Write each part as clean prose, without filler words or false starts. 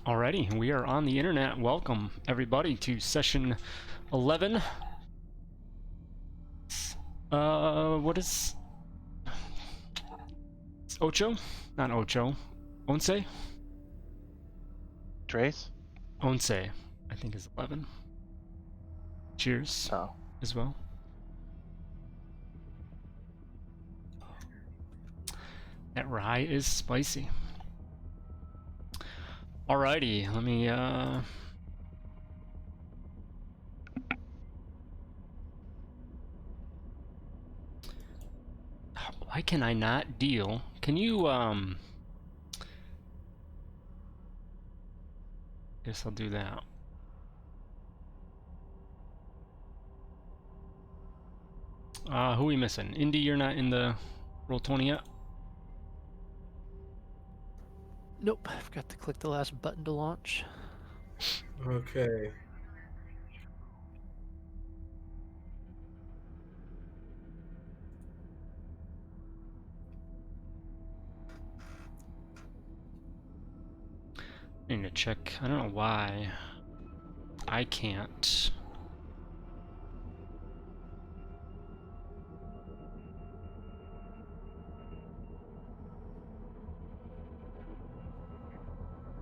Alrighty, we are on the internet. Welcome everybody to session 11. What is it's Ocho? Not Ocho. Once? Trace? Once, I think is 11. Cheers. Oh. As well. That rye is spicy. Alrighty, let me why can I not deal? Can you guess I'll do that. Who are we missing? Indy, you're not in the Roll20 yet? Nope, I forgot to click the last button to launch. Okay. I need to check. I don't know why I can't.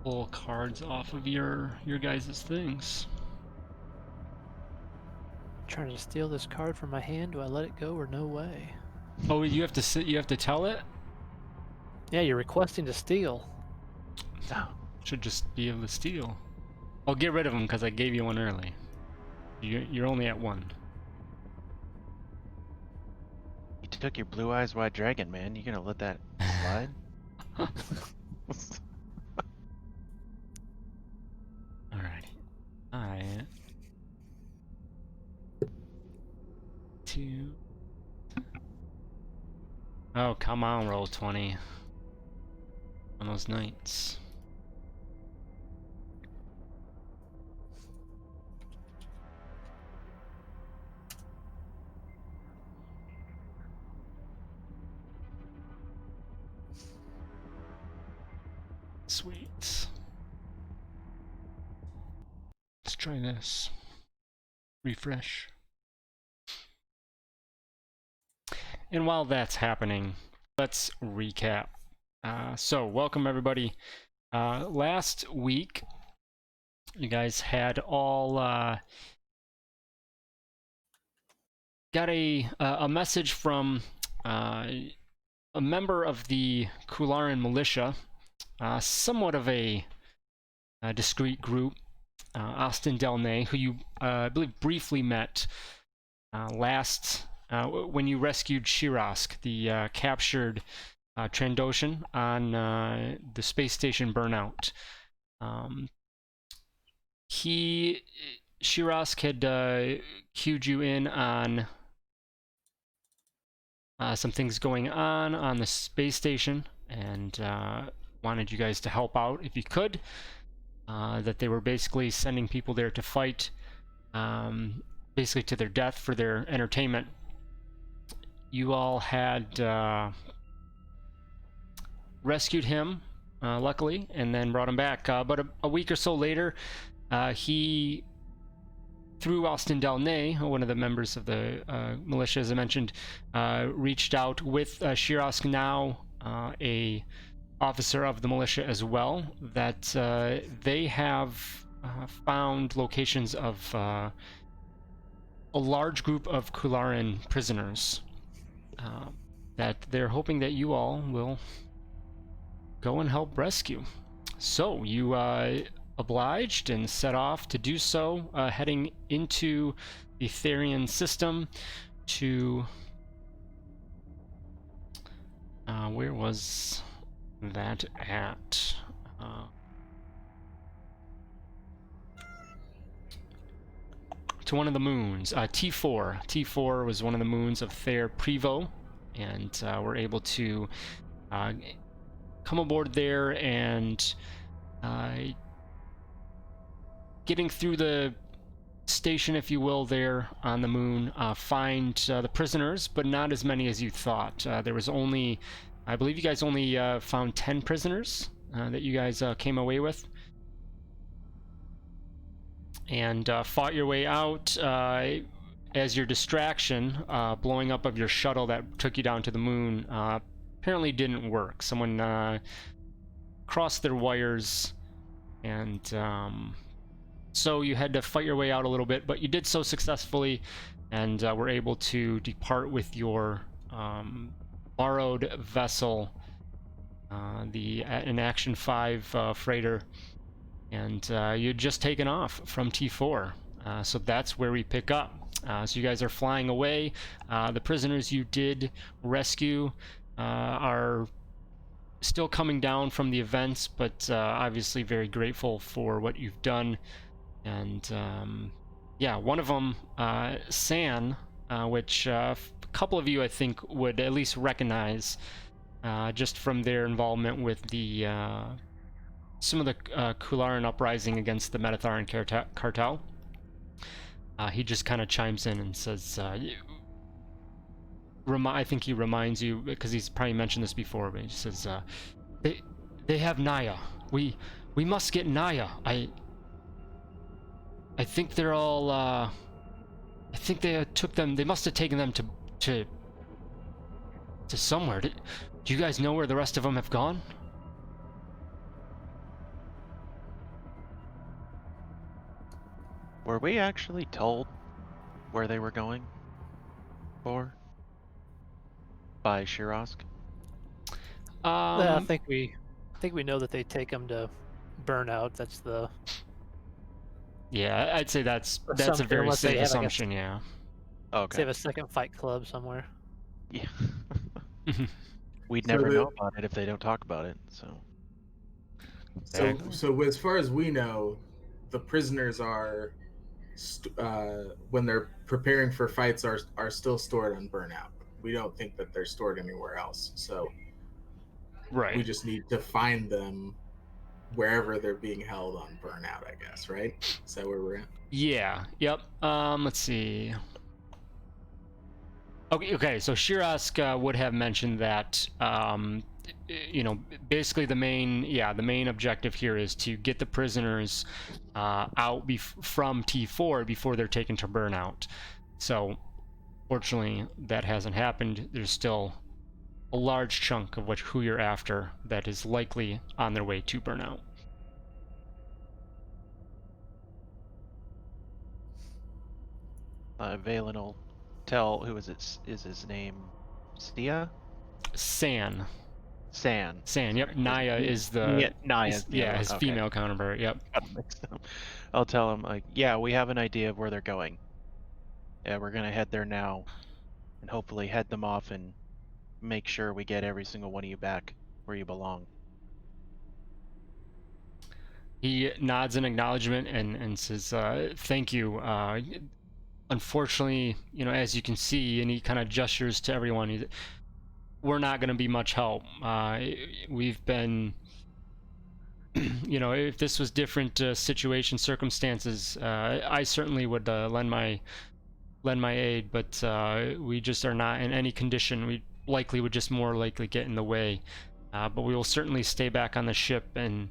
Pull cards off of your guys' things. Trying to steal this card from my hand. Do I let it go or no way? Oh, you have to sit. You have to tell it. Yeah, you're requesting to steal. Oh, should just be able to steal. I'll get rid of them because I gave you one early. You're only at one. You took your blue eyes white dragon, man. You gonna let that slide? Alrighty. 2. Oh, come on, Roll20. On those nights. Sweet. Let's try this. Refresh. And while that's happening, let's recap. So, welcome everybody. Last week, you guys had all got a message from a member of the Kularan militia, somewhat of a discreet group, Austin Delnay, who you, I believe, briefly met last when you rescued Shirask, the captured Trandoshan on the space station Burnout. Shirask had cued you in on some things going on the space station, and wanted you guys to help out if you could. That they were basically sending people there to fight, basically to their death for their entertainment. You all had rescued him, luckily, and then brought him back. But a week or so later, he, through Austin Delnay, one of the members of the militia, as I mentioned, reached out with Shirask, now a officer of the militia as well, that they have found locations of a large group of Kularan prisoners that they're hoping that you all will go and help rescue. So you obliged and set off to do so, heading into the Therian system to where was that at? To one of the moons, T4. T4 was one of the moons of Ther Prevo, and we're able to come aboard there and getting through the station, if you will, there on the moon, find the prisoners, but not as many as you thought. There was only, I believe you guys only found 10 prisoners that you guys came away with, and fought your way out as your distraction. Blowing up of your shuttle that took you down to the moon apparently didn't work. Someone crossed their wires, and so you had to fight your way out a little bit, but you did so successfully, and were able to depart with your borrowed vessel, an Action 5 freighter, and you'd just taken off from T4. So that's where we pick up. So you guys are flying away. The prisoners you did rescue are still coming down from the events, but obviously very grateful for what you've done. And yeah, one of them, San, which a couple of you I think would at least recognize just from their involvement with the some of the Kularan uprising against the Metatharan cartel. He just kind of chimes in and says, I think he reminds you, because he's probably mentioned this before, but he says, they have Naya. We must get Naya. I think they're all, I think they took them, they must have taken them to somewhere. Do you guys know where the rest of them have gone? Were we actually told where they were going for by Shirask? Yeah, I think we know that they take them to Burnout. That's the Yeah, I'd say that's a assumption, very unless they safe have, assumption. Yeah. they Okay. have a second fight club somewhere. Yeah. We'd So never the- know about it if they don't talk about it. So. So as far as we know, the prisoners are, when they're preparing for fights, are still stored on Burnout. We don't think that they're stored anywhere else. So Right. we just need to find them wherever they're being held on Burnout, I guess, right? Is that where we're at? Yeah. Yep. Let's see. Okay. So Shirask would have mentioned that, you know, basically the main objective here is to get the prisoners out from T4 before they're taken to Burnout. So, fortunately, that hasn't happened. There's still a large chunk of who you're after that is likely on their way to Burnout. Valen will tell who is his name? Stia? San. San. Yep. Naya is Naya's the other his one. Okay. female counterpart. Yep. Got 'em mixed up. I'll tell him like, yeah, we have an idea of where they're going. Yeah, we're gonna head there now, and hopefully head them off and make sure we get every single one of you back where you belong. He nods in acknowledgement and says, "Thank you. Unfortunately, as you can see," and he kind of gestures to everyone, we're not going to be much help. We've been, if this was different circumstances, I certainly would lend my aid, but we just are not in any condition. We likely would just more likely get in the way. But we will certainly stay back on the ship and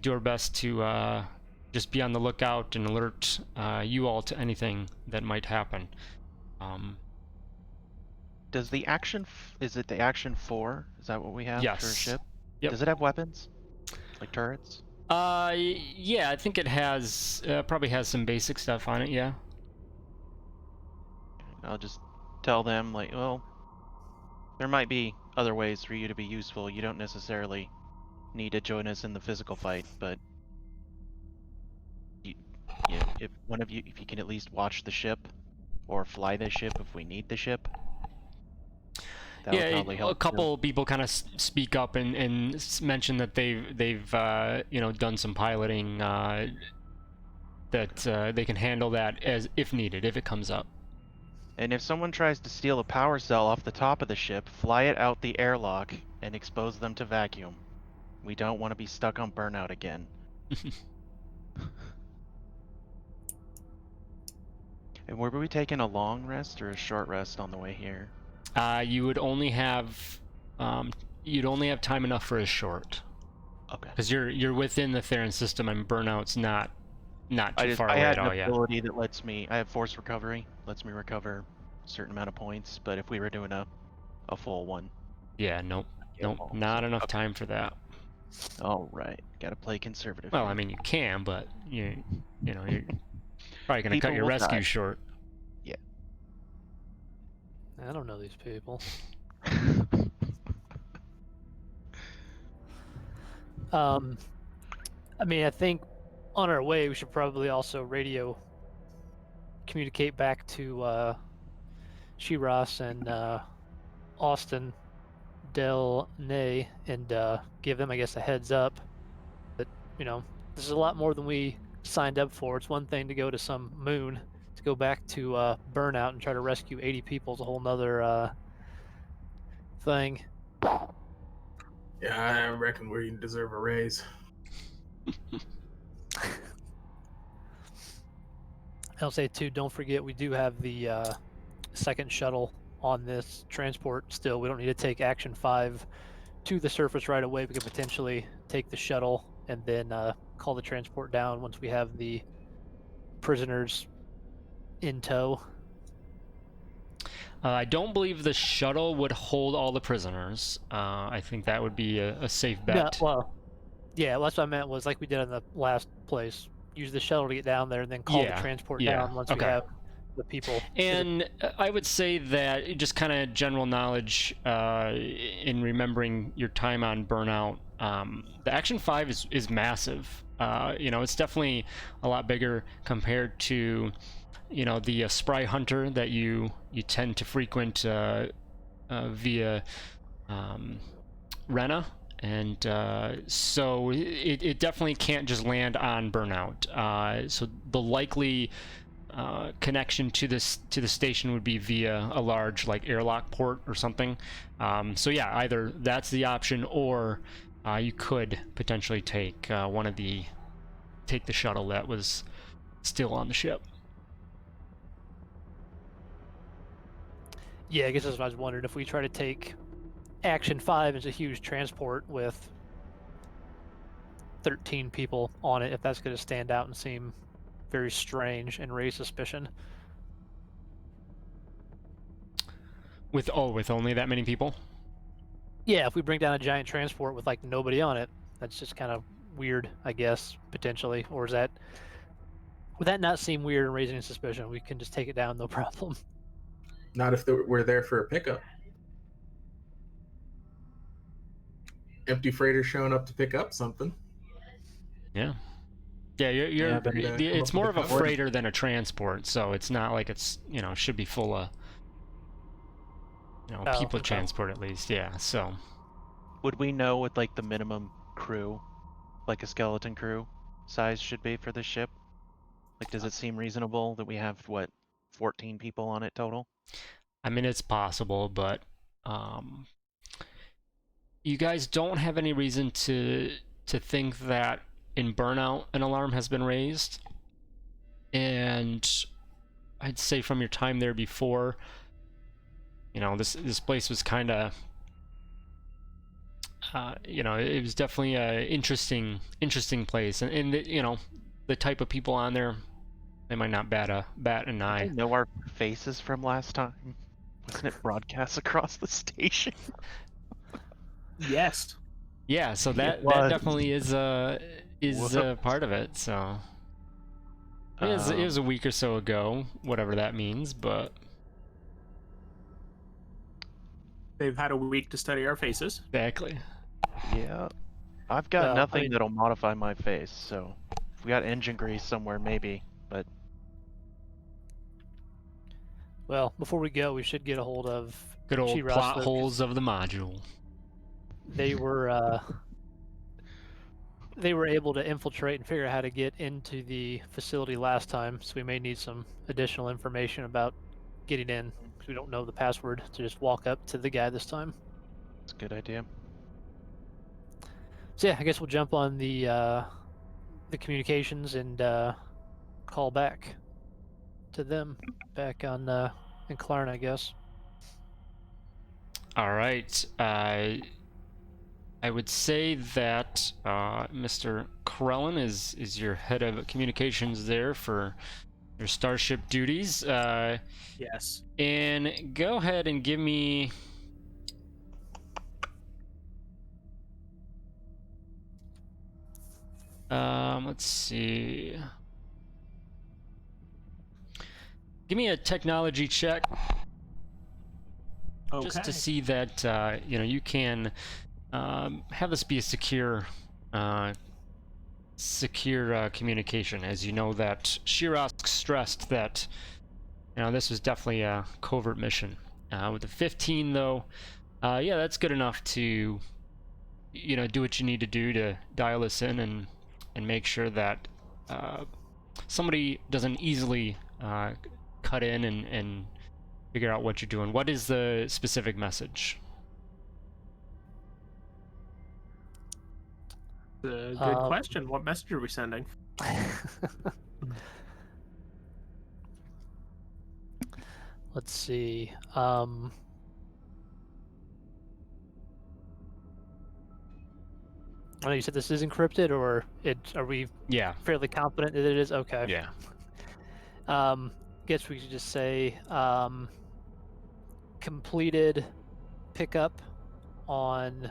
do our best to just be on the lookout and alert you all to anything that might happen. Does the action is it the action 4? Is that what we have Yes. for a ship? Yep. Does it have weapons? Like turrets? Yeah, I think it has probably has some basic stuff on it, yeah. I'll just tell them like, well, there might be other ways for you to be useful. You don't necessarily need to join us in the physical fight, but if one of you, if you can at least watch the ship or fly the ship if we need the ship, that would probably help. A couple people kind of speak up and mention that they've done some piloting, that they can handle that as if needed, if it comes up. And if someone tries to steal a power cell off the top of the ship, fly it out the airlock and expose them to vacuum. We don't want to be stuck on Burnout again. And were we taking a long rest or a short rest on the way here? You would only have time enough for a short. Okay. Because you're within the Theron system, and Burnout's not too far I away had at all. an ability that lets me. I have force recovery, lets me recover a certain amount of points. But if we were doing a full one, Yeah. Nope. Not enough time for that. All right, gotta play conservative. Well, here. I mean, you can, but you're probably gonna cut People your will rescue die. short. I don't know these people. I mean, I think on our way we should probably also radio communicate back to Shiras and Austin Del Ney and give them, I guess, a heads up that this is a lot more than we signed up for. It's one thing to go to some moon. To go back to Burnout and try to rescue 80 people is a whole nother thing. Yeah, I reckon we deserve a raise. I'll say too, don't forget we do have the second shuttle on this transport still. We don't need to take Action 5 to the surface right away. We could potentially take the shuttle and then call the transport down once we have the prisoners in tow. I don't believe the shuttle would hold all the prisoners. I think that would be a safe bet. No, well, yeah, that's what I meant was like we did in the last place. Use the shuttle to get down there and then call the transport down once we have the people. And I would say that just kind of general knowledge in remembering your time on Burnout, the Action 5 is massive. It's definitely a lot bigger compared to the Spry Hunter that you tend to frequent via Rena, and so it definitely can't just land on Burnout. So the likely connection to the station would be via a large airlock port or something. So yeah, either that's the option, or you could potentially take the shuttle that was still on the ship. Yeah, I guess that's what I was wondering. If we try to take Action 5 as a huge transport with 13 people on it, if that's going to stand out and seem very strange and raise suspicion. With only that many people? Yeah, if we bring down a giant transport with nobody on it, that's just kind of weird, I guess, potentially. Or would that not seem weird and raise any suspicion? We can just take it down, no problem. Not if we're there for a pickup. Empty freighter showing up to pick up something. Yeah. Yeah, you're but come it's up more with of a a cover. freighter than a transport, so it's not like it's, should be full of, Oh, people okay. transport at least. Yeah, so. Would we know what like the minimum crew, like a skeleton crew, size should be for this ship? Like, does it seem reasonable that we have 14 people on it total? I mean, it's possible, but you guys don't have any reason to think that in Burnout an alarm has been raised, and I'd say from your time there before, this place was kind of, it was definitely a interesting place, and the type of people on there, they might not bat an I eye. know our faces from last time. Wasn't it broadcast across the station? Yes. Yeah, so that was. definitely is Whoops. part of it. So it was a week or so ago, whatever that means, but They've had a week to study our faces. exactly. Yeah. I've got Well, nothing I mean- that'll modify my face, so if we got engine grease somewhere, maybe. But Well, before we go, we should get a hold of Good old Shiras, plot though, 'cause holes of the module. They were able to infiltrate and figure out how to get into the facility last time, so we may need some additional information about getting in, because we don't know the password to just walk up to the guy this time. it's a good idea. So yeah, I guess we'll jump on the communications and call back to them back on in Clarn, I guess. All right. I would say that Mr. Krellin is your head of communications there for your starship duties. Yes. And go ahead and give me. Let's see. Give me a technology check, Okay. just to see that you can have this be a secure communication. As you know, that Shiras stressed that this was definitely a covert mission. With the 15, though, yeah, that's good enough to do what you need to do to dial this in and make sure that somebody doesn't easily cut in and figure out what you're doing. What is the specific message? Good question. What message are we sending? Let's see. I know you said this is encrypted, or are we Yeah. fairly confident that it is? Okay. Yeah. Guess we could just say completed pickup on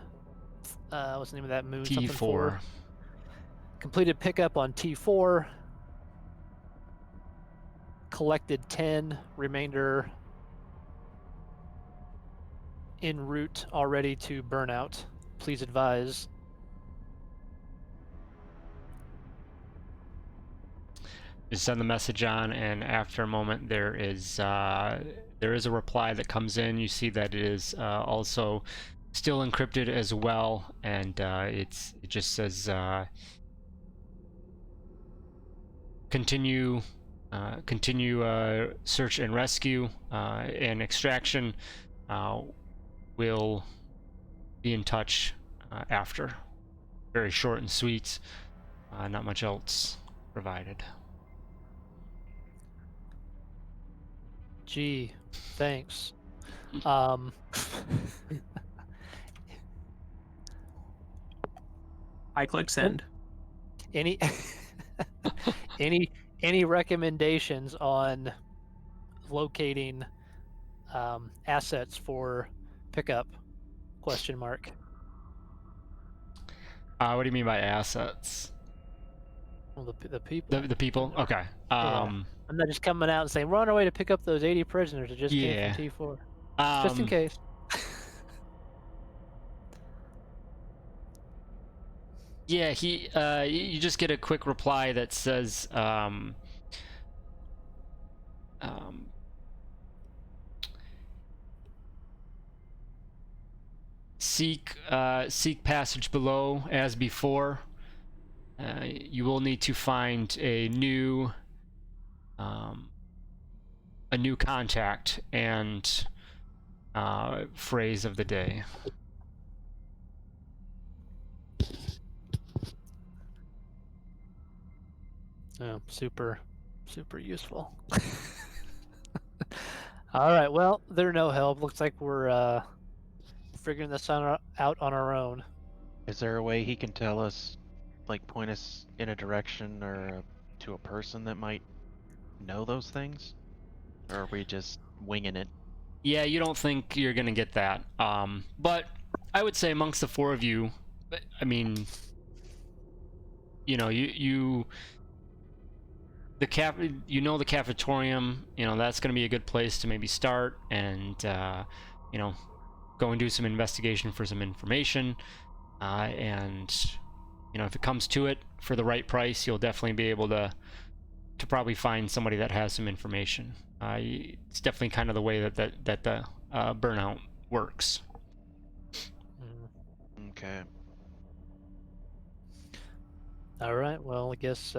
what's the name of that moon? Something T4. 4. Completed pickup on T4. Collected 10, remainder en route already to Burnout. Please advise. You send the message on, and after a moment, there is a reply that comes in. You see that it is also still encrypted as well, and it just says continue search and rescue and extraction. Will be in touch after. Very short and sweet. Not much else provided. Gee, thanks. I click send. Any any recommendations on locating assets for pickup? Question mark. What do you mean by assets? Well, the people. The people? Okay. Yeah. I'm not just coming out and saying we're on our way to pick up those 80 prisoners that just came from T4. Just in case. Yeah, you just get a quick reply that says, seek passage below as before. You will need to find a new contact and phrase of the day. Oh, super useful. All right, well, they're no help. Looks like we're figuring this out on our own. Is there a way he can tell us, like point us in a direction or to a person that might know those things? Or are we just winging it? Yeah, you don't think you're gonna get that. But I would say amongst the four of you, I mean, you know, the cafetorium, you know, that's going to be a good place to maybe start and, you know, go and do some investigation for some information. And, you know, if it comes to it for the right price, you'll definitely be able to probably find somebody that has some information. It's definitely kind of the way that the Burnout works. Okay. All right, well, I guess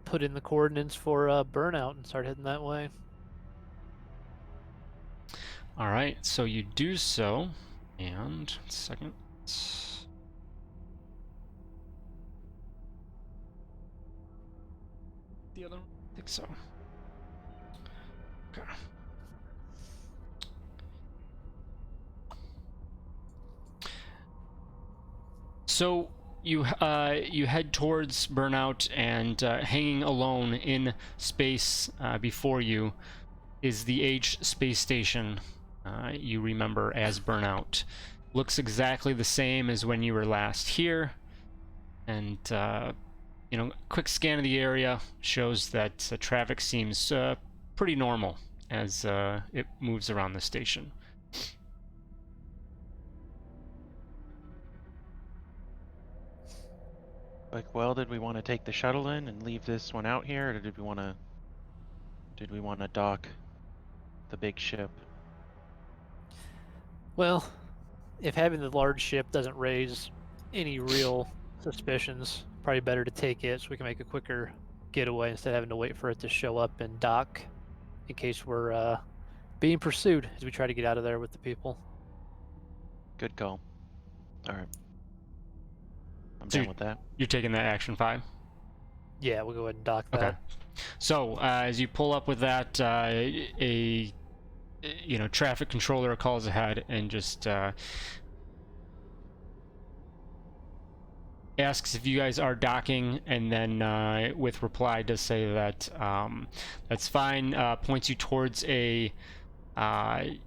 put in the coordinates for Burnout and start heading that way. All right, so you do so, and a second. The other one? I think so. Okay. So you head towards Burnout, and hanging alone in space before you is the H space station you remember as Burnout. Looks exactly the same as when you were last here, and you know, quick scan of the area shows that traffic seems pretty normal as it moves around the station. Like, well, did we want to take the shuttle in and leave this one out here, or did we want to dock the big ship? Well, if having the large ship doesn't raise any real suspicions, probably better to take it so we can make a quicker getaway instead of having to wait for it to show up and dock in case we're being pursued as we try to get out of there with the people. Good call. All right. I'm So down with that. You're taking that action 5? Yeah, we'll go ahead and dock that. Okay. So as you pull up with that, a traffic controller calls ahead and just asks if you guys are docking, and then with reply does say that that's fine. Points you towards a kind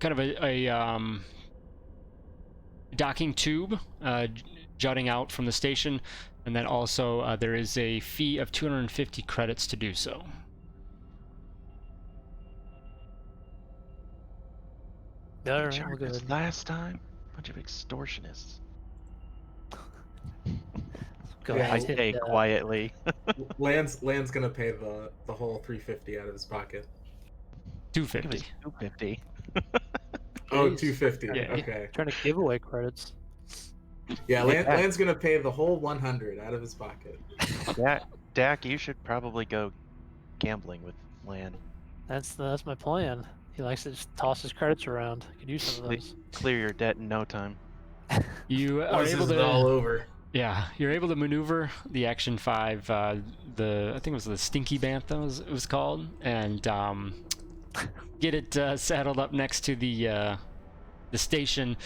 of a docking tube jutting out from the station, and then also there is a fee of 250 credits to do so. All right, Charged we'll go us ahead. last time. Bunch of extortionists. Go Yeah, ahead. I and hit, say quietly. Land's gonna pay the whole 350 out of his pocket. 250. 250. Oh, Jeez. 250. Yeah. Okay. Trying to give away credits. Yeah, Yeah. Land's gonna pay the whole 100 out of his pocket. Dak, you should probably go gambling with Lan. That's my plan. He likes to just toss his credits around. Could use some of those. Clear your debt in no time. You are Once able this is all to, over. yeah, you're able to maneuver the Action 5, I think it was the Stinky Bantha it was called, and get it saddled up next to the station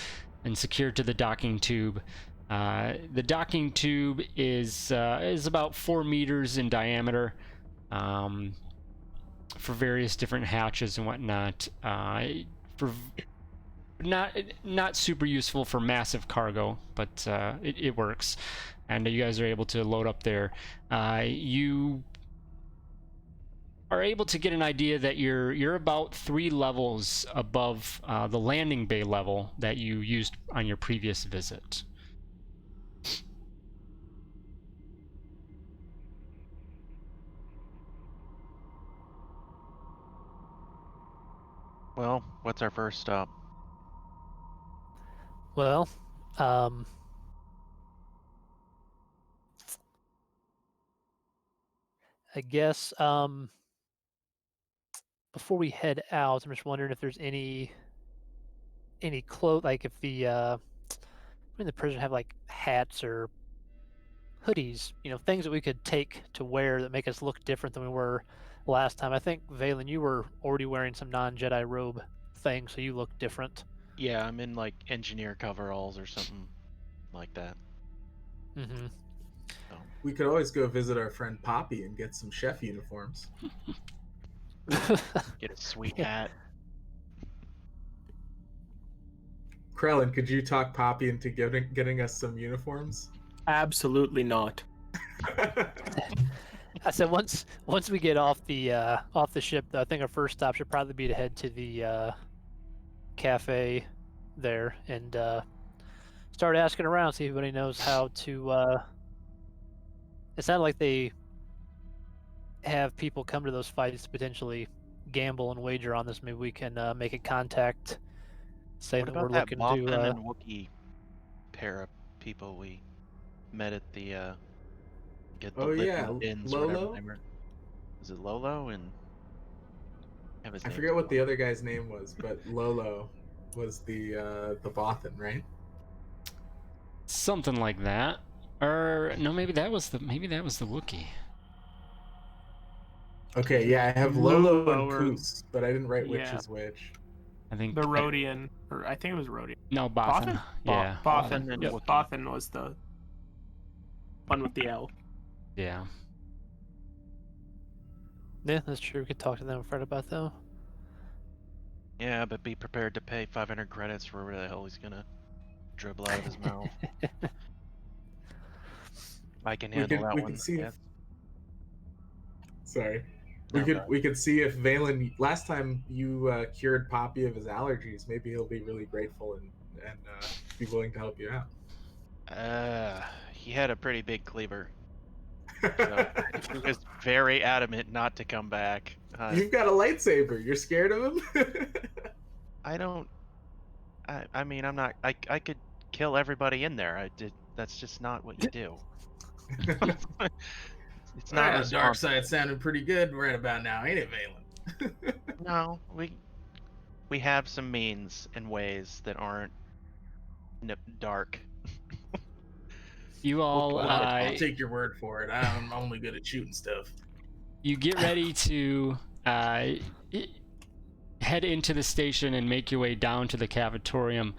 and secured to the docking tube. The docking tube is about 4 meters in diameter, for various different hatches and whatnot. For not super useful for massive cargo, but it works, and you guys are able to load up there. You are able to get an idea that you're about 3 levels above the landing bay level that you used on your previous visit. Well, what's our first stop? Well, I guess before we head out, I'm just wondering if there's any like if the in the prison have like hats or hoodies, things that we could take to wear that make us look different than we were last time. I think Valen, you were already wearing some non-Jedi robe thing, so you look different. Yeah, I'm in like engineer coveralls or something like that. Mm-hmm. So. We could always go visit our friend Poppy and get some chef uniforms. Get a sweet hat. Krellin, could you talk Poppy into getting us some uniforms? Absolutely not. I said once we get off the ship, though, I think our first stop should probably be to head to the cafe there and start asking around, see if anybody knows how to. It sounded like they have people come to those fights to potentially gamble and wager on this. Maybe we can make a contact, say What that about we're that looking Bothan to. and Wookiee pair of people we met at the get the Oh yeah, bins or whatever Lolo. they were? Is it Lolo and? Have his I name forget what wrong. the other guy's name was, but Lolo was the Bothan, right? Something like that. Or no, maybe that was the Wookiee. Okay, yeah, I have Lolo and Or- Koos, but I didn't write which yeah. is which. I think The Rhodian, or I think it was Rhodian. no, Bothan. Yeah. Bothan. and Yep. Wookiee. Bothan was the one with the L. Yeah. Yeah, that's true. We could talk to them in front about that. Yeah, but be prepared to pay 500 credits for whatever the hell he's gonna dribble out of his mouth. I can handle that we one. could see. Yeah. Sorry. No, We could see if Valen, last time you cured Poppy of his allergies, maybe he'll be really grateful and be willing to help you out. He had a pretty big cleaver. So he was very adamant not to come back. You've got a lightsaber. You're scared of him? I don't. I mean, I'm not. I could kill everybody in there. That's just not what you do. It's not. Well, dark side sounded pretty good right about now, ain't it, Valen? No, we have some means and ways that aren't dark. You all I'll take your word for it. I'm only good at shooting stuff. you get ready to head into the station and make your way down to the cafetorium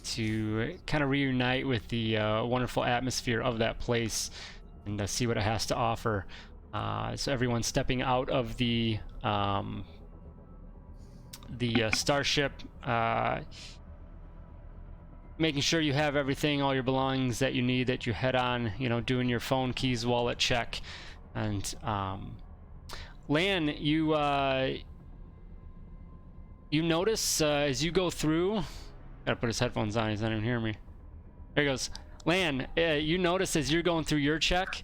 to kind of reunite with the wonderful atmosphere of that place and see what it has to offer. So everyone's stepping out of the starship, making sure you have everything, all your belongings that you need, that you head on, doing your phone, keys, wallet check. And Lan, you notice as you go through, gotta put his headphones on, he's not even hearing me. There he goes. Lan, you notice as you're going through your check,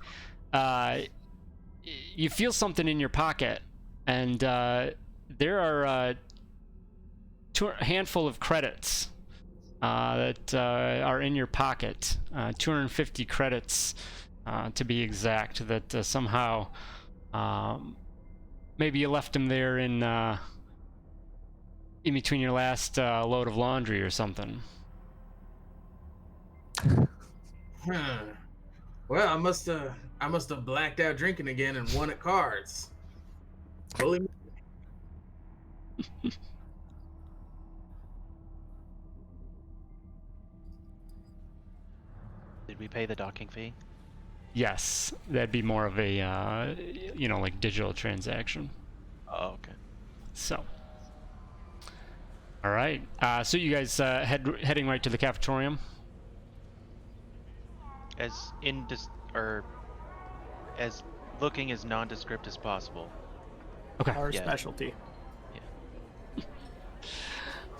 you feel something in your pocket, and there are a handful of credits that are in your pocket, 250 credits to be exact, that somehow maybe you left them there in between your last load of laundry or something. Well, I must have blacked out drinking again and won at cards. Holy. Did we pay the docking fee? Yes, that'd be more of a like digital transaction. Oh, okay. So All right. So you guys heading right to the cafetorium. As or as looking as nondescript as possible. Okay. Our Yeah. specialty.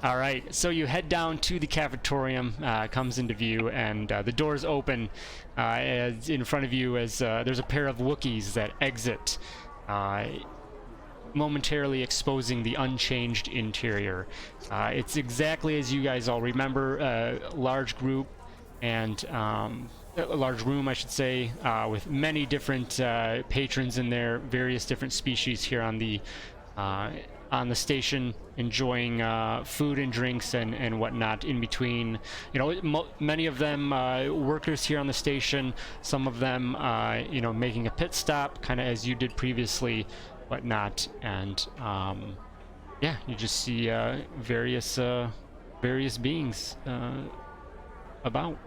All right, so you head down to the cafetorium, comes into view, and the doors open as in front of you as there's a pair of Wookiees that exit, momentarily exposing the unchanged interior. It's exactly as you guys all remember, a large group and a large room, I should say, with many different patrons in there, various different species here on the station, enjoying food and drinks and whatnot in between. You know, many of them workers here on the station, some of them, you know, making a pit stop, kind of as you did previously, whatnot. And yeah, you just see various beings about.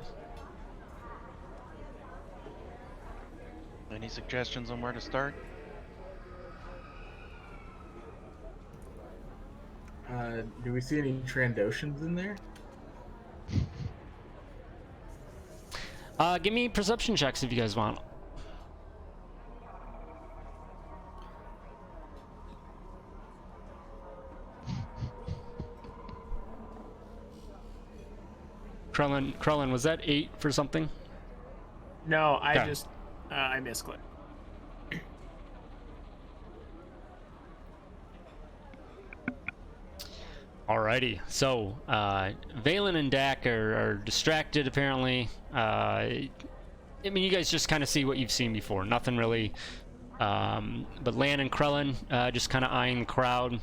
Any suggestions on where to start? Do we see any Trandoshans in there? Give me perception checks if you guys want. Krellin, was that 8 for something? No, I Okay. just I misclicked. Alrighty, so Valen and Dak are distracted apparently. I mean, you guys just kind of see what you've seen before, nothing really. But Lan and Krellin just kind of eyeing the crowd.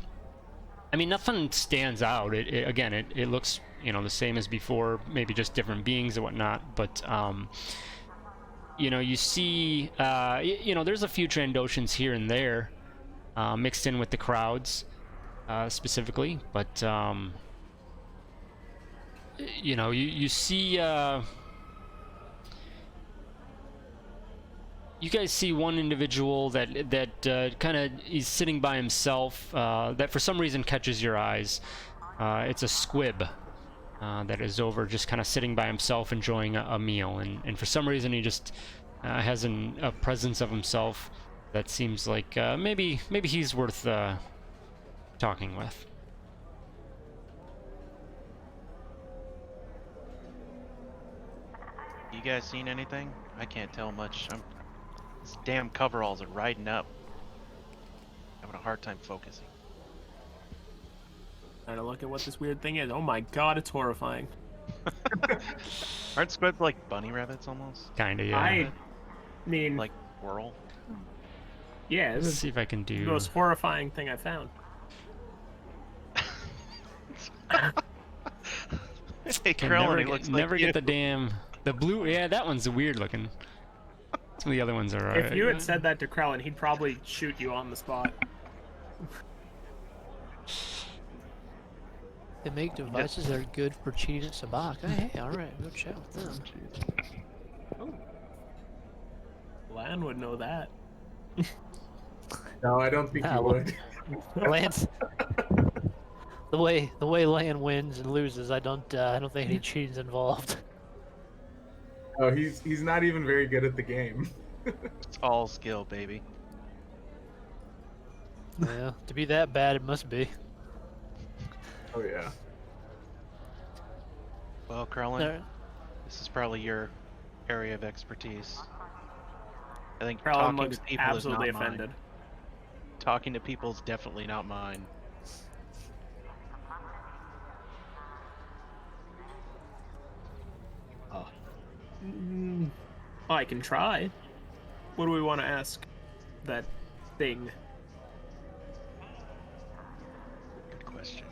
I mean, nothing stands out. It looks, you know, the same as before, maybe just different beings and whatnot. But you know, you see, you know, there's a few Trandoshans here and there mixed in with the crowds. Specifically, but you know, you see, you guys see one individual that kind of is sitting by himself, that for some reason catches your eyes. It's a squib that is over, just kind of sitting by himself enjoying a meal, and for some reason he just has a presence of himself that seems like maybe he's worth talking with. You guys seen anything? I can't tell much. These damn coveralls are riding up. Having a hard time focusing. Trying to look at what this weird thing is. Oh my god, it's horrifying. Aren't squibs like bunny rabbits almost? Kinda, yeah. I mean, Like whirl? yeah, Let's this is see if I can the do. most horrifying thing I found. Hey, Can Krellin, never he get, looks never like get the damn blue. Yeah, that one's weird looking. Some of the other ones are. If you had said that to Krellin, he'd probably shoot you on the spot. They make devices that are good for cheating at Sabak. Hey, alright, go chat with them. Lan would know that. No, I don't think Ah, you well- would. Lance, the way Lan wins and loses, I don't think any cheating's involved. Oh, he's not even very good at the game. It's all skill, baby. Yeah, to be that bad, it must be. Oh yeah. Well, Krellin, There- this is probably your area of expertise. I think Krellin talking looks to people absolutely is not offended. mine. Talking to people is definitely not mine. I can try. What do we want to ask that thing? Good question.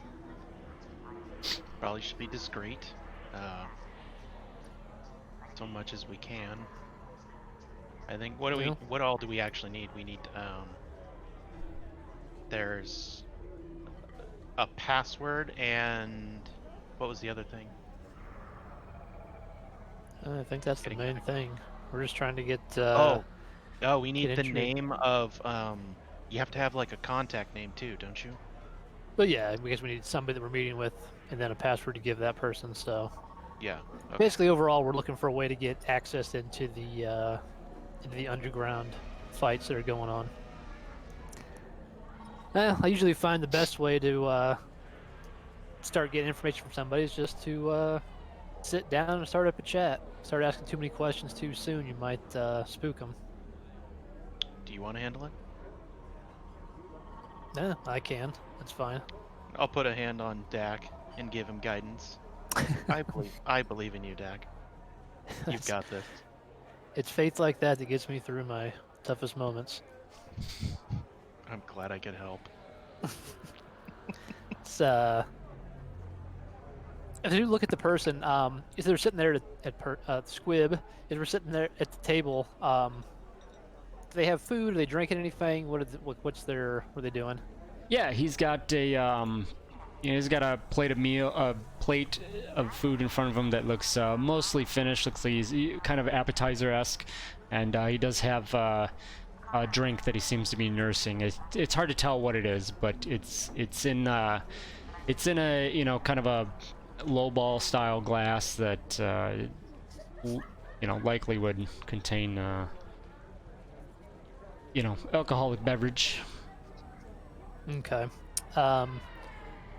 Probably should be discreet. So much as we can. I think. What do Yeah. we? What all do we actually need? We need. There's a password and what was the other thing? I think that's the Getting main back. thing. We're just trying to get. Oh, we need get the entry. name of. You have to have like a contact name too, don't you? But yeah, because we need somebody that we're meeting with, and then a password to give that person. So Yeah. Okay. basically, overall, we're looking for a way to get access into the underground fights that are going on. I usually find the best way to start getting information from somebody is just to sit down and start up a chat. Start asking too many questions too soon, you might spook them. Do you want to handle it? Yeah, I can. That's fine. I'll put a hand on Dak and give him guidance. I believe in you, Dak. You've got this. It's faith like that that gets me through my toughest moments. I'm glad I could help. It's if you look at the person, if they're sitting there at Squib, if they're sitting there at the table, do they have food? Are they drinking anything? What are they doing? Yeah, he's got a he's got a plate of food in front of him that looks mostly finished. Looks like he's kind of appetizer-esque, and he does have a drink that he seems to be nursing. It's hard to tell what it is, but it's in a kind of a lowball style glass that likely would contain alcoholic beverage. Okay.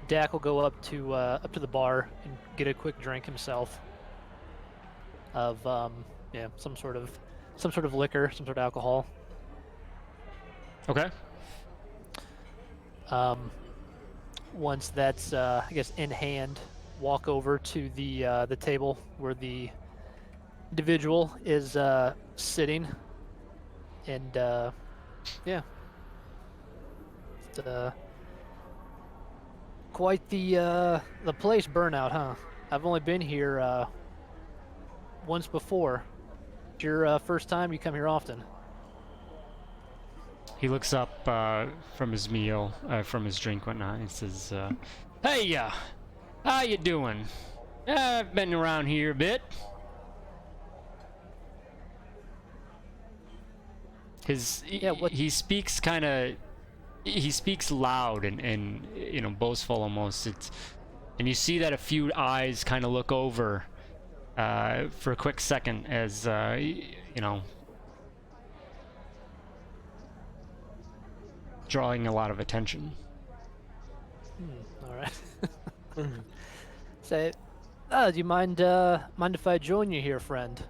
Dak will go up to the bar and get a quick drink himself of some sort of liquor, some sort of alcohol. Okay. Once that's I guess in hand, walk over to the table where the individual is sitting, and yeah. Quite the place, Burnout, huh? I've only been here once before. It's your first time? You come here often? He looks up from his meal, from his drink, whatnot, and says, "Hey, how you doing? I've been around here a bit." He speaks kind of. He speaks loud and boastful almost. And you see that a few eyes kind of look over for a quick second as drawing a lot of attention. All right. Say, do you mind if I join you here, friend?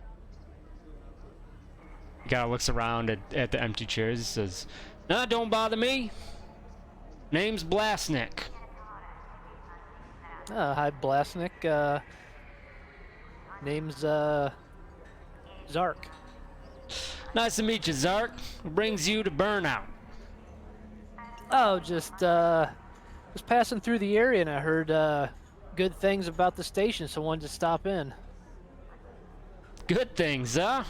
He kind of looks around at the empty chairs and says, "No, don't bother me. Name's Blasnik." Hi, Blasnik. Name's Zark. "Nice to meet you, Zark. What brings you to Burnout?" Oh, just passing through the area, and I heard good things about the station, so I wanted to stop in. "Good things, huh?"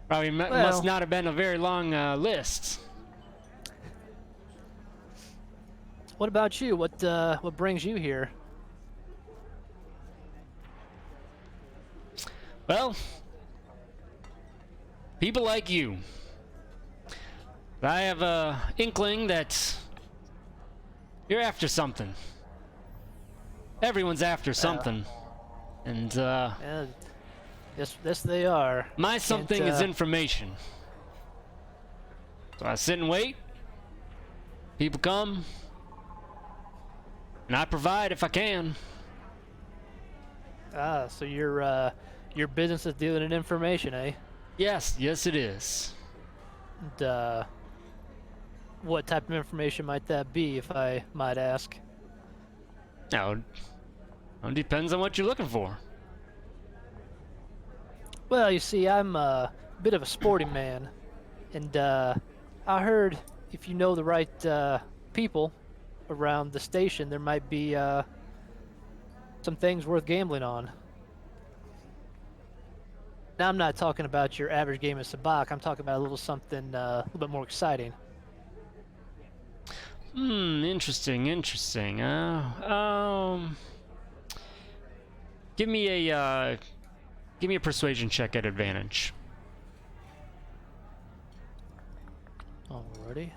Probably must not have been a very long list. What about you? What brings you here? Well, people like you. I have a inkling that you're after something. Everyone's after something. And Yeah, yes, they are. my something is information. So I sit and wait. People come. And I provide if I can. So your business is dealing in information, eh? Yes, it is. And what type of information might that be, if I might ask? Now, it depends on what you're looking for. Well, you see, I'm a bit of a sporting man, and I heard if you know the right people around the station, there might be some things worth gambling on. Now, I'm not talking about your average game of sabacc. I'm talking about a little something a little bit more exciting. Interesting. Give me a persuasion check at advantage. Alrighty.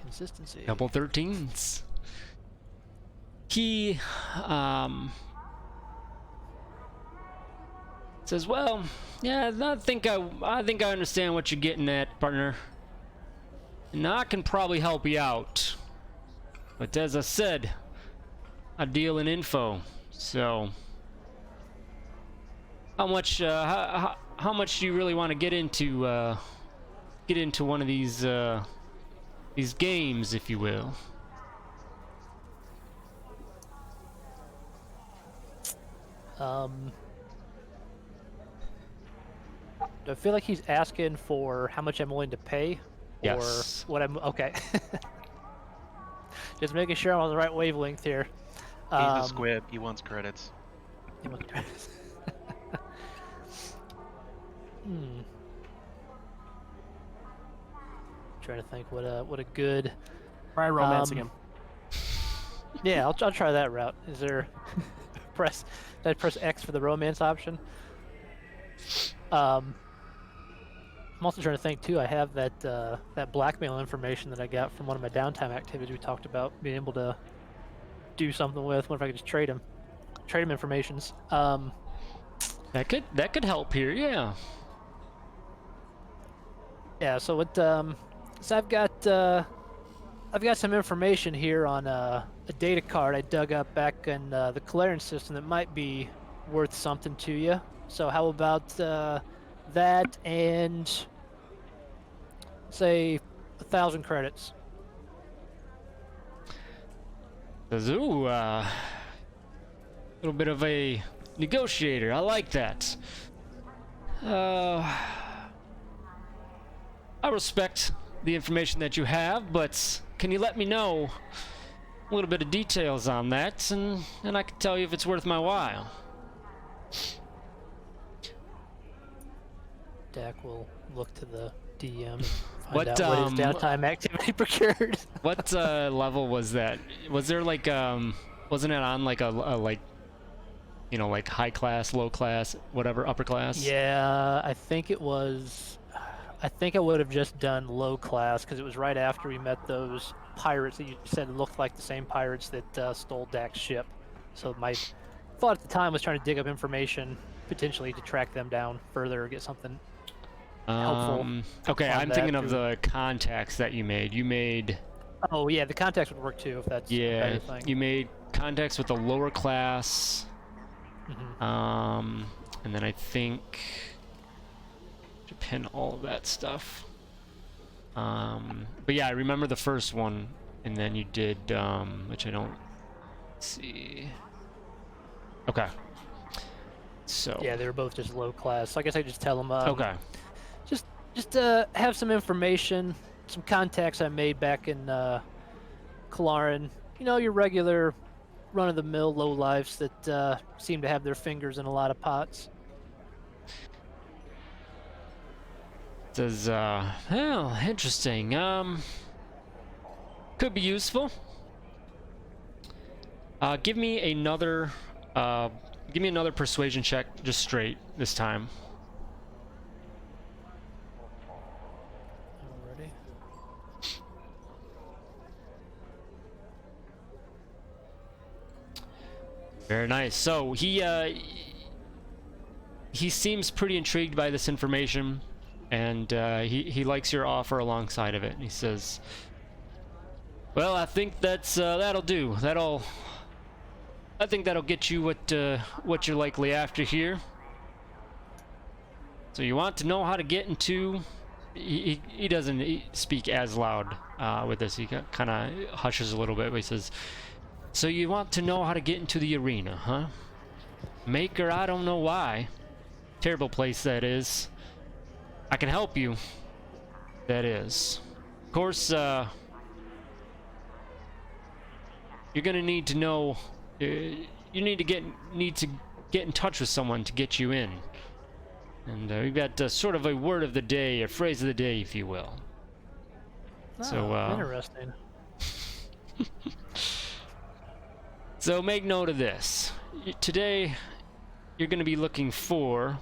Consistency. Double 13s. He says, "Well, yeah, I think I understand what you're getting at, partner. And I can probably help you out. But as I said, I deal in info. So, how much do you really want to get into one of these games, if you will?" Do I feel like he's asking for how much I'm willing to pay? Yes. Or what I'm... Okay. Just making sure I'm on the right wavelength here. He's a squib. He wants credits. He wants credits. Trying to think what a good... Try romancing him. Yeah, I'll try that route. Is there... Did I press X for the romance option? I'm also trying to think too. I have that blackmail information that I got from one of my downtime activities we talked about being able to do something with. What if I could just trade him informations? That could help here, yeah. Yeah. So what? So I've got some information here on a data card I dug up back in the Calarian system that might be worth something to you. So how about that and say 1,000 credits? Ooh, little bit of a negotiator. I like that. I respect the information that you have, but can you let me know a little bit of details on that, and I can tell you if it's worth my while. Dak will look to the DM and find What, out what his downtime activity procured. What level was that? Was there like wasn't it on like a like, you know, like high class, low class, whatever, upper class? Yeah, I think it was. I think I would have just done low class because it was right after we met those pirates that you said looked like the same pirates that stole Dak's ship. So my thought at the time was trying to dig up information potentially to track them down further or get something helpful. Okay, on I'm that thinking of too. the contacts that you made. You made, Oh yeah, the contacts would work too if that's a yeah, better thing. you made contacts with the lower class. Mhm. And then I think to pin all of that stuff. But yeah, I remember the first one, and then you did, which I don't see. Okay. So. Yeah, they were both just low class. So I guess I just tell them. Okay. Just have some information, some contacts I made back in Kalaran. You know, your regular run-of-the-mill lowlifes that seem to have their fingers in a lot of pots. Says, well, interesting. Could be useful. Give me another persuasion check, just straight this time. Alrighty. Very nice. So he seems pretty intrigued by this information, and he likes your offer alongside of it. And he says, "Well, I think that'll do. I think that'll get you what you're likely after here. So you want to know how to get into..." He doesn't speak as loud with this. He kind of hushes a little bit, but he says, "So you want to know how to get into the arena, huh? Maker, I don't know why. Terrible place that is. I can help you. That is. Of course, you're gonna need to know. You need to get in touch with someone to get you in. And we've got sort of a word of the day, a phrase of the day, if you will. So Interesting. So make note of this. Today, you're going to be looking for...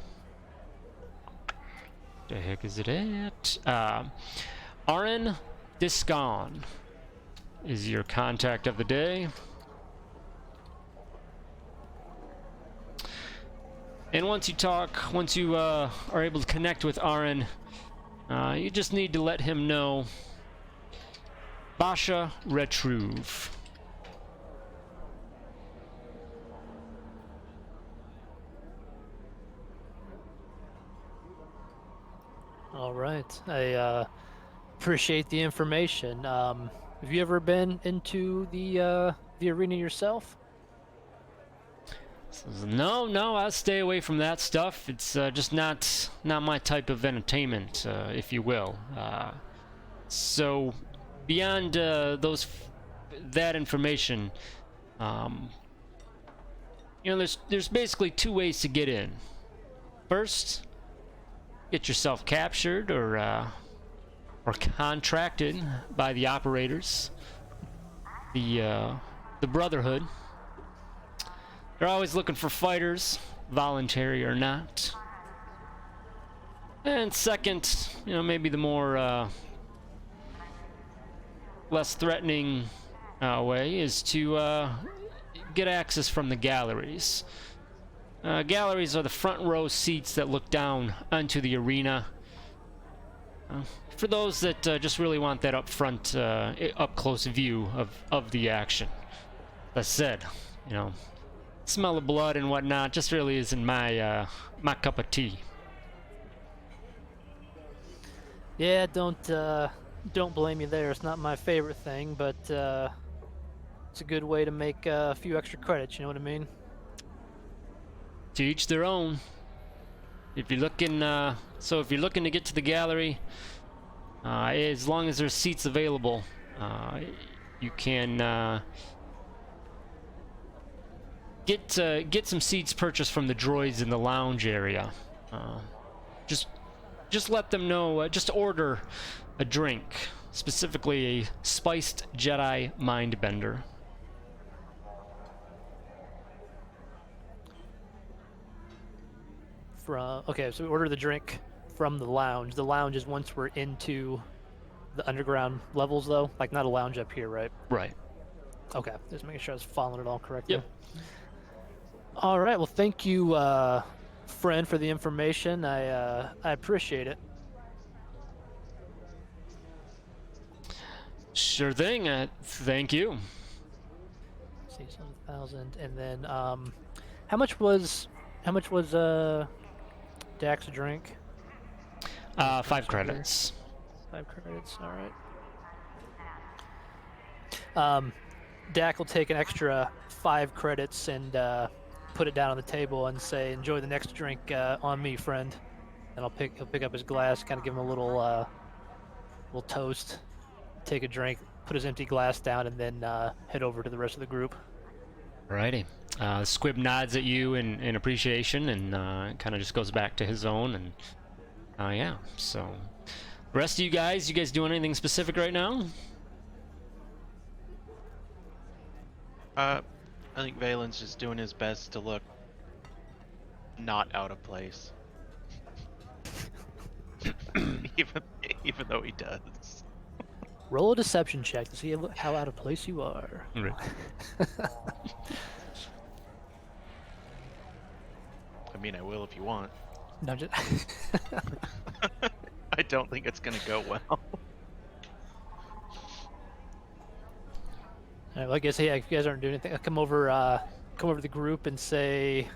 The heck is it at? Aren Discon. is your contact of the day. And once you are able to connect with Aaron, you just need to let him know Basha Retruve. All right. I appreciate the information. Have you ever been into the arena yourself? Says, no, I stay away from that stuff. It's just not my type of entertainment, if you will. So beyond that information, there's basically two ways to get in. First, get yourself captured or contracted by the operators, the Brotherhood. They're always looking for fighters, voluntary or not. And second, maybe the more less threatening way is to get access from the galleries. Galleries are the front row seats that look down onto the arena. For those that just really want that up close view of the action. That said, smell of blood and whatnot just really isn't my cup of tea. Yeah, don't blame me there. It's not my favorite thing, but it's a good way to make a few extra credits. You know what I mean? To each their own. If you're looking, to get to the gallery, as long as there's seats available, you can get some seats purchased from the droids in the lounge area. Just let them know. Just order a drink, specifically a spiced Jedi Mindbender. Okay, so we order the drink from the lounge. The lounge is once we're into the underground levels, though. Like not a lounge up here, right? Right. Okay, just making sure I was following it all correctly. Yep. All right. Well, thank you, friend, for the information. I appreciate it. Sure thing. Thank you. 600,000, and then how much was Dax a drink? 5 credits. 5 credits. All right. Dak will take an extra 5 credits and put it down on the table and say, "Enjoy the next drink on me, friend." And he'll pick up his glass, kind of give him a little toast, take a drink, put his empty glass down, and then head over to the rest of the group. Alrighty. Squib nods at you in appreciation and kind of just goes back to his own. And yeah, so the rest of you guys doing anything specific right now? I think Valen's just doing his best to look not out of place. even though he does. Roll a deception check to see how out of place you are. Right. I mean, I will if you want. No, just I don't think it's gonna go well. All right, well, I guess, yeah, if you guys aren't doing anything, I'll come over to the group and say,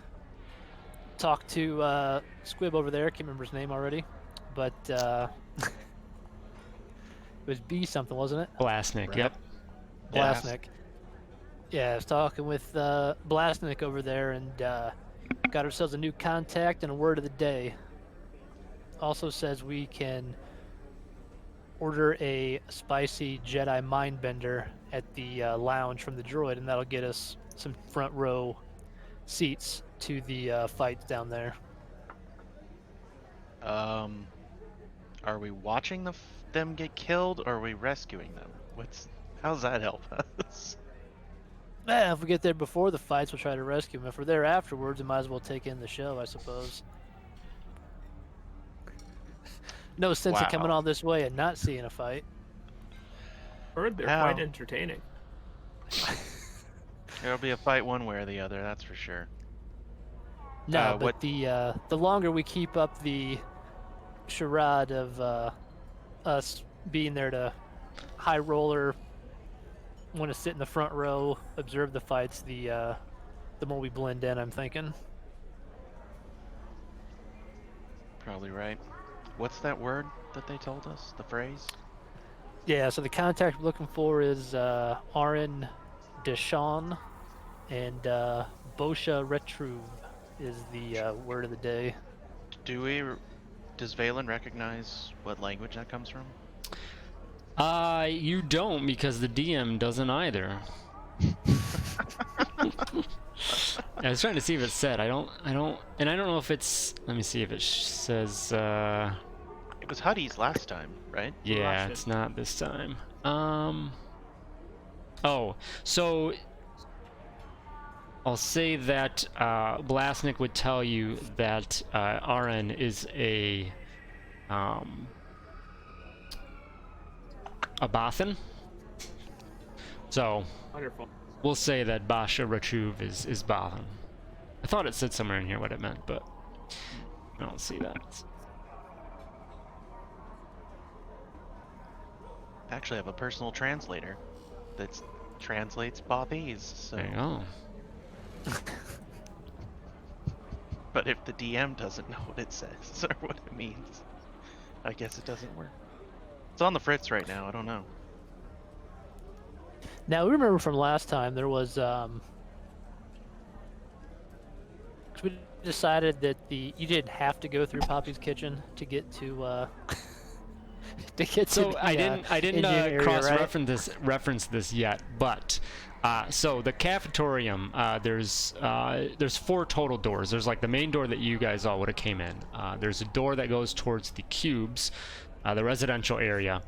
talk to Squib over there. Can't remember his name already, but it was B something, wasn't it? Blasnik, Right. yep. Blasnik. Yeah, I was talking with Blasnik over there and got ourselves a new contact and a word of the day. Also says we can order a spicy Jedi Mindbender at the lounge from the droid, and that'll get us some front row seats to the fights down there. Are we watching them get killed, or are we rescuing them? How's that help us? If we get there before the fights, we'll try to rescue them. If we're there afterwards, we might as well take in the show, I suppose. No sense in coming all this way and not seeing a fight. heard they're How? quite entertaining. There'll be a fight one way or the other, that's for sure. No, but what- the longer we keep up the charade of us being there to high roller, want to sit in the front row, observe the fights, the more we blend in, I'm thinking. Probably right. What's that word that they told us? The phrase? Yeah, so the contact we're looking for is Arin Deshawn, and Bosha Retruve is the word of the day. Does Valen recognize what language that comes from? You don't, because the DM doesn't either. I was trying to see if it said. I don't, and I don't know if it's. Let me see if it says. It was Huddy's last time, right? Yeah, Russian. it's not this time. Oh, so I'll say that Blasnik would tell you that Aren is a Bothan. So Wonderful. we'll say that Basha Rachuv is Bothan. I thought it said somewhere in here what it meant, but I don't see that. I actually have a personal translator that translates Bothese, so... There you go. But if the DM doesn't know what it says or what it means, I guess it doesn't work. It's on the fritz right now, I don't know. Now, we remember from last time there was we decided that you didn't have to go through Poppy's kitchen to get to to get to So the, I didn't Indian area, reference this yet, but so the cafetorium, there's 4 total doors. There's like the main door that you guys all would have came in. There's a door that goes towards the cubes, the residential area.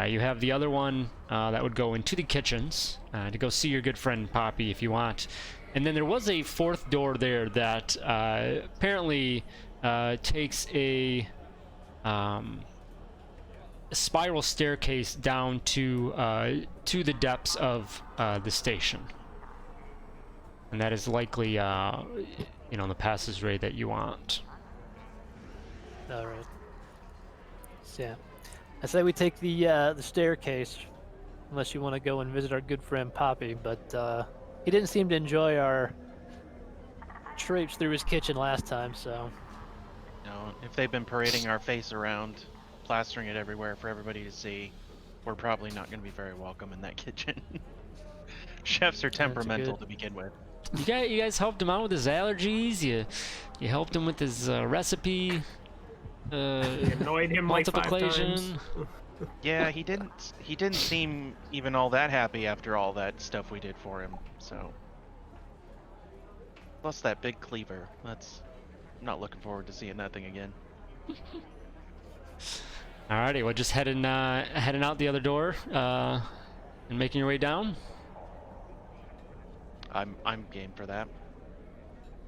You have the other one that would go into the kitchens to go see your good friend Poppy if you want. And then there was a 4th door there that apparently takes a spiral staircase down to the depths of the station, and that is likely the passageway that you want. All right. So, yeah, I say we take the staircase, unless you want to go and visit our good friend Poppy. But he didn't seem to enjoy our traipse through his kitchen last time, so. No, if they've been parading our face around, plastering it everywhere for everybody to see, we're probably not going to be very welcome in that kitchen. Chefs are temperamental to begin with. You guys helped him out with his allergies. You helped him with his recipe. Annoyed him like 5 multiplication. times. Yeah, he didn't seem even all that happy after all that stuff we did for him. So, plus that big cleaver. I'm not looking forward to seeing that thing again. Alrighty, well, just heading out the other door and making your way down. I'm game for that.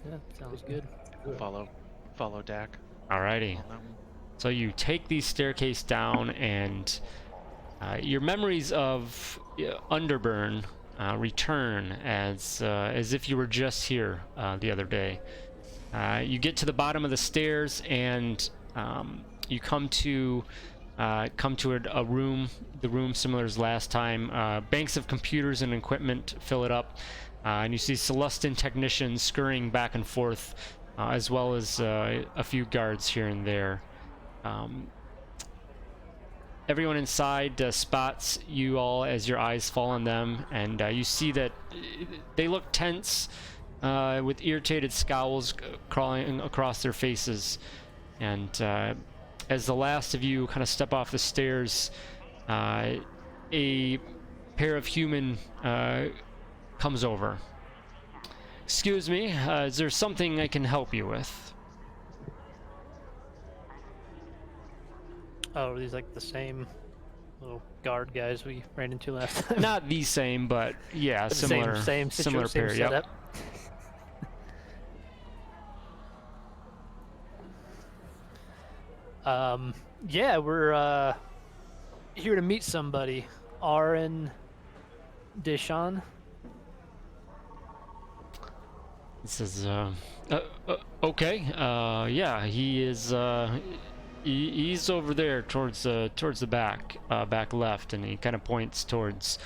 Yeah, sounds good. Follow Dak. Alrighty. on that one. So you take the staircase down, and your memories of Underburn return as if you were just here the other day. You get to the bottom of the stairs, and you come to a room, the room similar as last time. Banks of computers and equipment fill it up, and you see Celestin technicians scurrying back and forth, as well as a few guards here and there. Everyone inside spots you all as your eyes fall on them, and you see that they look tense, with irritated scowls crawling across their faces. And as the last of you kind of step off the stairs, a pair of human comes over. Excuse me, is there something I can help you with? Oh, are these like the same little guard guys we ran into last time? Not the same, but yeah, But similar, same similar same pair. Yep. setup. Yeah, we're here to meet somebody. Aaron Dishon. He says, okay, yeah, he is, he's over there towards the back, back left, and he kind of points towards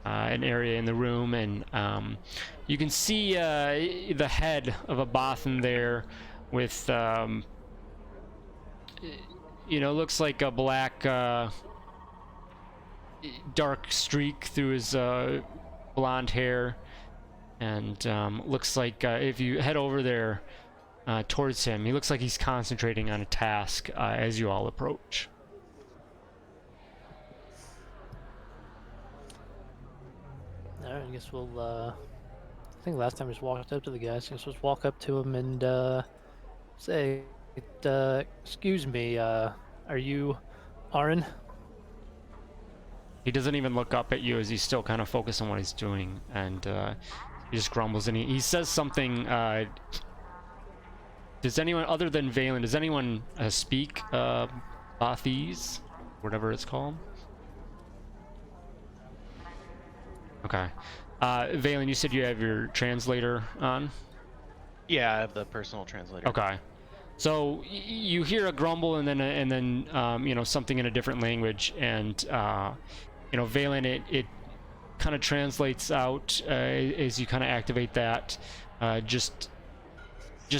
an area in the room, and you can see the head of a Bothan there with, looks like a black dark streak through his blonde hair, and looks like if you head over there towards him, he looks like he's concentrating on a task as you all approach. Alright, I guess we'll, I think last time we just walked up to the guys. I guess we'll just walk up to him and say, excuse me, are you Aaron? He doesn't even look up at you as he's still kind of focused on what he's doing, and he just grumbles, and he says something. Does anyone, other than Valen, does anyone speak Bathese? Whatever it's called? Okay. Valen, you said you have your translator on? Yeah, I have the personal translator. Okay. So you hear a grumble and then something in a different language, and Valen, it kind of translates out as you kind of activate that, just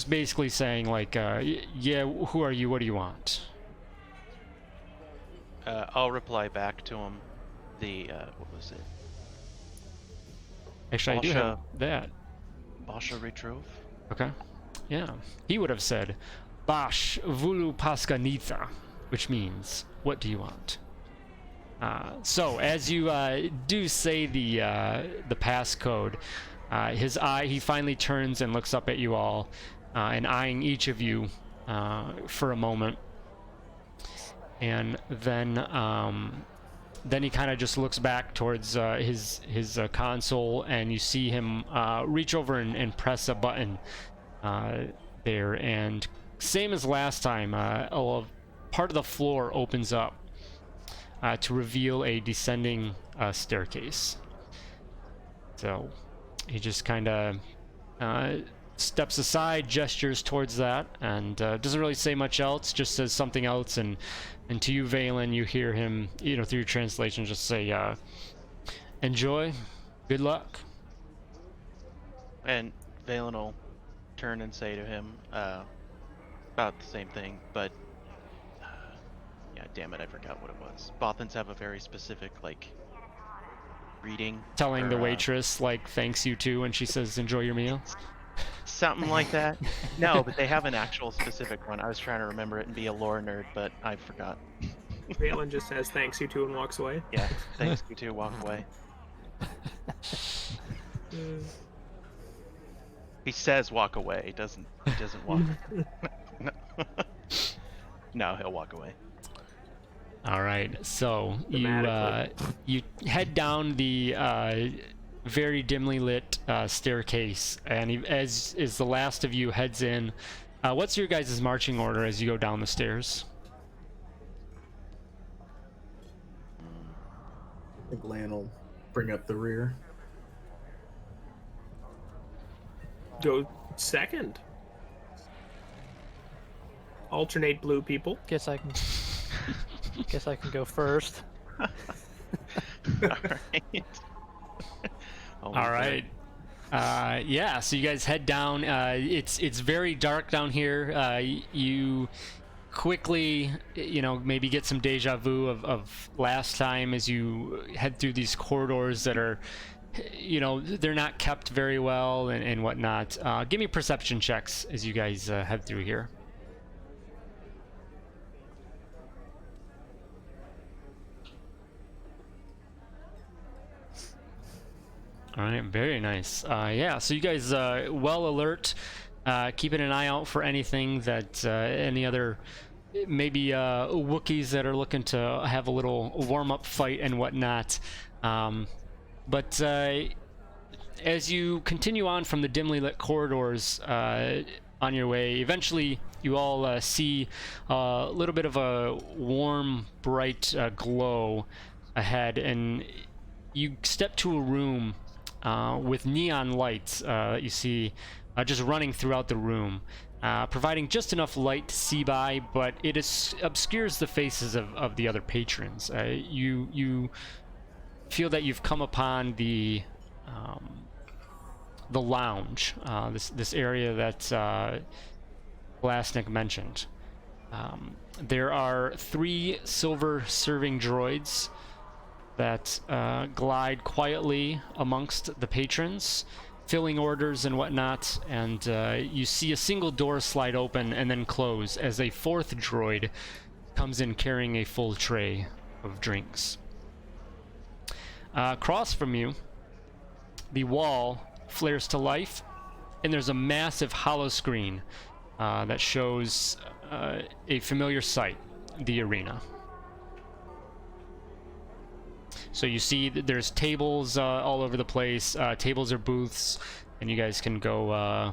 basically saying like, yeah, who are you? What do you want? I'll reply back to him. What was it? Actually, I do have that. Basha Retrove? Okay. Yeah. He would have said, Bash Vulu Paskanitha, which means, what do you want? So, as you do say the passcode, he finally turns and looks up at you all, and eyeing each of you for a moment. And then he kind of just looks back towards his console, and you see him reach over and press a button there, and same as last time, a part of the floor opens up to reveal a descending staircase. So he just kind of steps aside, gestures towards that, and doesn't really say much else, just says something else, and to you, Valen, you hear him, through your translation, just say, enjoy, good luck. And Valen will turn and say to him about the same thing, but yeah, damn it, I forgot what it was. Bothans have a very specific, greeting. Telling the waitress, thanks you too, when she says, enjoy your meal? Something like that. No, but they have an actual specific one. I was trying to remember it and be a lore nerd, but I forgot. Valen just says thanks you too and walks away. Yeah, thanks you too, walk away. He says walk away. He doesn't walk. No, he'll walk away. All right, so you head down the very dimly lit staircase, and as the last of you heads in, what's your guys' marching order as you go down the stairs? I think Lan will bring up the rear. Go second. Alternate blue people. Guess I can go first. All right. Yeah, so you guys head down. It's very dark down here. You quickly, maybe get some deja vu of last time as you head through these corridors that are, they're not kept very well and whatnot. Give me perception checks as you guys head through here. All right, very nice. Yeah, so you guys well alert, keeping an eye out for anything that any other maybe Wookiees that are looking to have a little warm-up fight and whatnot. But as you continue on from the dimly lit corridors on your way, eventually you all see a little bit of a warm, bright glow ahead, and you step to a room with neon lights that you see just running throughout the room, providing just enough light to see by, but it obscures the faces of the other patrons. You feel that you've come upon the lounge, this area that Blasnik mentioned. There are 3 silver serving droids that glide quietly amongst the patrons, filling orders and whatnot, and you see a single door slide open and then close as a 4th droid comes in carrying a full tray of drinks. Across from you, the wall flares to life, and there's a massive hollow screen that shows a familiar sight, the arena. So you see that there's tables all over the place. Tables are booths, and you guys can go,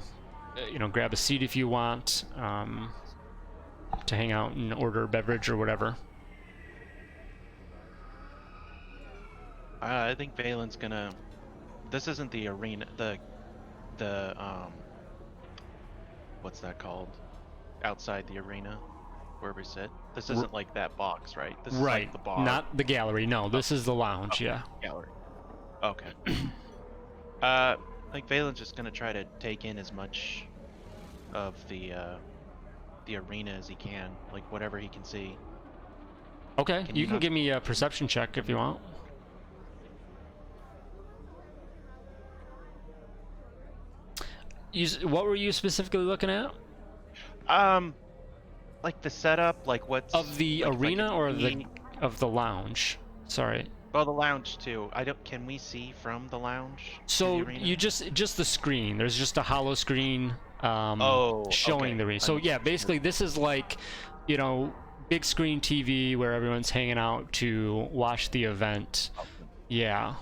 grab a seat if you want to hang out and order a beverage or whatever. I think Valen's gonna. This isn't the arena. The what's that called? Outside the arena, where we sit. This isn't like that box, right? This is Right. like the bar. Not the gallery. No, this is the lounge. Okay. Yeah. Gallery. Okay. I think Valen's just gonna try to take in as much of the arena as he can, like whatever he can see. Okay. Can you you can not- give me a perception check if you want. What were you specifically looking at? Like the setup, like what's Of the like arena or the of the lounge? Sorry. well, the lounge too. I don't. Can we see from the lounge? to So the arena? you just the screen. There's just a hollow screen showing okay. the arena. So yeah, basically this is like, big screen TV where everyone's hanging out to watch the event. Yeah.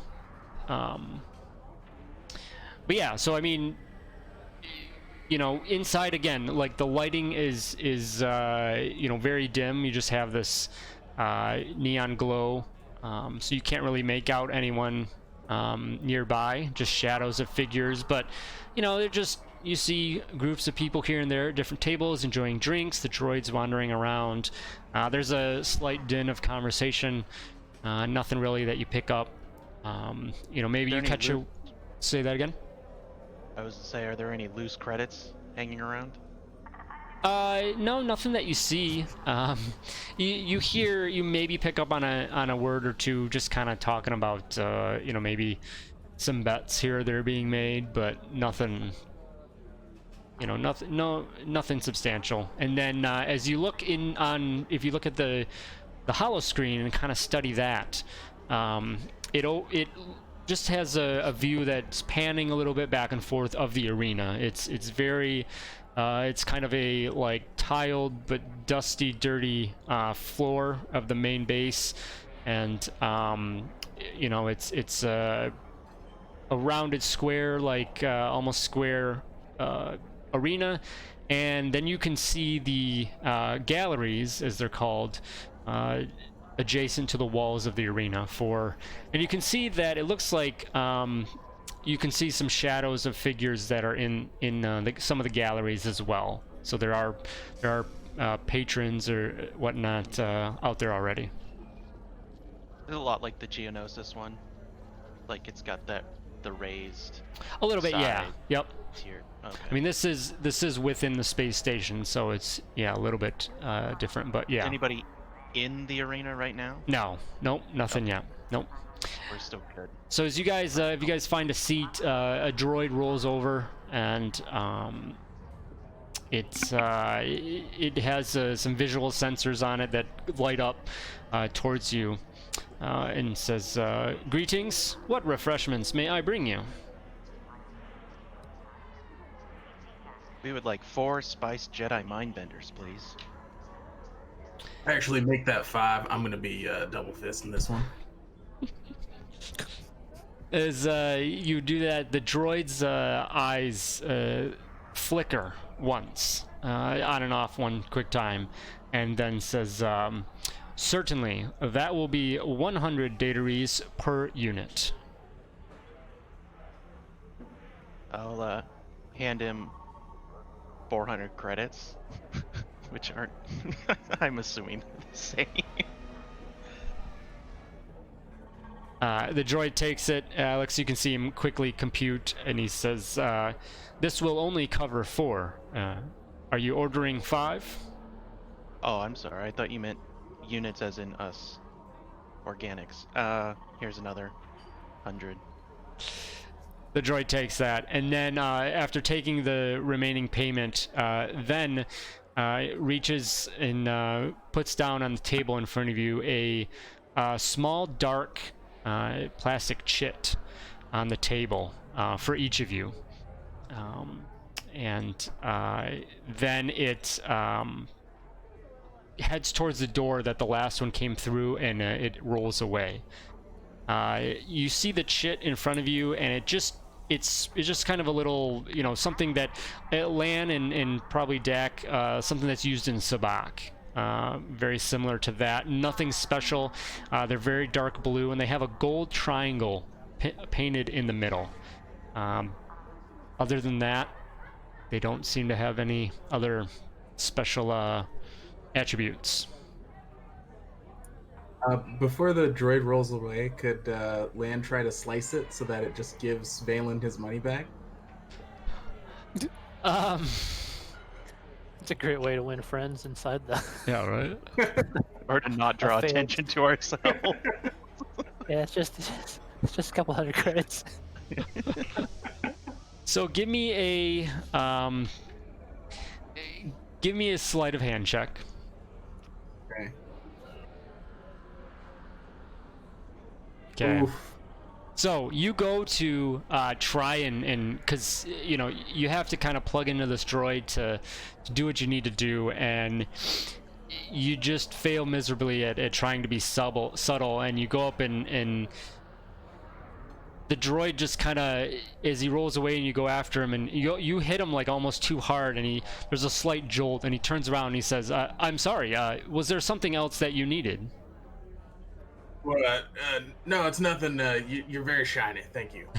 But yeah, so I mean, inside again, like the lighting is very dim. You just have this neon glow, so you can't really make out anyone nearby, just shadows of figures. But they're just, you see groups of people here and there at different tables enjoying drinks, the droids wandering around. There's a slight din of conversation, nothing really that you pick up. Maybe you catch a... Say that again? I was to say, are there any loose credits hanging around? No, nothing that you see. You maybe pick up on a word or two, just kind of talking about maybe some bets here that are being made, but nothing. Nothing substantial. And then as you look if you look at the hollow screen and kind of study that, it just has a view that's panning a little bit back and forth of the arena. It's very, it's kind of a like tiled but dusty, dirty floor of the main base, and it's a rounded square, like almost square arena, and then you can see the galleries, as they're called, adjacent to the walls of the arena and you can see that it looks like you can see some shadows of figures that are in some of the galleries as well. So there are patrons or whatnot out there already. It's a lot like the Geonosis one. Like it's got the raised. A little bit, yeah. side Yep. Tier. Okay. I mean, this is within the space station, so it's a little bit different, but yeah. Is anybody in the arena right now? No, nope, nothing yet. Nope. We're still good. So as if you guys find a seat, a droid rolls over, and it has some visual sensors on it that light up towards you, and says, "Greetings. What refreshments may I bring you?" We would like 4 spiced Jedi mind benders, please. Actually, make that 5. I'm gonna be double fisting this one. As you do that, the droid's eyes flicker once, on and off one quick time, and then says, Certainly. That will be 100 data rees per unit. I'll hand him 400 credits, which aren't, I'm assuming, the same. The droid takes it. Alex, you can see him quickly compute, and he says, this will only cover 4. Are you ordering 5? Oh, I'm sorry. I thought you meant units as in us. Organics. Here's another 100. The droid takes that, and then after taking the remaining payment, then reaches and puts down on the table in front of you a small, dark plastic chit on the table for each of you. And then it heads towards the door that the last one came through, and it rolls away. You see the chit in front of you, and it's just kind of a little, something that Lan and probably Dak, something that's used in sabacc. Very similar to that. Nothing special. They're very dark blue, and they have a gold triangle painted in the middle. Other than that, they don't seem to have any other special attributes. Before the droid rolls away, could Lan try to slice it so that it just gives Valen his money back? It's a great way to win friends inside the. Yeah, right. Or to not draw failed. attention to ourselves. Yeah, it's just a couple hundred credits. So give me a sleight of hand check. Okay. Okay. Oof. So you go to try and because you have to kind of plug into this droid to do what you need to do, and you just fail miserably at trying to be subtle, and you go up and the droid just kind of, as he rolls away and you go after him, and you hit him like almost too hard, and there's a slight jolt, and he turns around and he says, I'm sorry, was there something else that you needed? Well, no, it's nothing. You're very shiny. Thank you.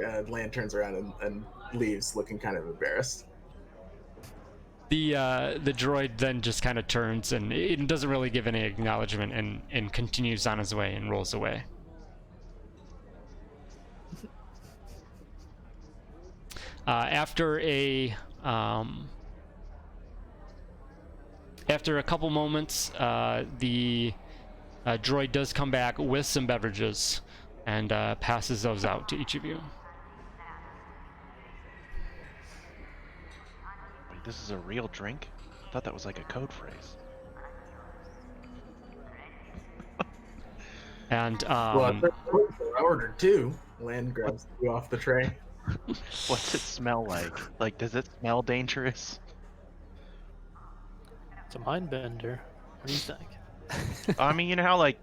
And Lan turns around and leaves, looking kind of embarrassed. The droid then just kind of turns and it doesn't really give any acknowledgement and continues on his way and rolls away. After a couple moments, the droid does come back with some beverages and passes those out to each of you. Wait, this is a real drink? I thought that was like a code phrase. And Well, I ordered 2. Lan grabs 2 off the tray. What's it smell like? Like, does it smell dangerous? It's a mind bender. What do you think? I mean, you know how like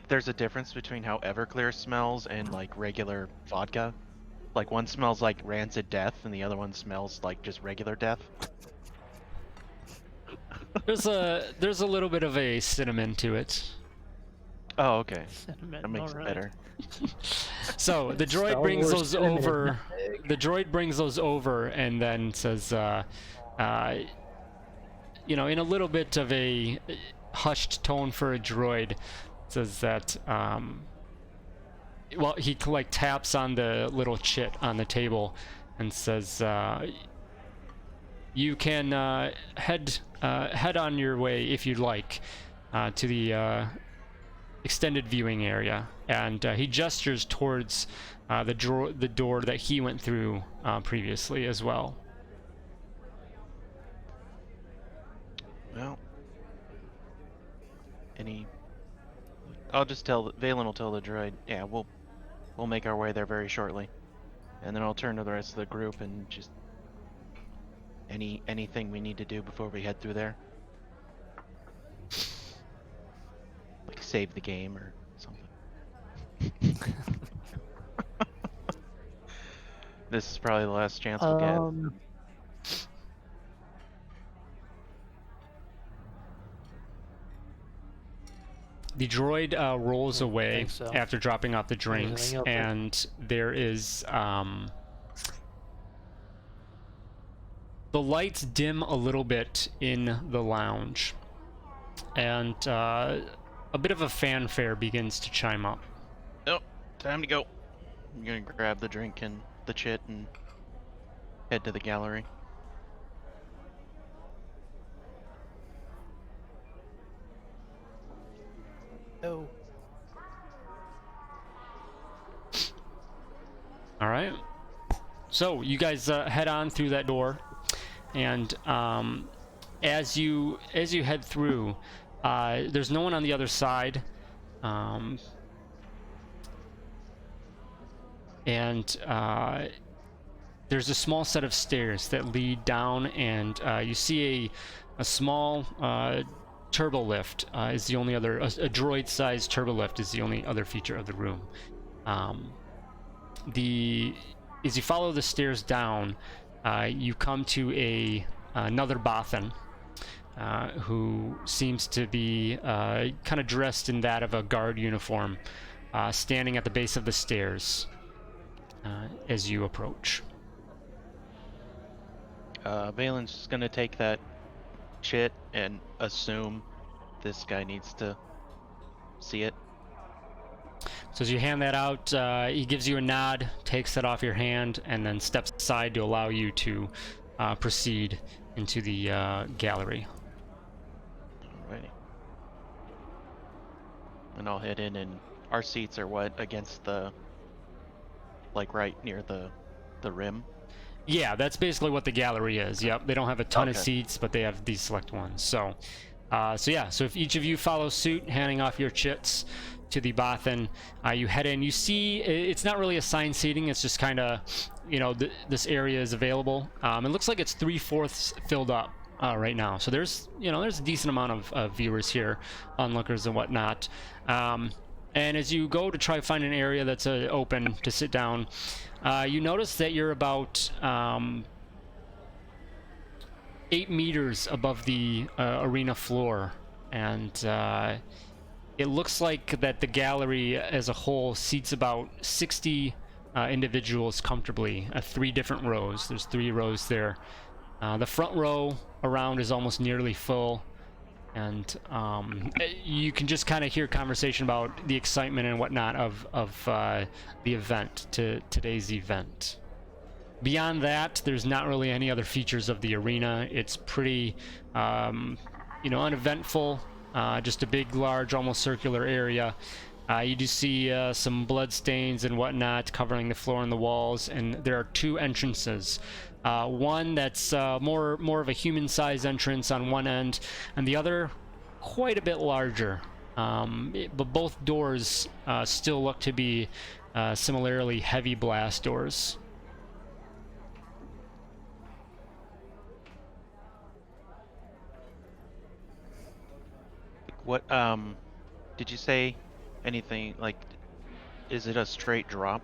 there's a difference between how Everclear smells and like regular vodka? Like one smells like rancid death and the other one smells like just regular death? there's a little bit of a cinnamon to it. Oh, okay. Cinnamon, That makes it alright. better. So the droid Star brings Wars those cinnamon. over. The droid brings those over and then says, in a little bit of a hushed tone for a droid, says that, well, he like taps on the little chit on the table and says, you can head on your way if you'd like to the extended viewing area, and he gestures towards the door that he went through previously as well. Well, I'll just tell Valen will tell the droid, yeah, we'll make our way there very shortly, and then I'll turn to the rest of the group and just anything we need to do before we head through there, like save the game or something. This is probably the last chance we'll get. The droid rolls away think so. after dropping off the drinks, anything else there? and there is the lights dim a little bit in the lounge, and a bit of a fanfare begins to chime up. Oh, time to go. I'm gonna grab the drink and the chit and head to the gallery. No. All right. So you guys head on through that door, and as you head through, there's no one on the other side, and there's a small set of stairs that lead down, and you see a small turbo lift is the only other, a droid-sized turbo lift is the only other feature of the room. As you follow the stairs down, you come to another Bothan who seems to be kind of dressed in that of a guard uniform, standing at the base of the stairs as you approach. Valen's just gonna take that chit and assume this guy needs to see it. So as you hand that out, he gives you a nod, takes it off your hand, and then steps aside to allow you to proceed into the gallery. Alrighty. And I'll head in, and our seats are what, against the, like right near the rim? Yeah, that's basically what the gallery is. Yep, they don't have a ton of Okay. seats, but they have these select ones. So if each of you follow suit, handing off your chits to the Bothan, you head in. You see, it's not really assigned seating. It's just kind of, this area is available. It looks like it's 3/4 filled up right now. So there's a decent amount of viewers here, onlookers and whatnot. And as you go to try to find an area that's open to sit down, you notice that you're about 8 meters above the arena floor, and it looks like that the gallery as a whole seats about 60 individuals comfortably at 3 different rows. There's 3 rows there. The front row around is almost nearly full, and you can just kind of hear conversation about the excitement and whatnot of the event, today's event. Beyond that, there's not really any other features of the arena. It's pretty uneventful. Just a big, large, almost circular area. You do see some blood stains and whatnot covering the floor and the walls, and there are 2 entrances. One that's more of a human-sized entrance on one end, and the other quite a bit larger. But both doors still look to be similarly heavy blast doors. What, did you say anything, like, is it a straight drop?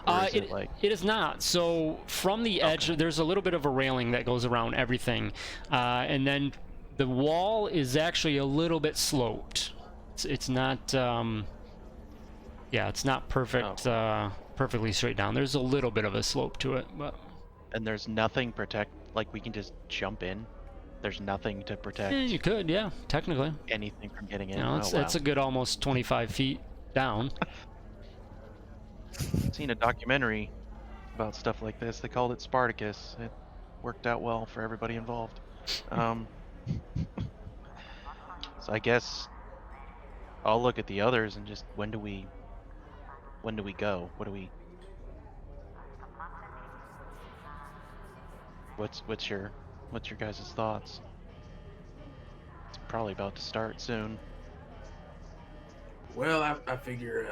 Or is it like... It is not. So from the edge, there's a little bit of a railing that goes around everything, and then the wall is actually a little bit sloped. It's not, it's not perfect, perfectly straight down. There's a little bit of a slope to it, but. And there's nothing like we can just jump in? There's nothing to protect You could, yeah, technically. anything from getting in? It's a good almost 25 feet down. I've seen a documentary about stuff like this. They called it Spartacus. It worked out well for everybody involved. So I guess I'll look at the others and just when do we go? What's your guys' thoughts? It's probably about to start soon. Well, I figure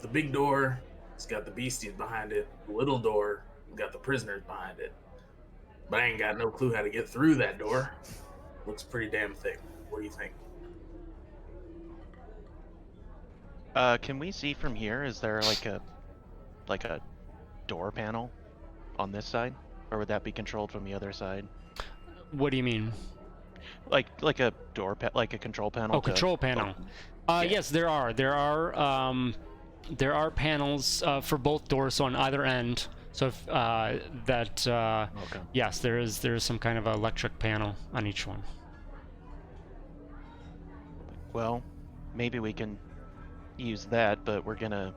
the big door, it's got the beasties behind it. The little door, got the prisoners behind it. But I ain't got no clue how to get through that door. Looks pretty damn thick. What do you think? Can we see from here? Is there like a door panel on this side, or would that be controlled from the other side? What do you mean? Like a like a control panel. Oh, control panel. Yeah. Yes, there are. There are panels for both doors, so on either end. So if, Okay. yes, there is some kind of electric panel on each one. Well, maybe we can use that, but we're gonna.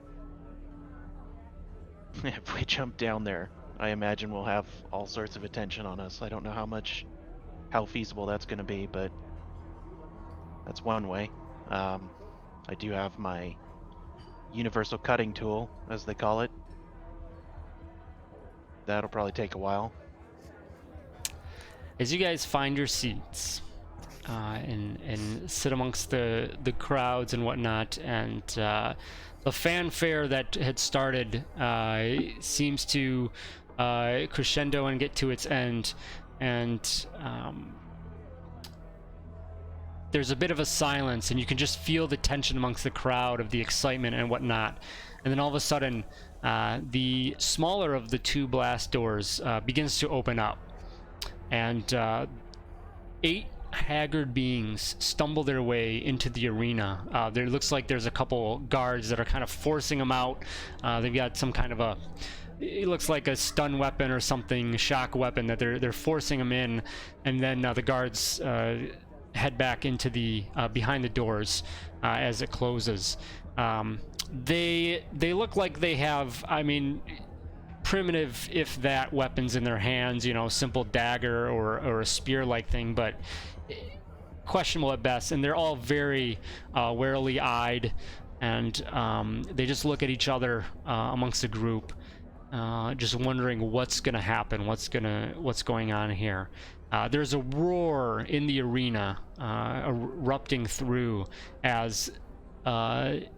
If we jump down there, I imagine we'll have all sorts of attention on us. I don't know how feasible that's gonna be, but that's one way. I do have my universal cutting tool, as they call it. That'll probably take a while. As you guys find your seats and sit amongst the crowds and whatnot, and the fanfare that had started seems to crescendo and get to its end, and there's a bit of a silence, and you can just feel the tension amongst the crowd of the excitement and whatnot. And then all of a sudden, the smaller of the two blast doors begins to open up, and 8 haggard beings stumble their way into the arena. There looks like there's a couple guards that are kind of forcing them out. They've got some kind of it looks like a stun weapon or something, shock weapon, that they're forcing them in, and then the guards head back into the behind the doors as it closes. They look like they have, I mean, primitive, if that, weapons in their hands, you know, simple dagger or a spear-like thing, but questionable at best. And they're all very warily eyed, and they just look at each other amongst the group, just wondering what's gonna happen, what's going on here. There's a roar in the arena erupting through as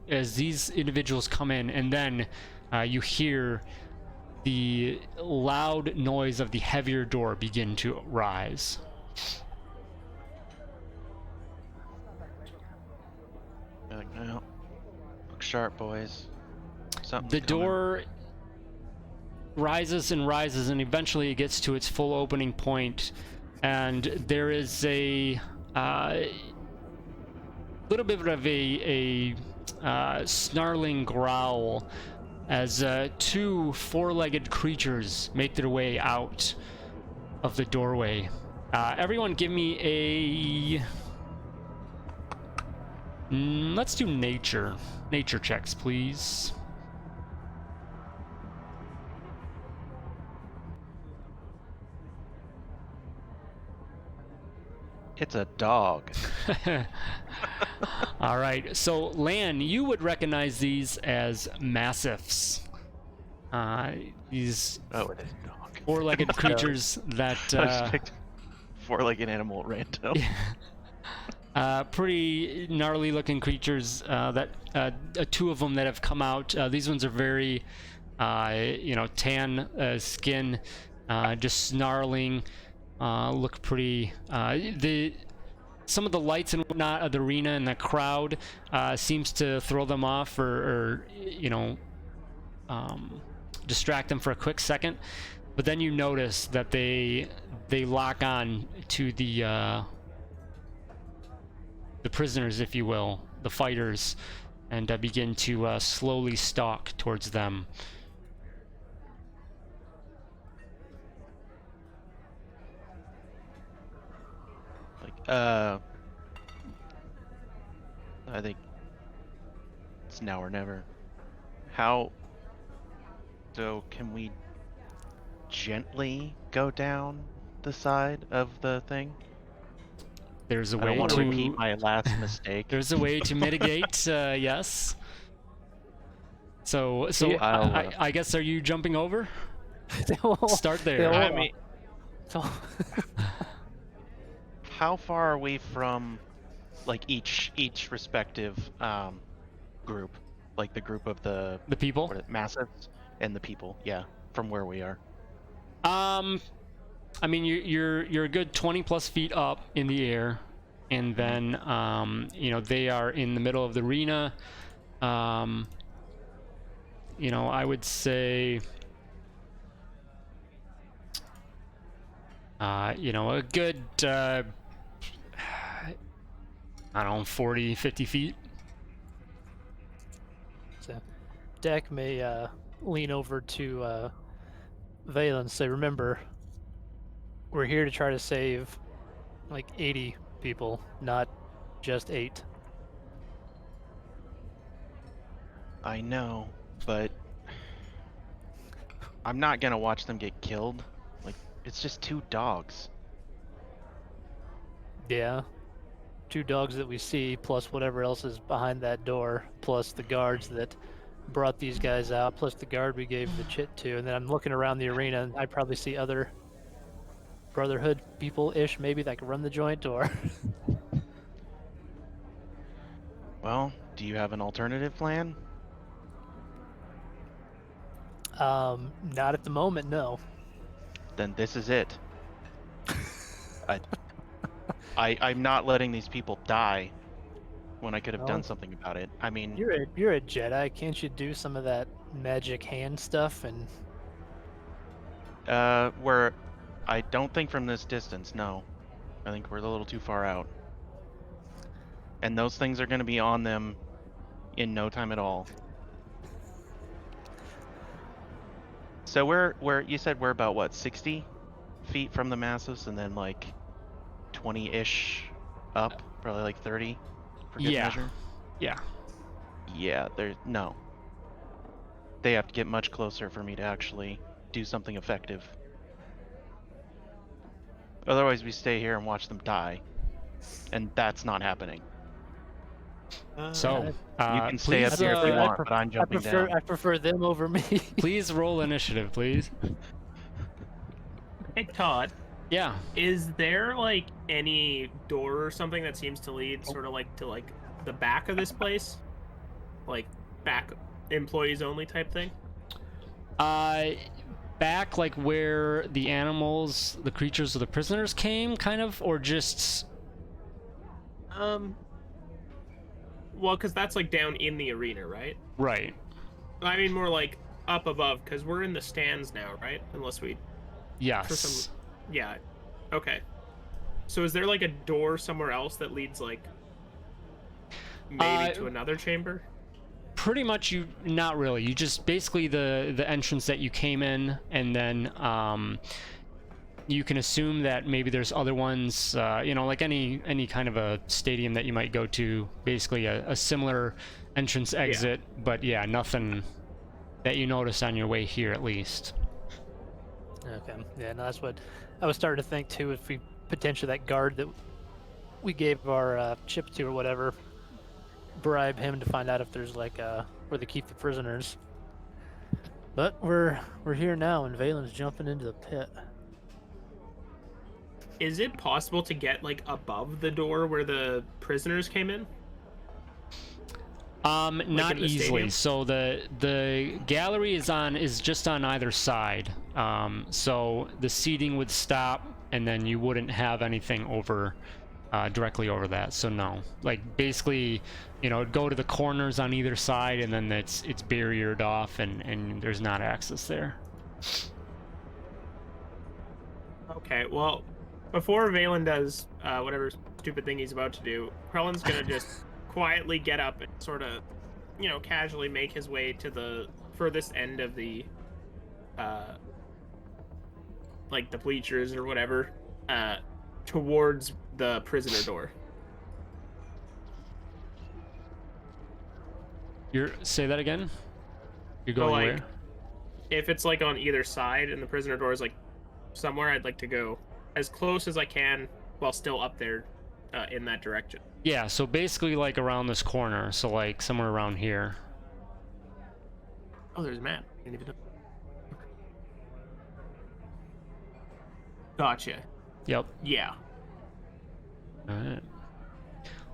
these individuals come in, and then you hear the loud noise of the heavier door begin to rise. Now, look sharp, boys. Something's The coming. door rises and rises, and eventually it gets to its full opening point, and there is a little bit of a snarling growl as 2 4-legged creatures make their way out of the doorway. Everyone give me a... let's do nature checks, please. It's a dog. All right, so Lan, you would recognize these as massiffs. These Oh, it is a dog. 4-legged creatures that I picked 4-legged animal at random. pretty gnarly looking creatures that 2 of them that have come out. These ones are very tan skin, just snarling, look pretty some of the lights and whatnot of the arena and the crowd seems to throw them off or distract them for a quick second, but then you notice that they lock on to the prisoners, if you will, the fighters, and begin to slowly stalk towards them. I think it's now or never. So can we gently go down the side of the thing? There's a I don't way want to to repeat my last mistake. There's a way to mitigate, yes. So I guess, are you jumping over? Start there. I mean, So, how far are we from, like, each respective group, like the group of the people? what are it, massives and the people? Yeah, from where we are. I mean, you're a good 20 plus feet up in the air, and then they are in the middle of the arena. I would say a good I don't know, 40, 50 feet. So, Dak may lean over to Valen and say, "Remember, we're here to try to save like 80 people, not just 8." I know, but I'm not gonna watch them get killed. Like, it's just 2 dogs. Yeah. 2 dogs that we see, plus whatever else is behind that door, plus the guards that brought these guys out, plus the guard we gave the chit to. And then I'm looking around the arena, and I probably see other Brotherhood people-ish, maybe, that can run the joint, or... Well, do you have an alternative plan? Not at the moment, no. Then this is it. I'm not letting these people die when I could have No. done something about it. I mean, You're a Jedi. Can't you do some of that magic hand stuff? And where I don't think from this distance, no. I think we're a little too far out. And those things are going to be on them in no time at all. So we're you said we're about what, 60 feet from the massives, and then like 20-ish up, probably like 30 for good Yeah. measure. Yeah. Yeah, no. They have to get much closer for me to actually do something effective. Otherwise, we stay here and watch them die, and that's not happening. So, You can stay up please, here if you I want, but I'm jumping down. I prefer them over me. please roll initiative, please. Hey Todd, Yeah. is there like any door or something that seems to lead sort of like to like the back of this place? Like back employees only type thing? Back like where the animals, the creatures, or the prisoners came, kind of, or just... Well, because that's like down in the arena, right? Right. I mean more like up above, because we're in the stands now, right? Unless we... Yes. Yeah. Okay. So is there like a door somewhere else that leads like maybe to another chamber? Pretty much, you not really. You just basically the entrance that you came in, and then you can assume that maybe there's other ones. You know, like any kind of a stadium that you might go to. Basically, a similar entrance exit, but yeah, nothing that you notice on your way here, at least. Okay. Yeah, no, that's what I was starting to think too. If we potentially that guard that we gave our chip to or whatever, bribe him to find out if there's like where they keep the prisoners. But we're here now, and Valen's jumping into the pit. Is it possible to get like above the door where the prisoners came in? Not in the easily. stadium? So the gallery is just on either side. So the seating would stop, and then you wouldn't have anything over directly over that. So no, like basically, you know, it'd go to the corners on either side, and then it's barriered off, and there's not access there. Okay, well, before Valen does whatever stupid thing he's about to do, Krellin's gonna just quietly get up and sort of, you know, casually make his way to the furthest end of the, like the bleachers or whatever, towards the prisoner door. Say that again. You're So, going like, where? if it's like on either side and the prisoner door is like somewhere, I'd like to go as close as I can while still up there in that direction. Yeah, so basically like around this corner, so like somewhere around here. Oh, there's a map. I didn't even know. Gotcha. Yep. Yeah. Alright.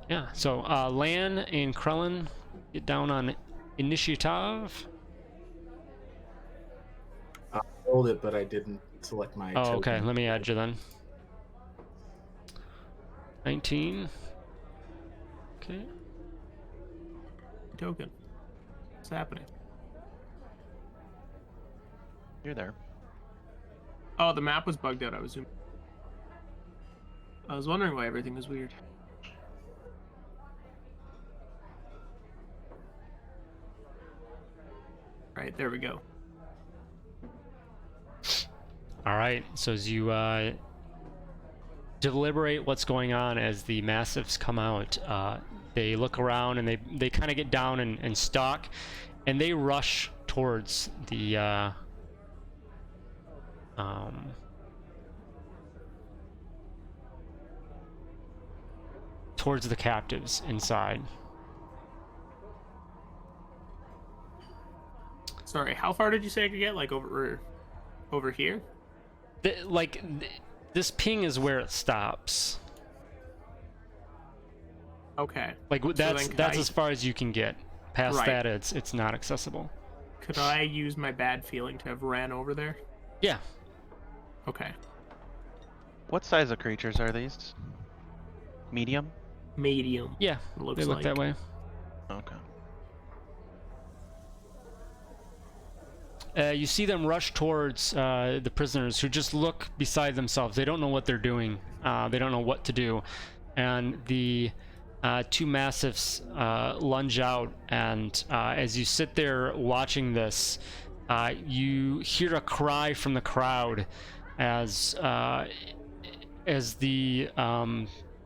Yeah, so Lan and Krellin get down on initiative. I rolled it, but I didn't select my. Oh, okay, token. let me add you then. 19. Okay. Token. What's happening? You're there. Oh, the map was bugged out. I was wondering why everything was weird. Right, there we go. All right. So as you deliberate what's going on as the massives come out, they look around and they kind of get down and stalk, and they rush towards the towards the captives inside. Sorry, how far did you say I could get? Like over here? This ping is where it stops. Okay. Like So that's then as far as you can get. Past Right. that, it's not accessible. Could I use my bad feeling to have ran over there? Yeah. Okay. What size of creatures are these? Medium? Medium. Yeah. It looks They look like. that way. Okay. You see them rush towards the prisoners, who just look beside themselves. They don't know what they're doing. They don't know what to do. And the two massives lunge out, and as you sit there watching this, you hear a cry from the crowd as the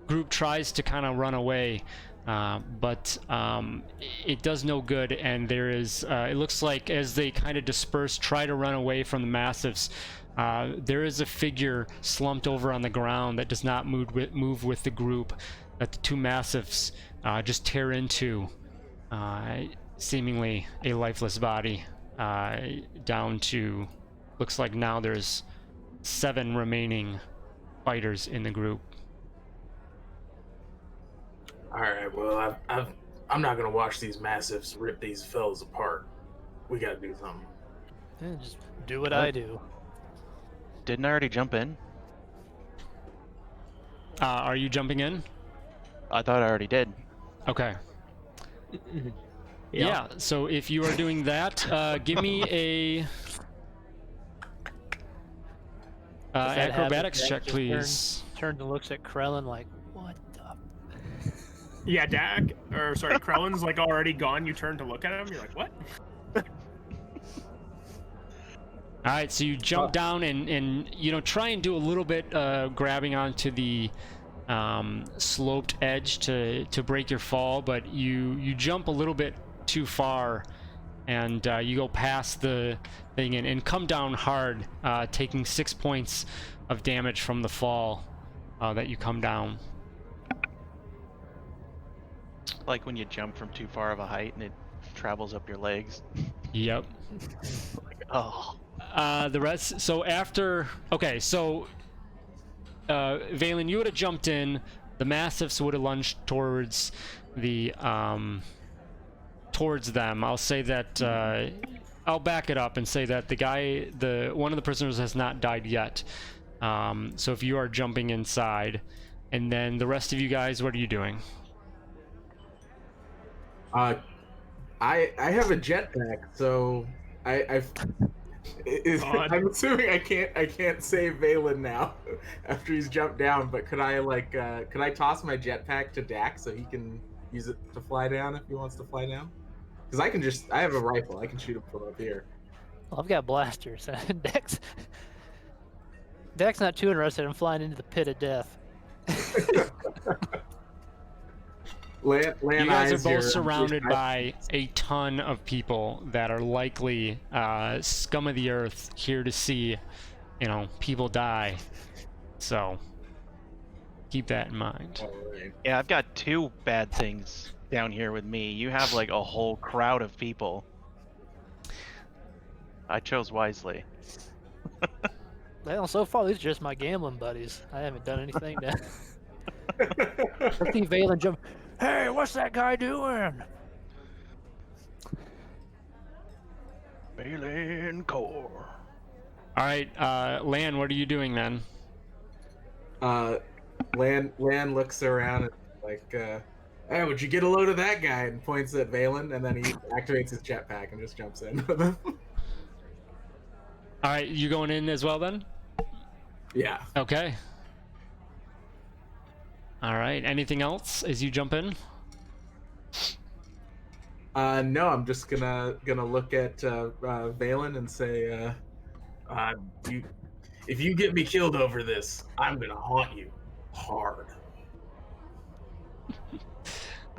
group tries to kind of run away. But it does no good, and there is it looks like as they kind of disperse, try to run away from the massives, there is a figure slumped over on the ground that does not move with the group, that the two massives just tear into, seemingly a lifeless body, down to, looks like now there's 7 remaining fighters in the group. All right, well, I'm not gonna watch these massives rip these fellas apart. We gotta do something. Yeah, just do what I do. Didn't I already jump in? Are you jumping in? I thought I already did. Okay. Yeah, so if you are doing that, give me a Does that happen? acrobatics Jack check, just please. Turns and looks at Krellin like, what the? Yeah, Krellin's like already gone. You turn to look at him. You're like, what? All right, so you jump down and try and do a little bit grabbing onto the sloped edge to break your fall, but you jump a little bit too far, and you go past the thing and come down hard, taking 6 points of damage from the fall that you come down. Like when you jump from too far of a height and it travels up your legs. Yep. Oh. The rest. So after. Okay, so Valen, you would have jumped in. The massives would have lunged towards the towards them. I'll say that. I'll back it up and say that one of the prisoners has not died yet. So if you are jumping inside, and then the rest of you guys, what are you doing? I have a jetpack, so I'm assuming I can't save Valen now after he's jumped down. But could I toss my jetpack to Dax so he can use it to fly down if he wants to fly down? Because I have a rifle. I can shoot him from up here. Well, I've got blasters. Dex not too interested in flying into the pit of death. Land You guys eyes are both here. surrounded by a ton of people that are likely scum of the earth, here to see, people die. So keep that in mind. Alright. Yeah, I've got 2 bad things down here with me. You have like a whole crowd of people. I chose wisely. Well, so far these are just my gambling buddies. I haven't done anything to. I see Valen jump. Hey, what's that guy doing? Balin Core. All right, Lan, what are you doing then? Lan looks around and like, hey, would you get a load of that guy? And points at Valen, and then he activates his jetpack and just jumps in with him. All right, you going in as well then? Yeah. Okay. All right. Anything else as you jump in? No, I'm just gonna look at Valen and say, you, if you get me killed over this, I'm gonna haunt you hard.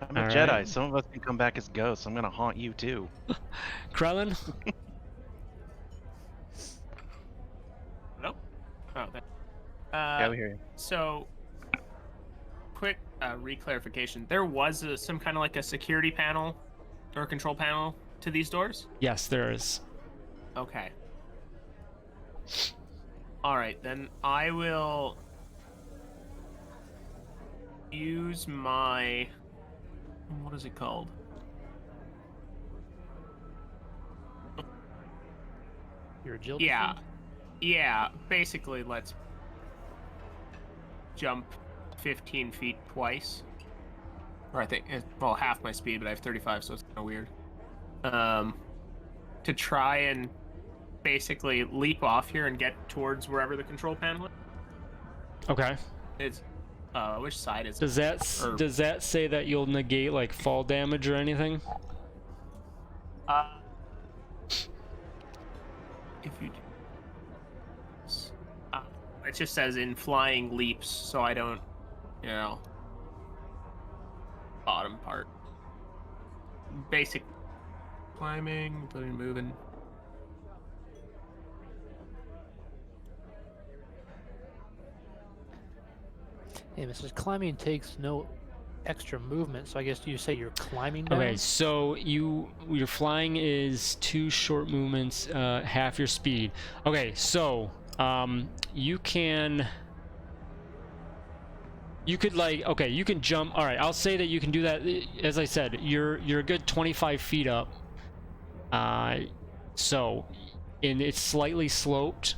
I'm a All Jedi. right. Some of us can come back as ghosts. I'm gonna haunt you too. Krellin? Nope. Oh, that. Yeah, we hear you. So, quick reclarification. There was some kind of like a security panel or control panel to these doors? Yes, there is. Okay. All right, then I will use my... What is it called? Your agility. Yeah. feat? Yeah, basically let's jump 15 feet twice. Or I think, well, half my speed, but I have 35, so it's kind of weird. To try and basically leap off here and get towards wherever the control panel is. Okay. It's, which side is it? Does that say that you'll negate like fall damage or anything? If you do... it just says in flying leaps, so I don't, bottom part. Basic climbing, moving. Yeah, Mrs. Climbing takes no extra movement, so I guess you say you're climbing down? Okay, so your flying is 2 short movements, half your speed. Okay, so you can jump. All right, I'll say that you can do that. As I said, you're a good 25 feet up. And it's slightly sloped.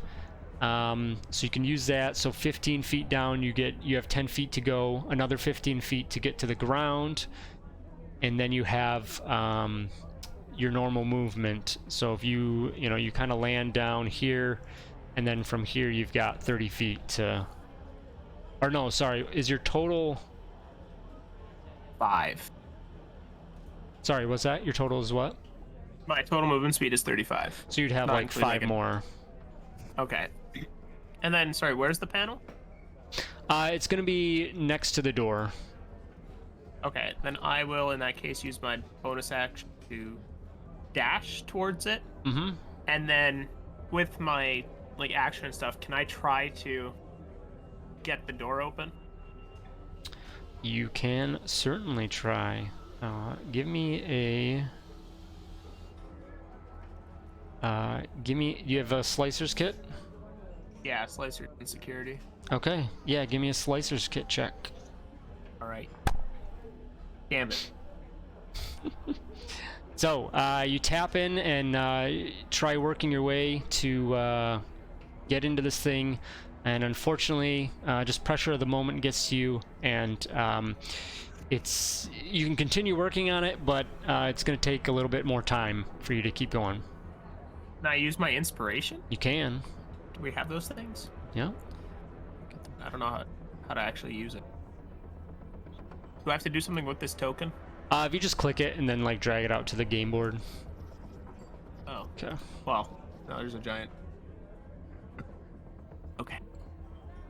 So you can use that. So 15 feet down, you have 10 feet to go, another 15 feet to get to the ground, and then you have your normal movement. So if you kind of land down here, and then from here you've got 30 feet to, or no, sorry, is your total 5. Sorry, what's that? Your total is what? My total movement speed is 35. So you'd have Not like including 5 more. Okay. And then, sorry, where's the panel? It's gonna be next to the door. Okay, then I will, in that case, use my bonus action to dash towards it. Mm-hmm. And then, with my action and stuff, can I try to get the door open? You can certainly try. Give me a. Do you have a slicer's kit? Yeah, slicer and security. Okay. Yeah, give me a slicer's kit check. All right. Damn it. So you tap in and try working your way to get into this thing, and unfortunately, just pressure of the moment gets to you, and you can continue working on it, but it's going to take a little bit more time for you to keep going. Can I use my inspiration? You can. Do we have those things? Yeah. I don't know how to actually use it. Do I have to do something with this token? If you just click it and then drag it out to the game board. Oh. Okay. Well, no, there's a giant. Okay.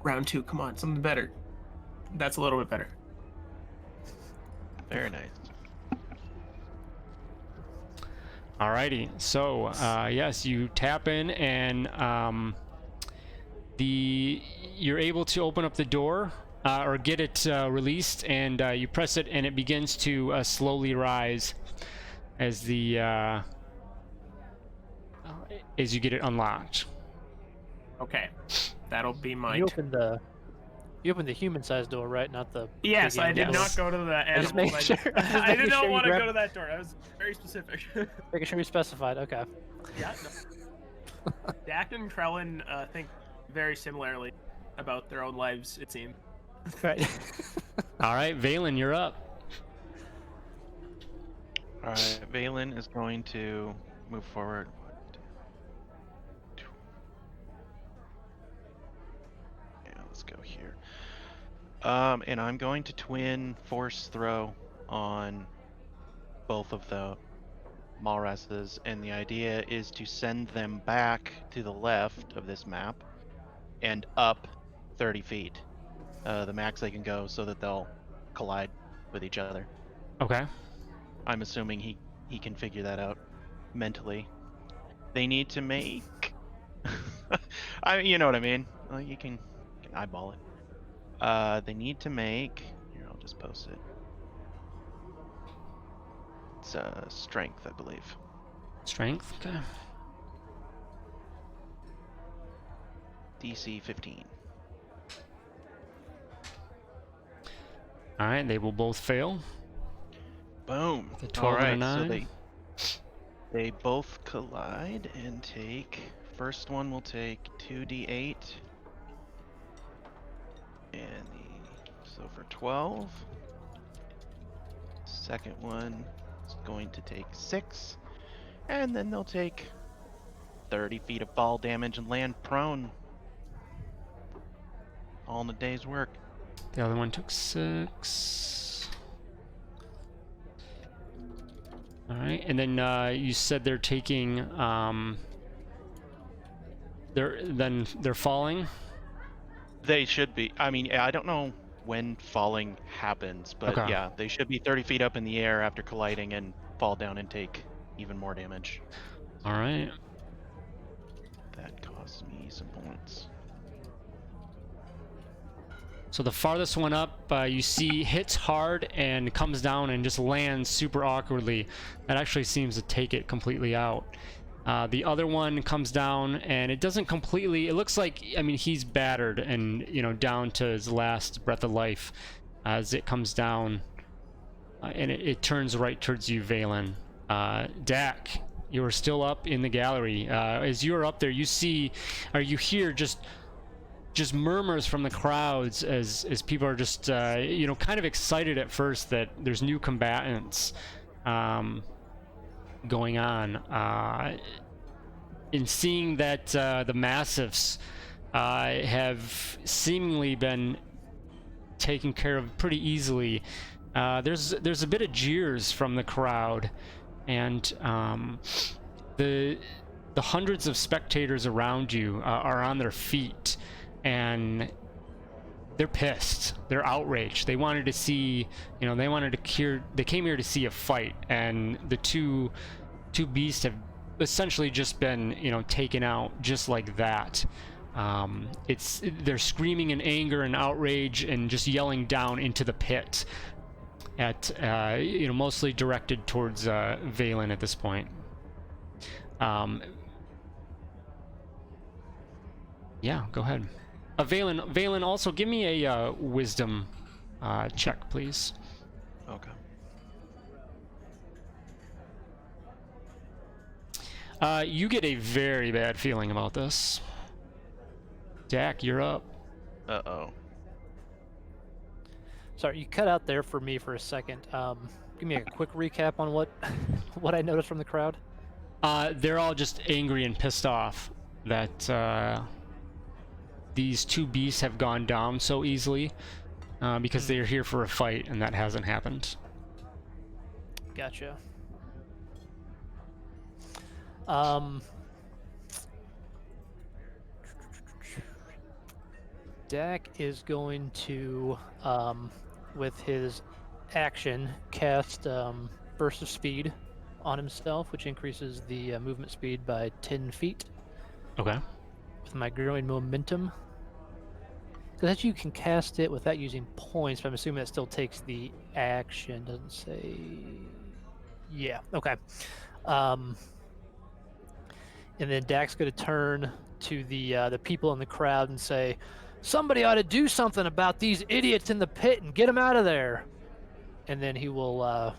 Round 2, come on, something better. That's a little bit better. Very nice. Alrighty, so yes, you tap in and you're able to open up the door or get it released, and you press it and it begins to slowly rise as as you get it unlocked. Okay, that'll be my. You opened the human-sized door, right? Not the. Yes, big I did animal. not go to the animal. making sure- just I making did not sure you want to grab- go to that door. I was very specific. Making sure you specified. Okay. Yeah. No. Dak and Krellin think very similarly about their own lives, it seems. Right. All right, Valen, you're up. All right, Valen is going to move forward. Yeah, let's go here. And I'm going to twin force throw on both of Malrases, and the idea is to send them back to the left of this map and up 30 feet. The max they can go so that they'll collide with each other. Okay. I'm assuming he can figure that out mentally. They need to make... you know what I mean. Well, you can eyeball it. They need to make... Here, I'll just post it. It's strength, I believe. Strength. Okay. DC 15. All right, they will both fail. Boom. The 12 All and a right, 9. so they both collide and take... First one will take 2d8. So for 12. Second one is going to take 6. And then they'll take 30 feet of fall damage and land prone. All in a day's work. The other one took 6. All right, and then you said they're taking they're falling. They should be. I mean, I don't know when falling happens, but Okay. yeah, they should be 30 feet up in the air after colliding and fall down and take even more damage. All right. That costs me some points. So the farthest one up, you see, hits hard and comes down and just lands super awkwardly. That actually seems to take it completely out. The other one comes down and it doesn't completely... It looks like, I mean, he's battered and, down to his last breath of life as it comes down. And it turns right towards you, Valen. Dak, you are still up in the gallery. As you're up there, you hear just murmurs from the crowds as people are just kind of excited at first that there's new combatants going on, in seeing that the Massives have seemingly been taken care of pretty easily. There's a bit of jeers from the crowd, and the hundreds of spectators around you are on their feet. And they're pissed. They're outraged. They wanted to see, they came here to see a fight, and the two beasts have essentially just been, taken out just like that. They're screaming in anger and outrage and just yelling down into the pit at, mostly directed towards Valen at this point. Yeah, go ahead. Valen, also give me a wisdom check, please. Okay. You get a very bad feeling about this. Dak, you're up. Uh-oh. Sorry, you cut out there for me for a second. Give me a quick recap on what what I noticed from the crowd. They're all just angry and pissed off that these two beasts have gone down so easily because they're here for a fight, and that hasn't happened. Gotcha. Dak is going to, with his action, cast Burst of Speed on himself, which increases the movement speed by 10 feet. Okay. With my growing momentum. Because you can cast it without using points, but I'm assuming it still takes the action. Doesn't say... Yeah, okay. And then Dak's going to turn to the people in the crowd and say, "Somebody ought to do something about these idiots in the pit and get them out of there." And then he will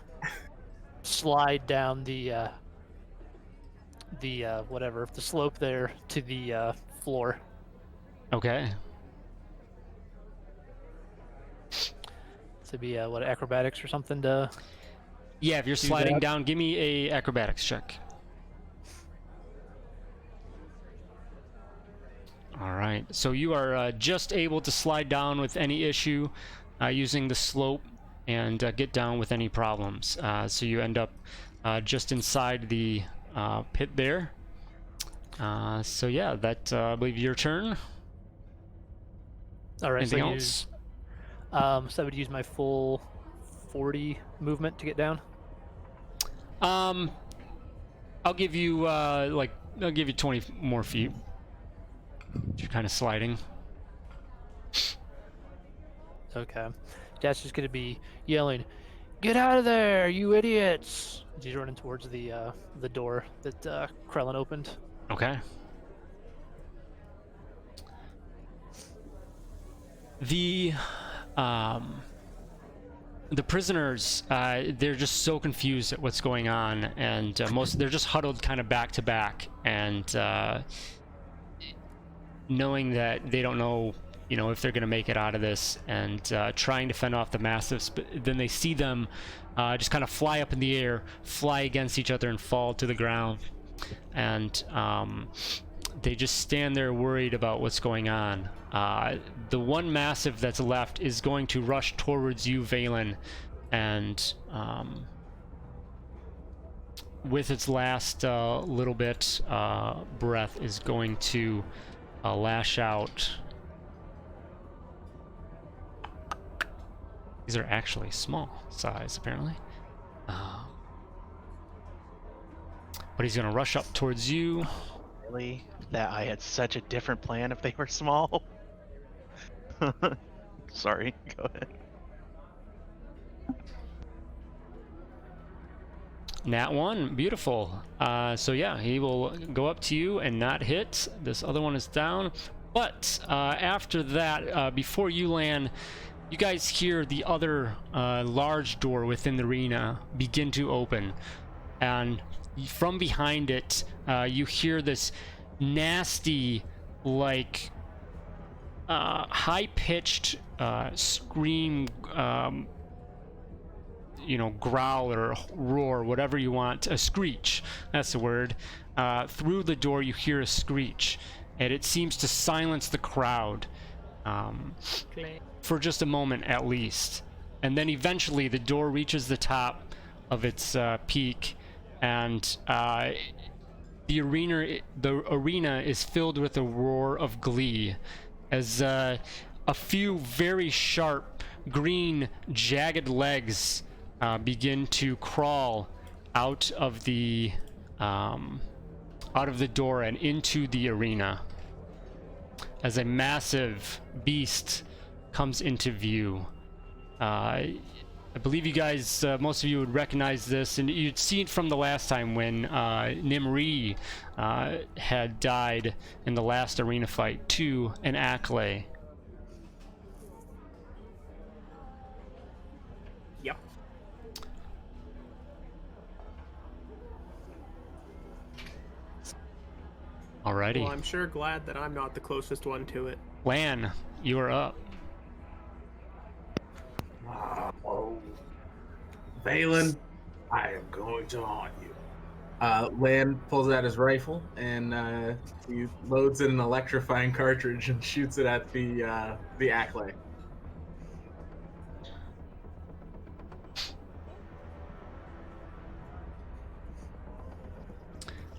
slide down the slope there to the floor. Okay. To be acrobatics or something to... Yeah, if you're sliding down, give me a acrobatics check. All right, so you are just able to slide down with any issue using the slope and get down with any problems. So you end up just inside the pit there. So yeah, that I believe your turn. All right. Anything so else? So I would use my full 40 movement to get down. I'll give you I'll give you 20 more feet. You're kind of sliding. Okay. Dad's just gonna be yelling, "Get out of there, you idiots!" He's running towards the door that Krellin opened. Okay. The prisoners, they're just so confused at what's going on, and they're just huddled kind of back to back, and knowing that they don't know, if they're going to make it out of this, and trying to fend off the mastiffs. But then they see them just kind of fly up in the air, fly against each other, and fall to the ground, and they just stand there worried about what's going on. The one massive that's left is going to rush towards you, Valen, and with its last little bit breath is going to lash out. These are actually small size, apparently. But he's going to rush up towards you. Really? That I had such a different plan if they were small. Sorry, go ahead. Nat 1, beautiful. So yeah, he will go up to you and not hit. This other one is down. But after that, before you land, you guys hear the other large door within the arena begin to open. And from behind it, you hear this nasty, like, high-pitched scream, growl or roar, whatever you want, a screech, that's the word. Through the door you hear a screech, and it seems to silence the crowd for just a moment at least. And then eventually the door reaches the top of its peak, and the arena is filled with a roar of glee as a few very sharp green jagged legs begin to crawl out of the door and into the arena as a massive beast comes into view. I believe you guys, most of you would recognize this, and you'd seen it from the last time when Nimri had died in the last arena fight to an Acklay. Yep. Alrighty. Well, I'm sure glad that I'm not the closest one to it. Lan, you are up. Oh, Valen, I am going to haunt you. Lan pulls out his rifle and he loads in an electrifying cartridge and shoots it at the Acklay.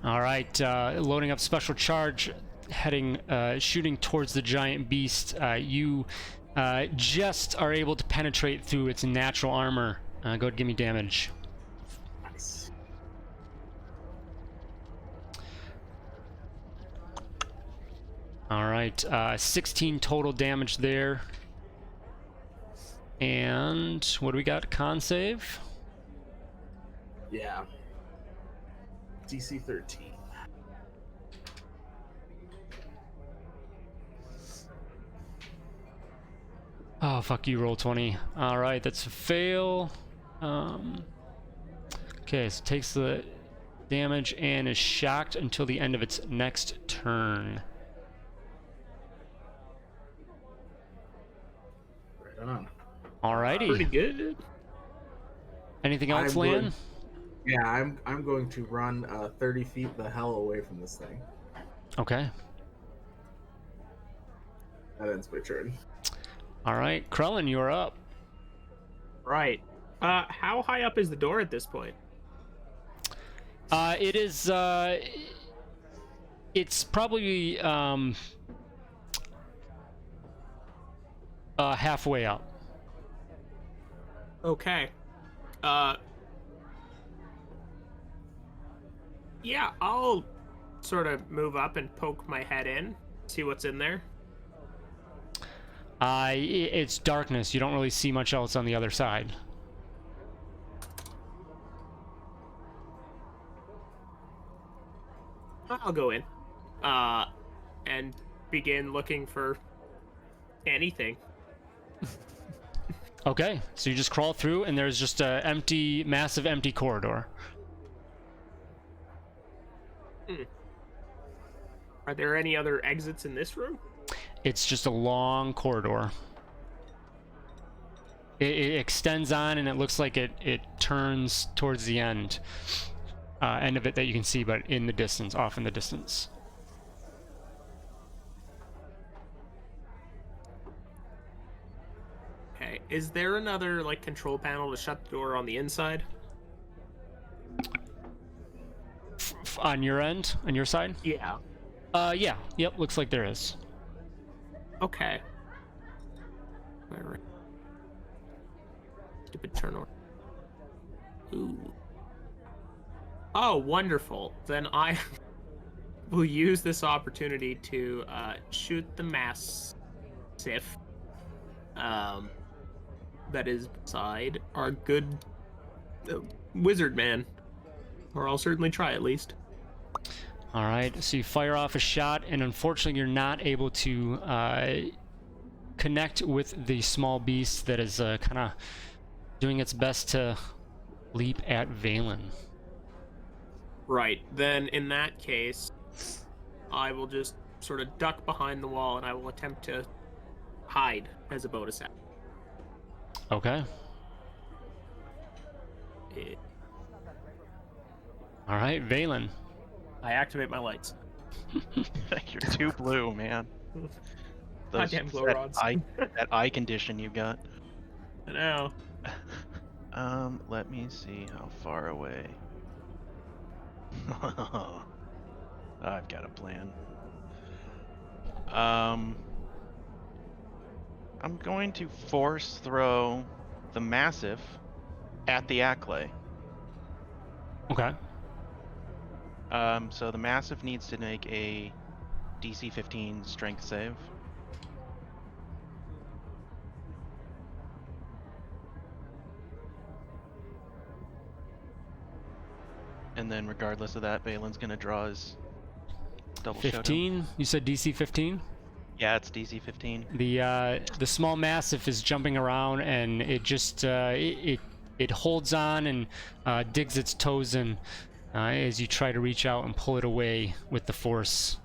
All right, loading up special charge, shooting towards the giant beast. You just are able to penetrate through its natural armor. Go ahead and give me damage. Nice. All right, 16 total damage there. And what do we got? Con save? Yeah. DC 13. Oh, fuck you, roll 20. All right, that's a fail. Okay, so it takes the damage and is shocked until the end of its next turn. Right on. Alrighty. Pretty good. Anything else, I'm Lan? going- Yeah, I'm going to run 30 feet the hell away from this thing. Okay. That ends my turn. All right, Krellin, you're up. Right. How high up is the door at this point? It is. It's probably halfway up. Okay. Yeah, I'll sort of move up and poke my head in, see what's in there. It's darkness. You don't really see much else on the other side. I'll go in, and begin looking for anything. Okay, so you just crawl through, and there's just a empty, massive empty corridor. Are there any other exits in this room? It's just a long corridor. It extends on, and it looks like it turns towards the end of it that you can see, but in the distance, off in the distance. Okay. Is there another like control panel to shut the door on the inside? On your end, on your side? Yeah. Yeah. Yep. Looks like there is. Okay. Alright. Stupid turn order. Ooh. Oh, wonderful. Then I will use this opportunity to shoot the mastiff that is beside our good wizard man. Or I'll certainly try at least. All right. So you fire off a shot, and unfortunately, you're not able to connect with the small beast that is kind of doing its best to leap at Valen. Right. Then in that case, I will just sort of duck behind the wall and I will attempt to hide as a bonus action. Okay. All right, Valen. I activate my lights. You're too blue, man. Goddamn glow rods. That eye condition you got. I know. Let me see how far away. I've got a plan. I'm going to force throw the massive at the Acklay. Okay. So the massive needs to make a DC 15 strength save. And then regardless of that, Valen's gonna draw his double showdown. 15? You said DC 15? Yeah, it's DC 15. The small mastiff is jumping around, and it just it holds on and digs its toes in as you try to reach out and pull it away with the force,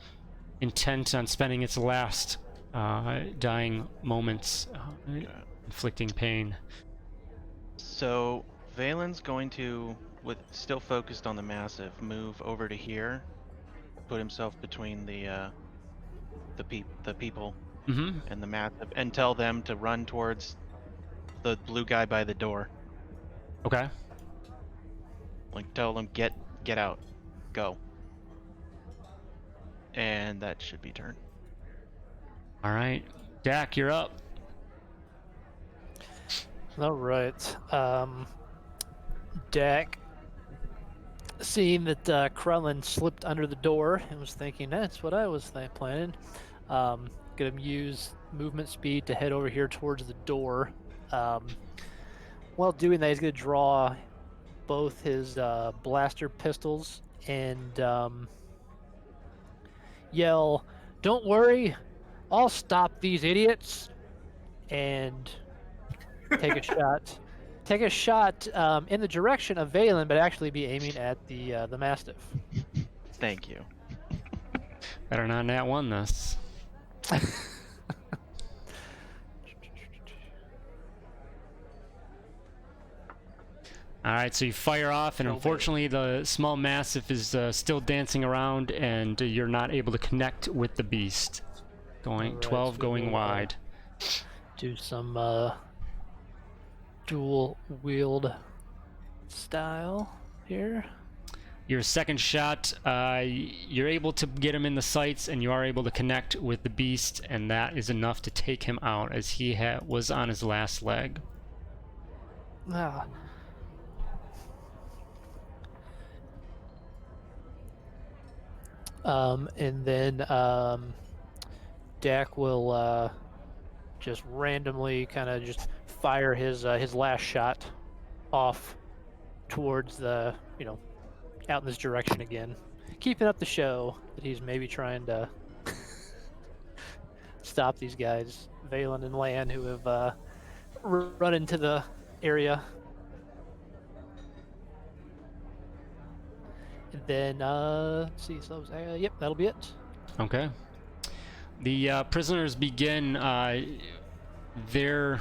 intent on spending its last dying moments inflicting pain. So Valen's going to, with still focused on the massive, move over to here, put himself between the people and the massive, and tell them to run towards the blue guy by the door. Okay. Like, tell them get out, go. And that should be turn. All right, Dak, you're up. All right. Dak, seeing that Krellin slipped under the door and was thinking, that's what I was planning. Gonna use movement speed to head over here towards the door. While doing that, he's gonna draw both his blaster pistols and yell, "Don't worry, I'll stop these idiots!" and take a shot. Take a shot in the direction of Valen, but actually be aiming at the Mastiff. Thank you. Better not nat one this. All right, so you fire off, and unfortunately the small mastiff is still dancing around, and you're not able to connect with the beast. Going Alright, 12 so going we'll, wide. Do some dual wield style here. Your second shot, you're able to get him in the sights, and you are able to connect with the beast, and that is enough to take him out as he was on his last leg. Ah. And then Dak will just randomly kind of just fire his last shot off towards the, out in this direction again, keeping up the show that he's maybe trying to stop these guys, Valen and Lan, who have run into the area. And then, let's see, so yep, that'll be it. Okay. The prisoners begin their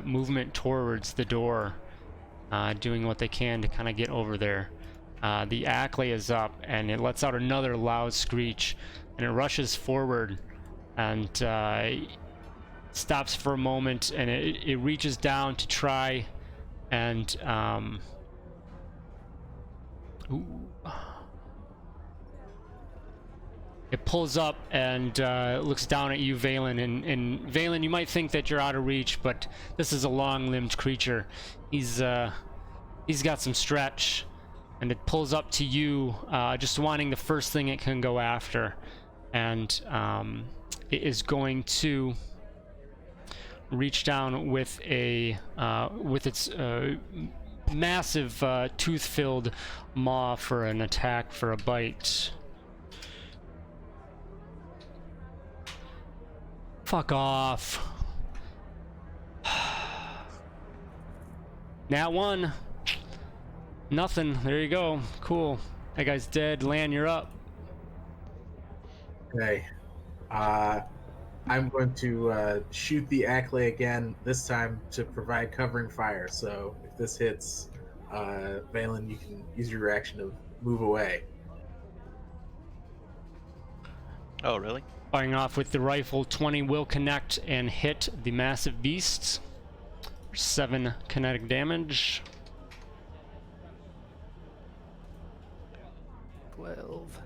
movement towards the door, doing what they can to kind of get over there. The Ackley is up, and it lets out another loud screech, and it rushes forward and stops for a moment, and it reaches down to try and it pulls up and looks down at you, Valen, and Valen, you might think that you're out of reach, but this is a long-limbed creature. He's got some stretch, and it pulls up to you, just wanting the first thing it can go after, and it is going to reach down with its massive tooth-filled maw for an attack, for a bite. Fuck off. Nat 1. Nothing. There you go. Cool. That guy's dead. Lan, you're up. Okay. I'm going to shoot the Ackley again, this time to provide covering fire. So if this hits, Valen, you can use your reaction to move away. Oh, really? Firing off with the rifle, 20 will connect and hit the massive beasts. 7 kinetic damage. 12.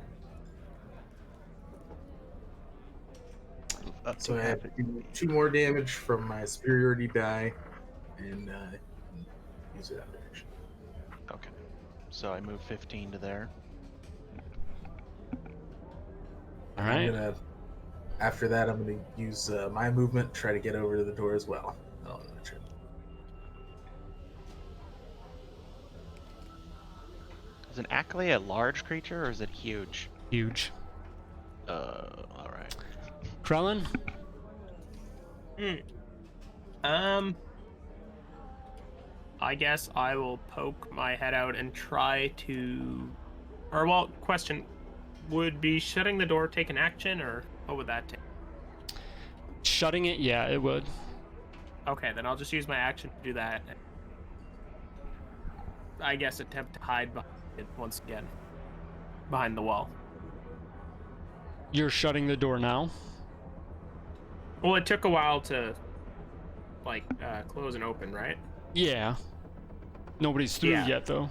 So I have 2 more damage from my superiority die, and use it out direction. Okay. So I move 15 to there. All right. After that, I'm gonna use my movement, try to get over to the door as well. Oh, no, true. Is an Ackley a large creature or is it huge? Huge. Alright. Krellin? I guess I will poke my head out and try to... Or, well, question. Would be shutting the door take an action, or what would that take? Shutting it? Yeah, it would. Okay, then I'll just use my action to do that. I guess attempt to hide behind it once again. Behind the wall. You're shutting the door now? Well, it took a while to, like, close and open, right? Yeah. Nobody's through Yeah. yet, though.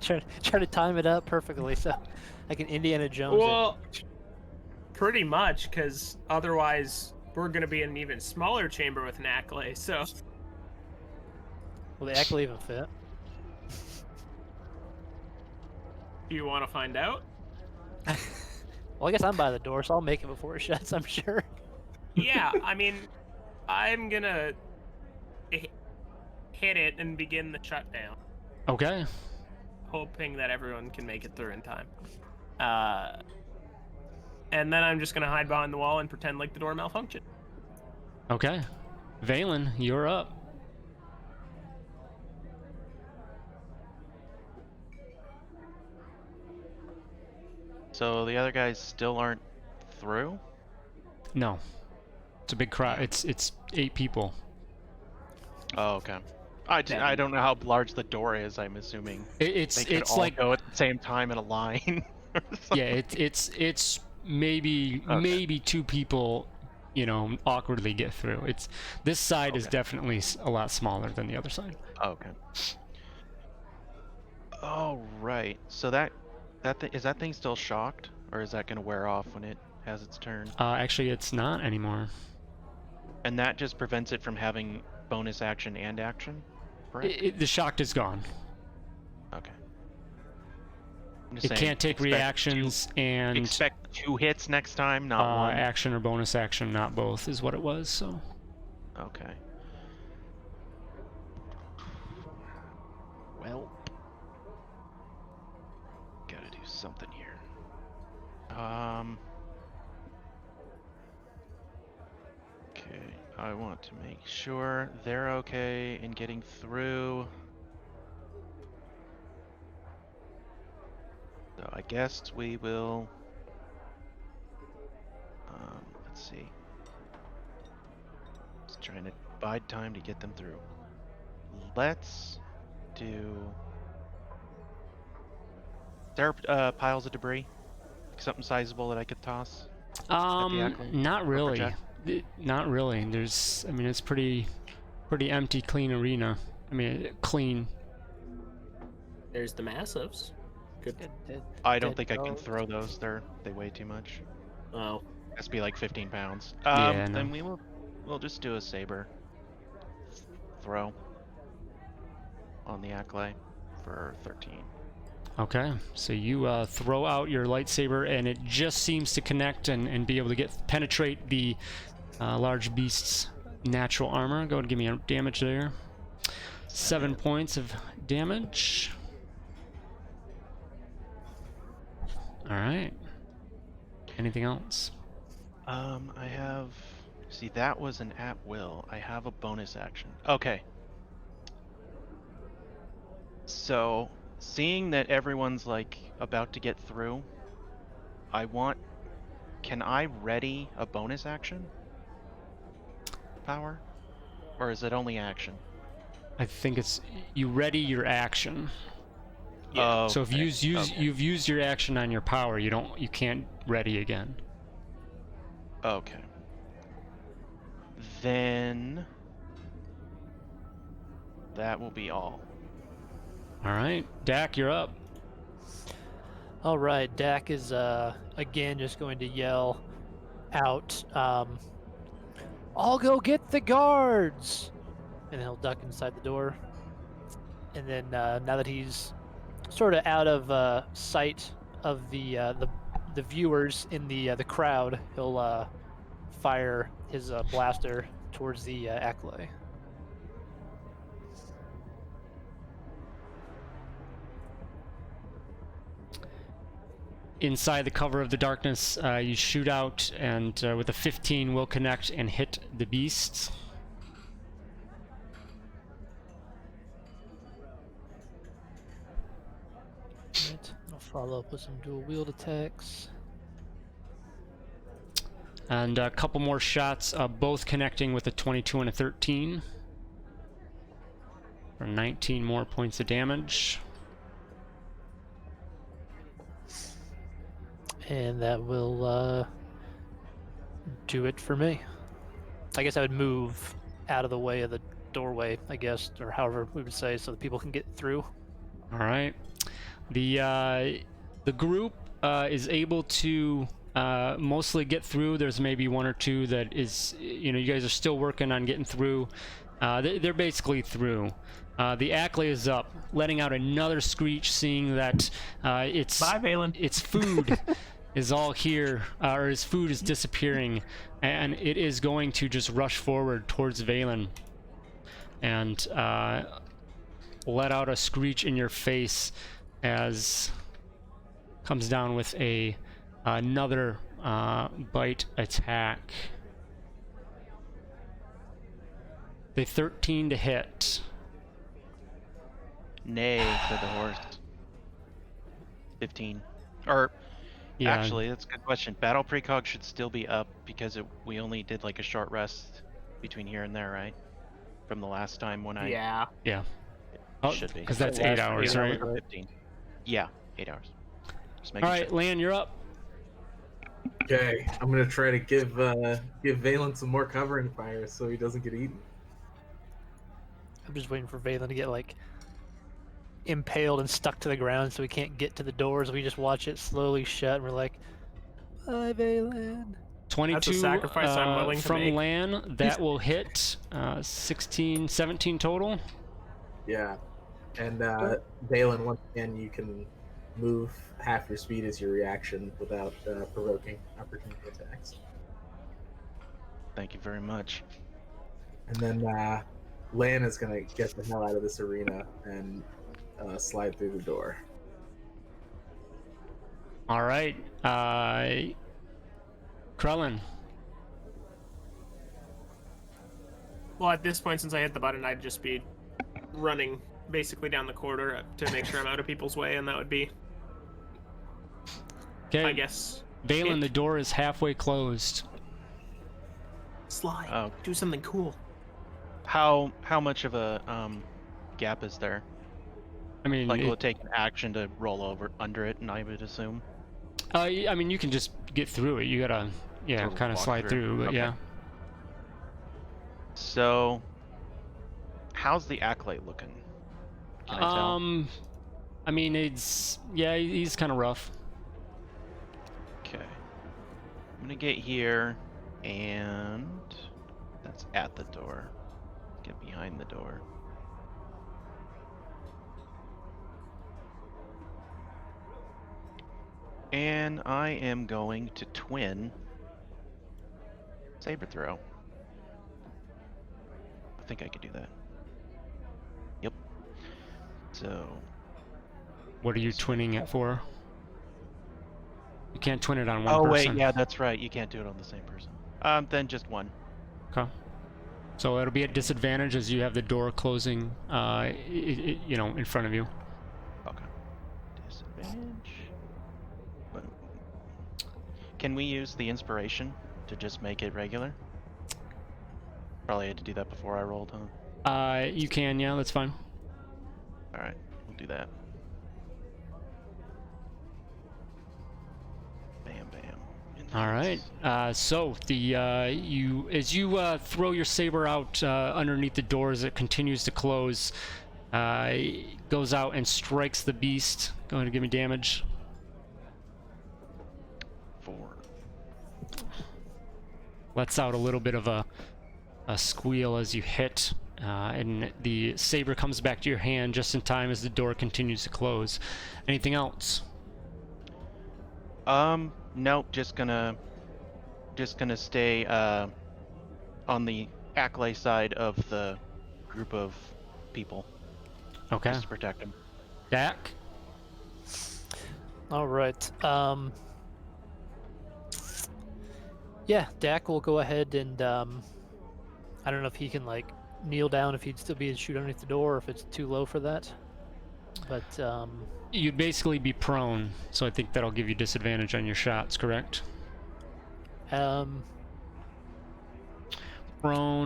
Try to time it up perfectly so like an Indiana Jones. Well, pretty much, because otherwise we're going to be in an even smaller chamber with an Ackley, so... Will the Ackley even fit? Do you want to find out? Well, I guess I'm by the door, so I'll make it before it shuts, I'm sure. Yeah, I mean, I'm going to hit it and begin the shutdown. Okay. Hoping that everyone can make it through in time. And then I'm just going to hide behind the wall and pretend like the door malfunctioned. Okay. Valen, you're up. So the other guys still aren't through? No. It's a big crowd. It's 8 people. Oh, okay. I don't know how large the door is. I'm assuming It's they could all like go at the same time in a line. or yeah, something. it's maybe Okay. maybe 2 people, awkwardly get through. This side is Okay. definitely a lot smaller than the other side. Okay. Oh, right. So is that thing still shocked, or is that going to wear off when it has its turn? Actually, it's not anymore. And that just prevents it from having bonus action and action, correct? The shocked is gone. Okay. I'm just It saying, can't take expect reactions and expect 2 hits next time, not one. action or bonus action, not both, is what it was. So. Okay. Well, gotta do something here. Okay, I want to make sure they're okay in getting through. So I guess we will. Let's see. Just trying to bide time to get them through. Let's do. There are piles of debris, something sizable that I could toss. Not really. project? Not really. There's, I mean, it's pretty empty, clean arena. I mean, clean. There's the massives. Good. I don't think I can throw those. They weigh too much. Oh. Has to be like 15 pounds. Yeah, no. Then we'll just do a saber throw on the Acklay for 13. Okay, so you throw out your lightsaber, and it just seems to connect and be able to penetrate the large beast's natural armor. Go ahead and give me a damage there. 7 points of damage. All right. Anything else? I have. See, that was an at will. I have a bonus action. Okay. So, seeing that everyone's like about to get through, can I ready a bonus action power? Or is it only action? I think it's you ready your action. Yeah. So if you've used your action on your power, you can't ready again. Okay. Then that will be all. All right, Dak, you're up. All right, Dak is again just going to yell out, "I'll go get the guards!" And he'll duck inside the door. And then now that he's sort of out of sight of the viewers in the crowd, he'll fire his blaster towards the Acklay. Inside the cover of the darkness, you shoot out, and with a 15 will connect and hit the beast. Right. I'll follow up with some dual wield attacks. And a couple more shots, both connecting with a 22 and a 13. For 19 more points of damage. And that will do it for me. I guess I would move out of the way of the doorway, I guess, or however we would say, so that people can get through. All right. The group is able to mostly get through. There's maybe one or two that is, you you guys are still working on getting through. They're basically through. The Acklay is up, letting out another screech, seeing that its Bye, Valen. its food is all here, or his food is disappearing, and it is going to just rush forward towards Valen and let out a screech in your face as comes down with another bite attack. The 13 to hit. Nay for the horse. 15. Or Yeah. actually, that's a good question. Battle precog should still be up because we only did like a short rest between here and there, right? From the last time when I Yeah. Yeah. Oh, should be. because that's Last 8 hours, time right? was 15. Yeah, 8 hours. Just All making right, sure. Lan, you're up. Okay, I'm gonna try to give Valen some more covering fire so he doesn't get eaten. I'm just waiting for Valen to get like impaled and stuck to the ground, so we can't get to the doors. We just watch it slowly shut, and we're like, "Bye, Valen." 22 sacrifice I'm willing to from make. Lan. That will hit 16, 17 total. Yeah. And Valen, once again, you can move half your speed as your reaction without provoking opportunity attacks. Thank you very much. And then Lan is going to get the hell out of this arena and slide through the door. All right. Krellin. Well, at this point, since I hit the button, I'd just be running basically down the corridor to make sure I'm out of people's way, and that would be, Okay. I guess, Valen, it. the door is halfway closed. Slide. Oh. Do something cool. How much of a gap is there? I mean, Like, will it take an action to roll over under it? And I would assume. I mean, you can just get through it. You gotta, Sort of kind of walk slide through. But Okay. yeah. So, how's the acolyte looking? Can I tell? I mean, he's kind of rough. Okay. I'm gonna get here, and that's at the door. Get behind the door. And I am going to twin saber throw. I think I could do that. Yep. So, What are you twinning it for? You can't twin it on one oh person. wait, yeah, that's right. You can't do it on the same person. Then just one. Okay. So it'll be at disadvantage as you have the door closing, in front of you. Okay. Disadvantage. Boom. Can we use the inspiration to just make it regular? Probably had to do that before I rolled, huh? You can, yeah, that's fine. Alright, we'll do that. Bam, bam. All right. So as you throw your saber out underneath the door as it continues to close, it goes out and strikes the beast. Going to give me damage. 4. Lets out a little bit of a squeal as you hit, and the saber comes back to your hand just in time as the door continues to close. Anything else? Nope, just gonna stay on the acolyte side of the group of people. Okay. Just to protect him. Dak? All right. Yeah, Dak will go ahead and I don't know if he can like kneel down if he'd still be able to shoot underneath the door or if it's too low for that. But You'd basically be prone, so I think that'll give you disadvantage on your shots, correct? Prone,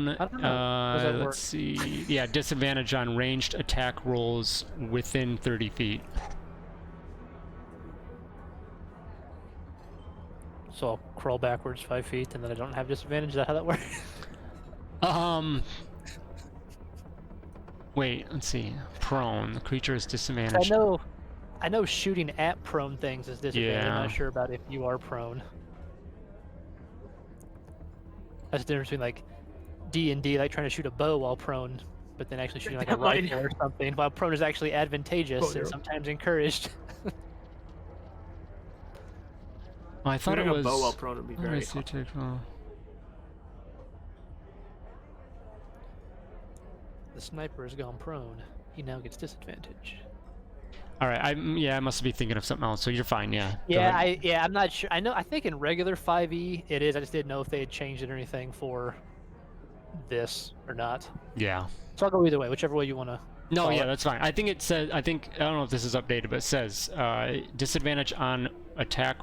I don't know. How does that work? let's see. Yeah, disadvantage on ranged attack rolls within 30 feet. So I'll crawl backwards 5 feet and then I don't have disadvantage. Is that how that works? Wait, let's see. Prone. The creature is disadvantaged. I know shooting at prone things is disadvantage. I'm Yeah. not sure about if you are prone. That's the difference between like D&D, like trying to shoot a bow while prone, but then actually shooting like a That might- rifle or something. While prone is actually advantageous Oh, and yeah. sometimes encouraged. Oh, I thought it Shooting was. a bow while prone would be What did I very say, take, The sniper has gone prone. He now gets disadvantage. All right, I must be thinking of something else. So you're fine, yeah. Go ahead. I'm not sure. I think in regular 5e it is. I just didn't know if they had changed it or anything for this or not. Yeah. So I'll go either way, whichever way you want to. No, Follow yeah, it. that's fine. I think it says. I don't know if this is updated, but it says disadvantage on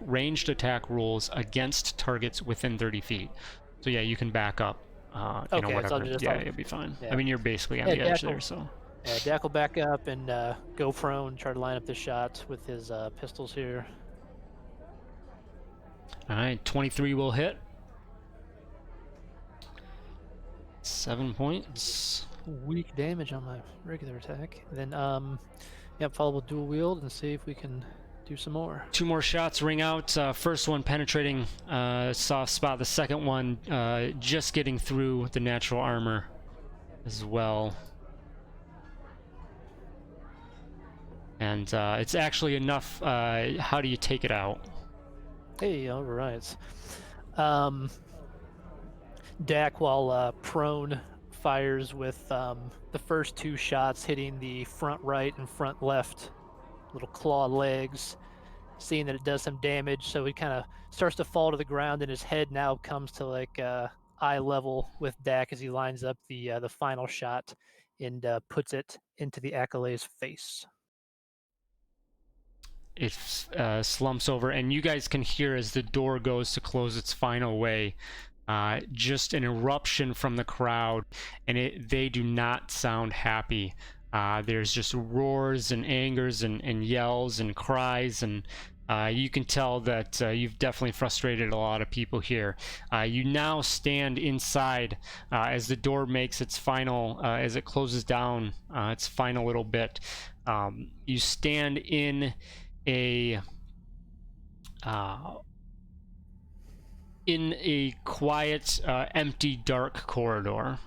ranged attack rolls against targets within 30 feet. So yeah, you can back up. Okay, so whatever. I'll just- Yeah, I'll- you'll be fine. yeah. I mean, you're basically on Yeah, the edge Dak there, will- so. Yeah, Dak will back up and go prone, try to line up the shot with his pistols here. All right, 23 will hit. 7 points. Weak damage on my regular attack. Then Yep, follow with dual wield and see if we can do some more. 2 more shots ring out. First one penetrating soft spot. The second one just getting through the natural armor as well. And it's actually enough. How do you take it out? Hey, all right. Dak, while prone, fires with the first 2 shots hitting the front right and front left little claw legs, seeing that it does some damage, so he kind of starts to fall to the ground, and his head now comes to like eye level with Dak as he lines up the final shot and puts it into the Accolay's face. It slumps over, and you guys can hear as the door goes to close its final way, just an eruption from the crowd, and they do not sound happy. There's just roars and angers and yells and cries, and you can tell that you've definitely frustrated a lot of people here. You now stand inside as the door makes its final, as it closes down its final little bit. You stand in a quiet, empty, dark corridor.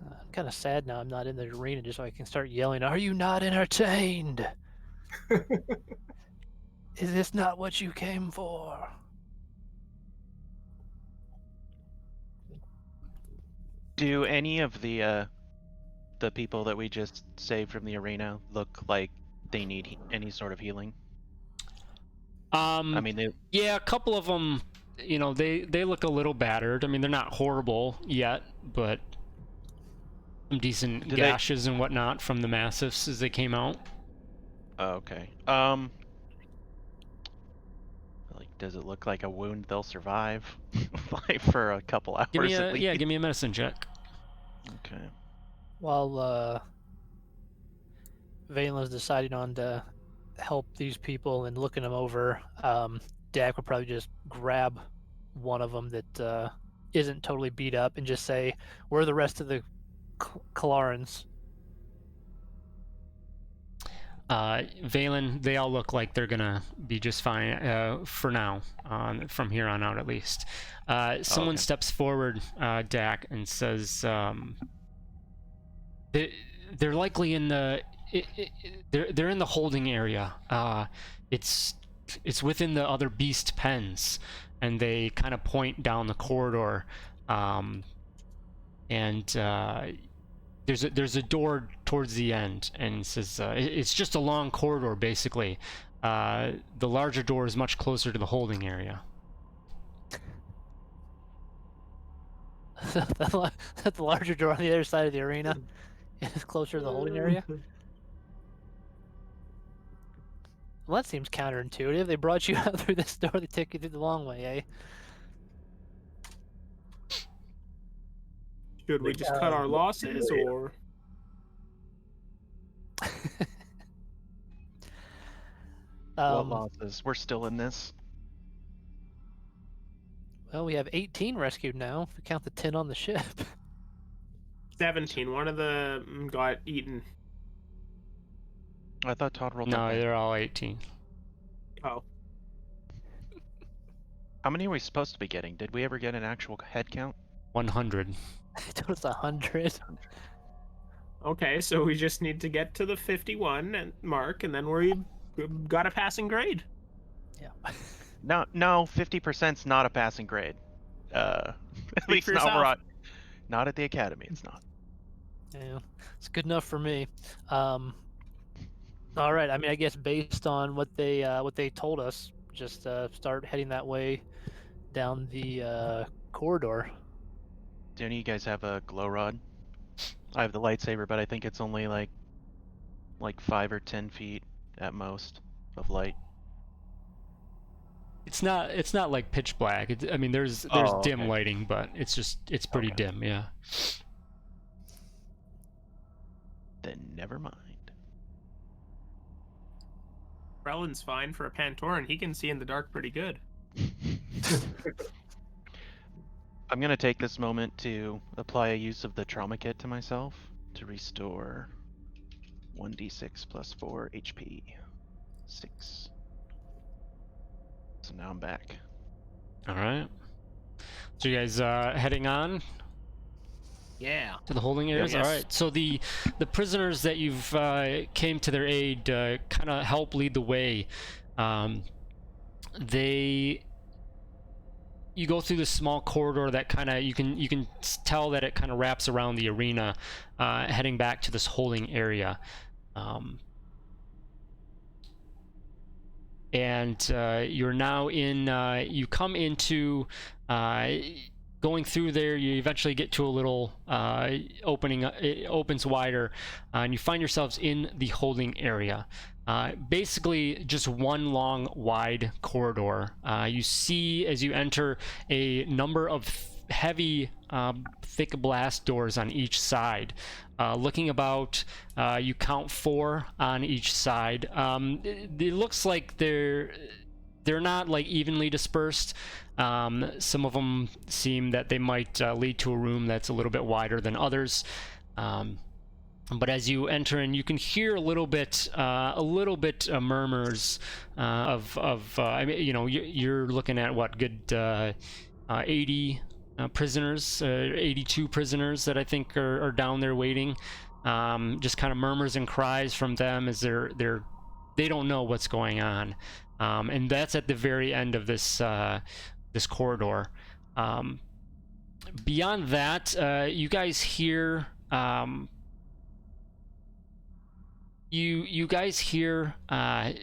I'm kind of sad now I'm not in the arena just so I can start yelling, "Are you not entertained? Is this not what you came for?" Do any of the people that we just saved from the arena look like they need any sort of healing? I mean, yeah, a couple of them, you know, they look a little battered. I mean, they're not horrible yet, but some decent gashes and whatnot from the massives as they came out. Oh, okay. Like, does it look like a wound they'll survive, like for a couple hours at least? Give me a medicine check. Okay. While Valen's deciding on to help these people and looking them over, Dak will probably just grab one of them that isn't totally beat up and just say, "Where are the rest of the Kalarans?" Valen, they all look like they're gonna be just fine for now, from here on out at least. Someone steps forward, Dak, and says, they're likely in the they're in the holding area. It's within the other beast pens, and they kind of point down the corridor, and there's a door towards the end, and it says it's just a long corridor basically. The larger door is much closer to the holding area. The larger door on the other side of the arena is closer to the holding area. Well, that seems counterintuitive. They brought you out through this door, they took you through the long way, eh? Should we just cut our losses, or? What losses? We're still in this. Well, we have 18 rescued now, if we count the 10 on the ship. 17. One of them got eaten. I thought Todd rolled. No, they're all 18. Oh. How many are we supposed to be getting? Did we ever get an actual head count? 100. I thought it's 100. Okay, so we just need to get to the 51 mark, and then we've got a passing grade. Yeah. No, 50%'s not a passing grade. At least not at the academy. It's not. Yeah, it's good enough for me. All right. I mean, I guess based on what they told us, just start heading that way down the corridor. Do any of you guys have a glow rod? I have the lightsaber, but I think it's only like 5 or 10 feet at most of light. It's not like pitch black. I mean, there's dim lighting, but it's pretty dim, yeah. Then never mind. Brelin's fine for a Pantoran. He can see in the dark pretty good. I'm gonna take this moment to apply a use of the trauma kit to myself to restore 1d6 plus 4 HP. 6. So now I'm back. All right. So you guys heading on Yeah. to the holding areas. Yes. All right. So the prisoners that you've came to their aid kind of help lead the way. You go through this small corridor that kind of you can tell that it kind of wraps around the arena, heading back to this holding area. And you're now in. You come into. Going through there, you eventually get to a little opening. It opens wider, and you find yourselves in the holding area. Basically, just one long, wide corridor. You see as you enter a number of heavy, thick blast doors on each side. Looking about, you count 4 on each side. It looks like they're not like evenly dispersed. Some of them seem that they might lead to a room that's a little bit wider than others. But as you enter in, you can hear a little bit murmurs I mean, you know, you're looking at what, good 80 prisoners, 82 prisoners that I think are down there waiting. Just kind of murmurs and cries from them as they don't know what's going on. And that's at the very end of this corridor. Beyond that, you guys hear you guys hear the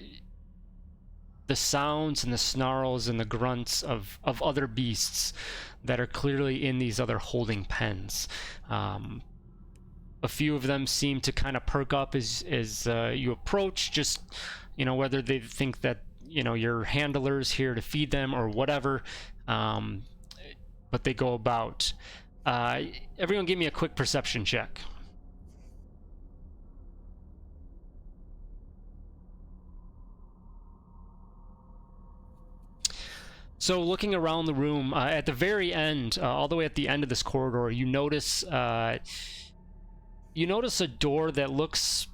sounds and the snarls and the grunts of other beasts that are clearly in these other holding pens. A few of them seem to kind of perk up as you approach, just, you know, whether they think that, you know, your handler's here to feed them or whatever, but they go about. Everyone give me a quick perception check. So looking around the room, at the very end, all the way at the end of this corridor, you notice a door that looks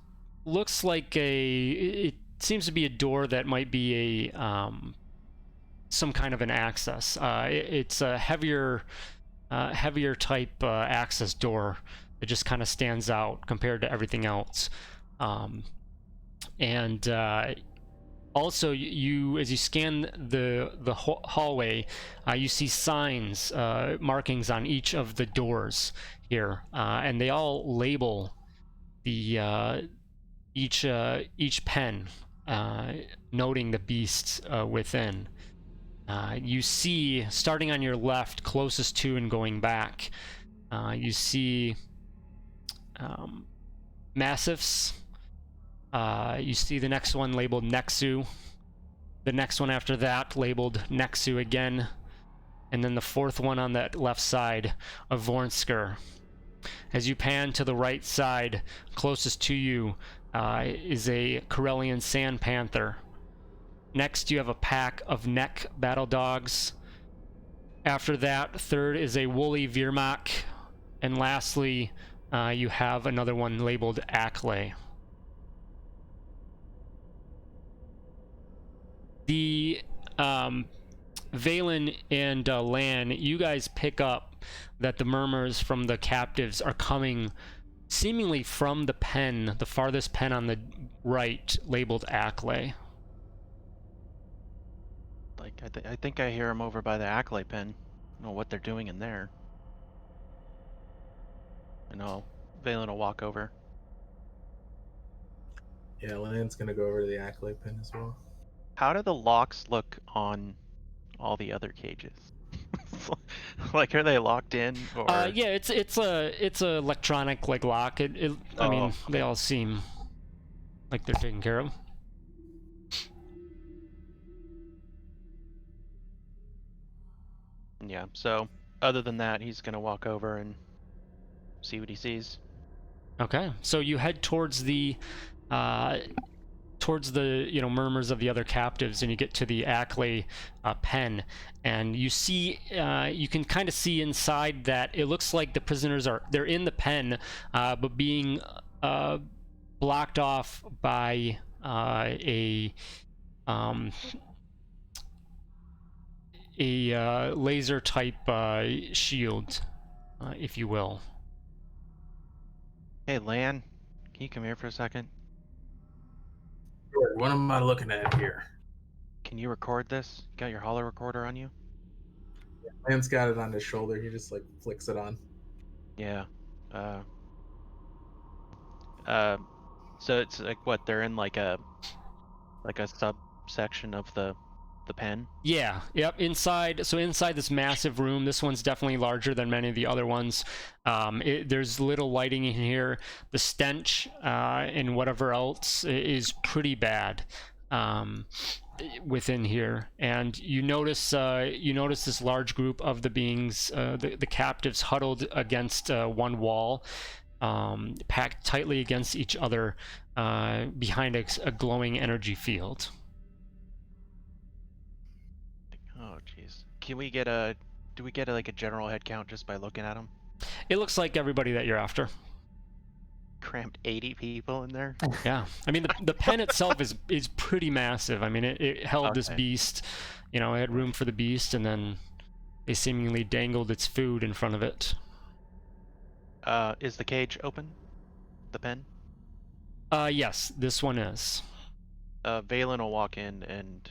like it seems to be a door that might be a some kind of an access. It's a heavier type access door that just kind of stands out compared to everything else. Also, you as you scan the hallway, you see signs, markings on each of the doors here, and they all label the each pen, noting the beasts within. You see, starting on your left, closest to and going back, you see Massifs. You see the next one labeled Nexu. The next one after that labeled Nexu again. And then the fourth one on that left side of Vornsker. As you pan to the right side, closest to you, is a Corellian Sand Panther. Next, you have a pack of Neck Battle Dogs. After that, third is a Woolly Virmak. And lastly, you have another one labeled Ackley. The Valen and Lan, you guys pick up that the murmurs from the captives are coming seemingly from the pen, the farthest pen on the right, labeled Ackley. Like, I think I hear him over by the Ackley pen. I don't know what they're doing in there. I know Valen will walk over. Yeah, Lan's gonna go over to the Ackley pin as well. How do the locks look on all the other cages? Like, are they locked in? Or... yeah, it's a electronic like lock. I mean, they all seem like they're taken care of. Yeah. So, other than that, he's gonna walk over and see what he sees. Okay. So you head towards the murmurs of the other captives, and you get to the Ackley pen, and you see you can kind of see inside that it looks like the prisoners they're in the pen, but being blocked off by a laser type shield, if you will. Hey, Lan, can you come here for a second? Sure, what am I looking at here? Can you record this? You got your holo recorder on you? Lance got it on his shoulder. He just like flicks it on. Yeah. So it's like what, they're in like a subsection of the pen? Yeah, yep, inside this massive room, this one's definitely larger than many of the other ones. There's little lighting in here. The stench and whatever else is pretty bad within here. And you notice this large group of the beings, the captives, huddled against one wall, packed tightly against each other behind a glowing energy field. Oh, jeez. Do we get like a general head count just by looking at them? It looks like everybody that you're after. Crammed 80 people in there? Yeah, I mean the pen itself is pretty massive. I mean it held this Okay. beast, it had room for the beast, and then they seemingly dangled its food in front of it. Is the cage open? The pen? Yes, this one is. Valen will walk in and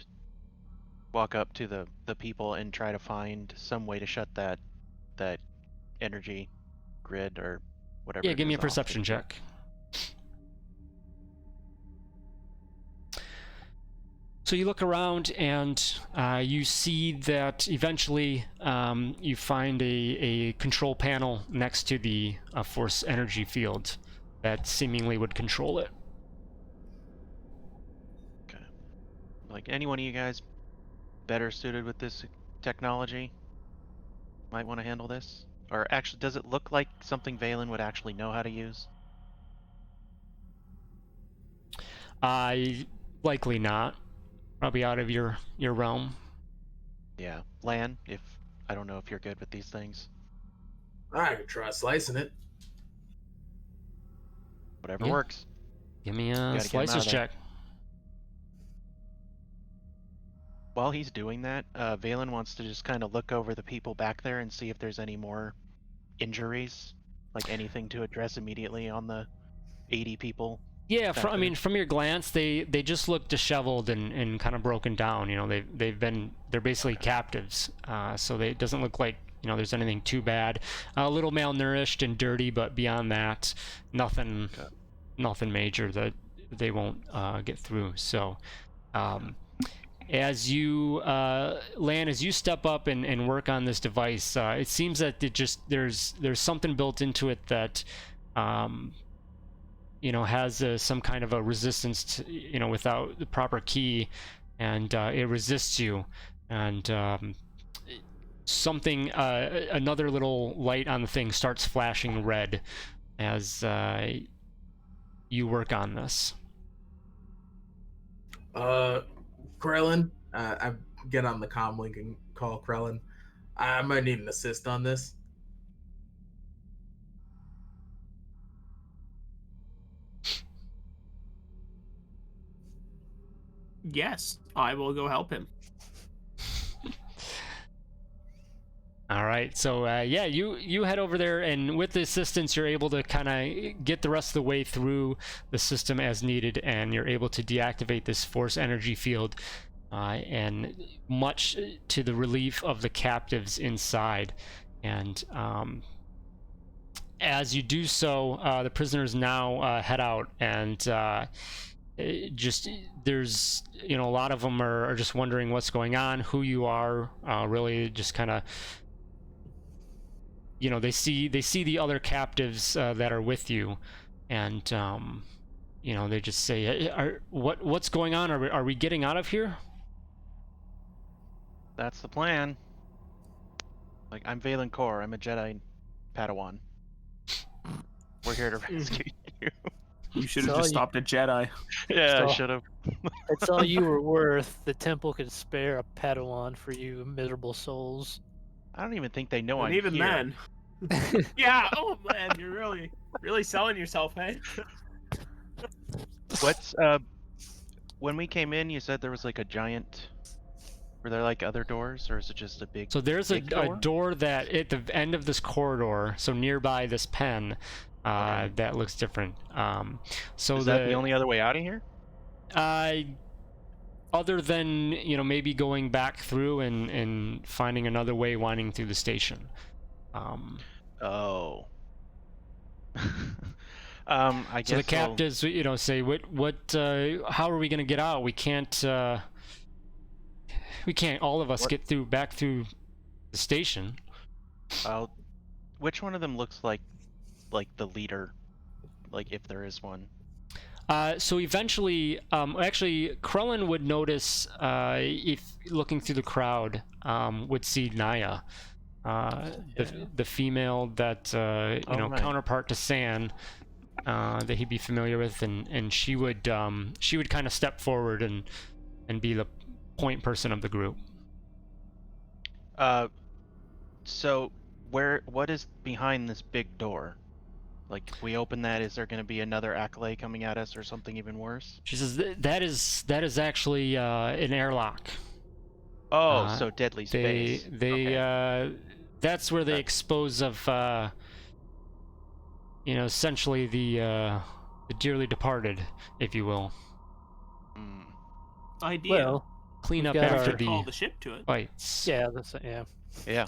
walk up to the people and try to find some way to shut that energy grid or whatever. Yeah, it give me a is off. perception check. So you look around and you see that eventually you find a control panel next to the force energy field that seemingly would control it. Okay. Like, any one of you guys better suited with this technology might want to handle this? Or actually, does it look like something Valen would actually know how to use? Likely not. Probably out of your realm. Yeah. Lan, I don't know if you're good with these things. I could try slicing it. Whatever Yeah. works. Give me a Gotta get him out slicer's of there. check. While he's doing that, Valen wants to just kind of look over the people back there and see if there's any more injuries, like anything to address immediately on the 80 people. Yeah, back there. from your glance, they just look disheveled and kind of broken down. They're basically captives. So it doesn't look like there's anything too bad. A little malnourished and dirty, but beyond that, nothing major that they won't get through. So, as you Lan, as you step up and work on this device, it seems that there's something built into it that has some kind of a resistance to, without the proper key, and it resists you, and something another little light on the thing starts flashing red as you work on this. Krellin, I get on the comm link and call Krellin. I might need an assist on this. Yes, I will go help him. All right, so yeah, you head over there, and with the assistance, you're able to kind of get the rest of the way through the system as needed, and you're able to deactivate this force energy field, and much to the relief of the captives inside. And as you do so, the prisoners now head out, and there's a lot of them are just wondering what's going on, who you are, really just kind of. They see the other captives that are with you, and they just say, what's going on? Are we getting out of here? That's the plan. Like, I'm Valen Kor. I'm a Jedi Padawan. We're here to rescue you. You should have So just you- stopped at Jedi. Yeah, I So- should have. That's all you were worth. The temple could spare a Padawan for you miserable souls. I don't even think they know And I'm even here. then. Yeah, oh man, you're really selling yourself, hey? What's when we came in, you said there was like a giant. Were there like other doors, or is it just a big? So there's a big door? door that at the end of this corridor, so nearby this pen, Okay. that looks different. So Is that the only other way out of here? Other than maybe going back through and finding another way winding through the station. Oh. I guess So the captives, say, how are we gonna get out? We can't all of us What? get back through the station. Which one of them looks like the leader, like if there is one? So eventually, actually, Krellin would notice, if looking through the crowd, would see Naya, the female that Right. counterpart to San, that he'd be familiar with, and she would kind of step forward and be the point person of the group. So what is behind this big door? Like, if we open that, is there going to be another acolyte coming at us, or something even worse? She says that is actually an airlock. Oh, so deadly space. Okay. That's where they expose of essentially the dearly departed, if you will. Idea. Well, Clean we've up got after our- the Call the ship to it. fights. yeah, Yeah.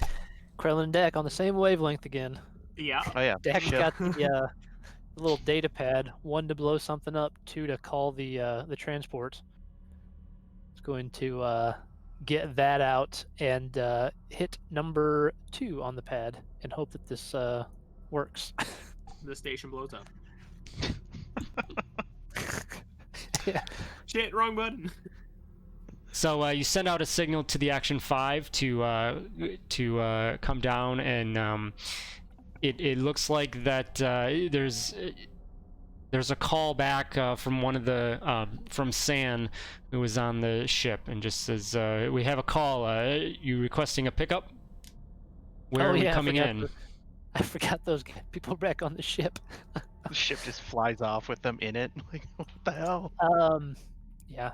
Krellin and Dak on the same wavelength again. Yeah. Oh yeah. Dak's Ship. got the little data pad, 1 to blow something up, 2 to call the transport. It's going to get that out and hit number 2 on the pad and hope that this works. The station blows up. Yeah. Shit, wrong button. So you send out a signal to the Action 5 to come down, and it looks like that there's a call back from one of the from San, who was on the ship, and just says, we have a call. You requesting a pickup? Where are we coming in? I forgot those people back on the ship. The ship just flies off with them in it. Like, what the hell? Yeah.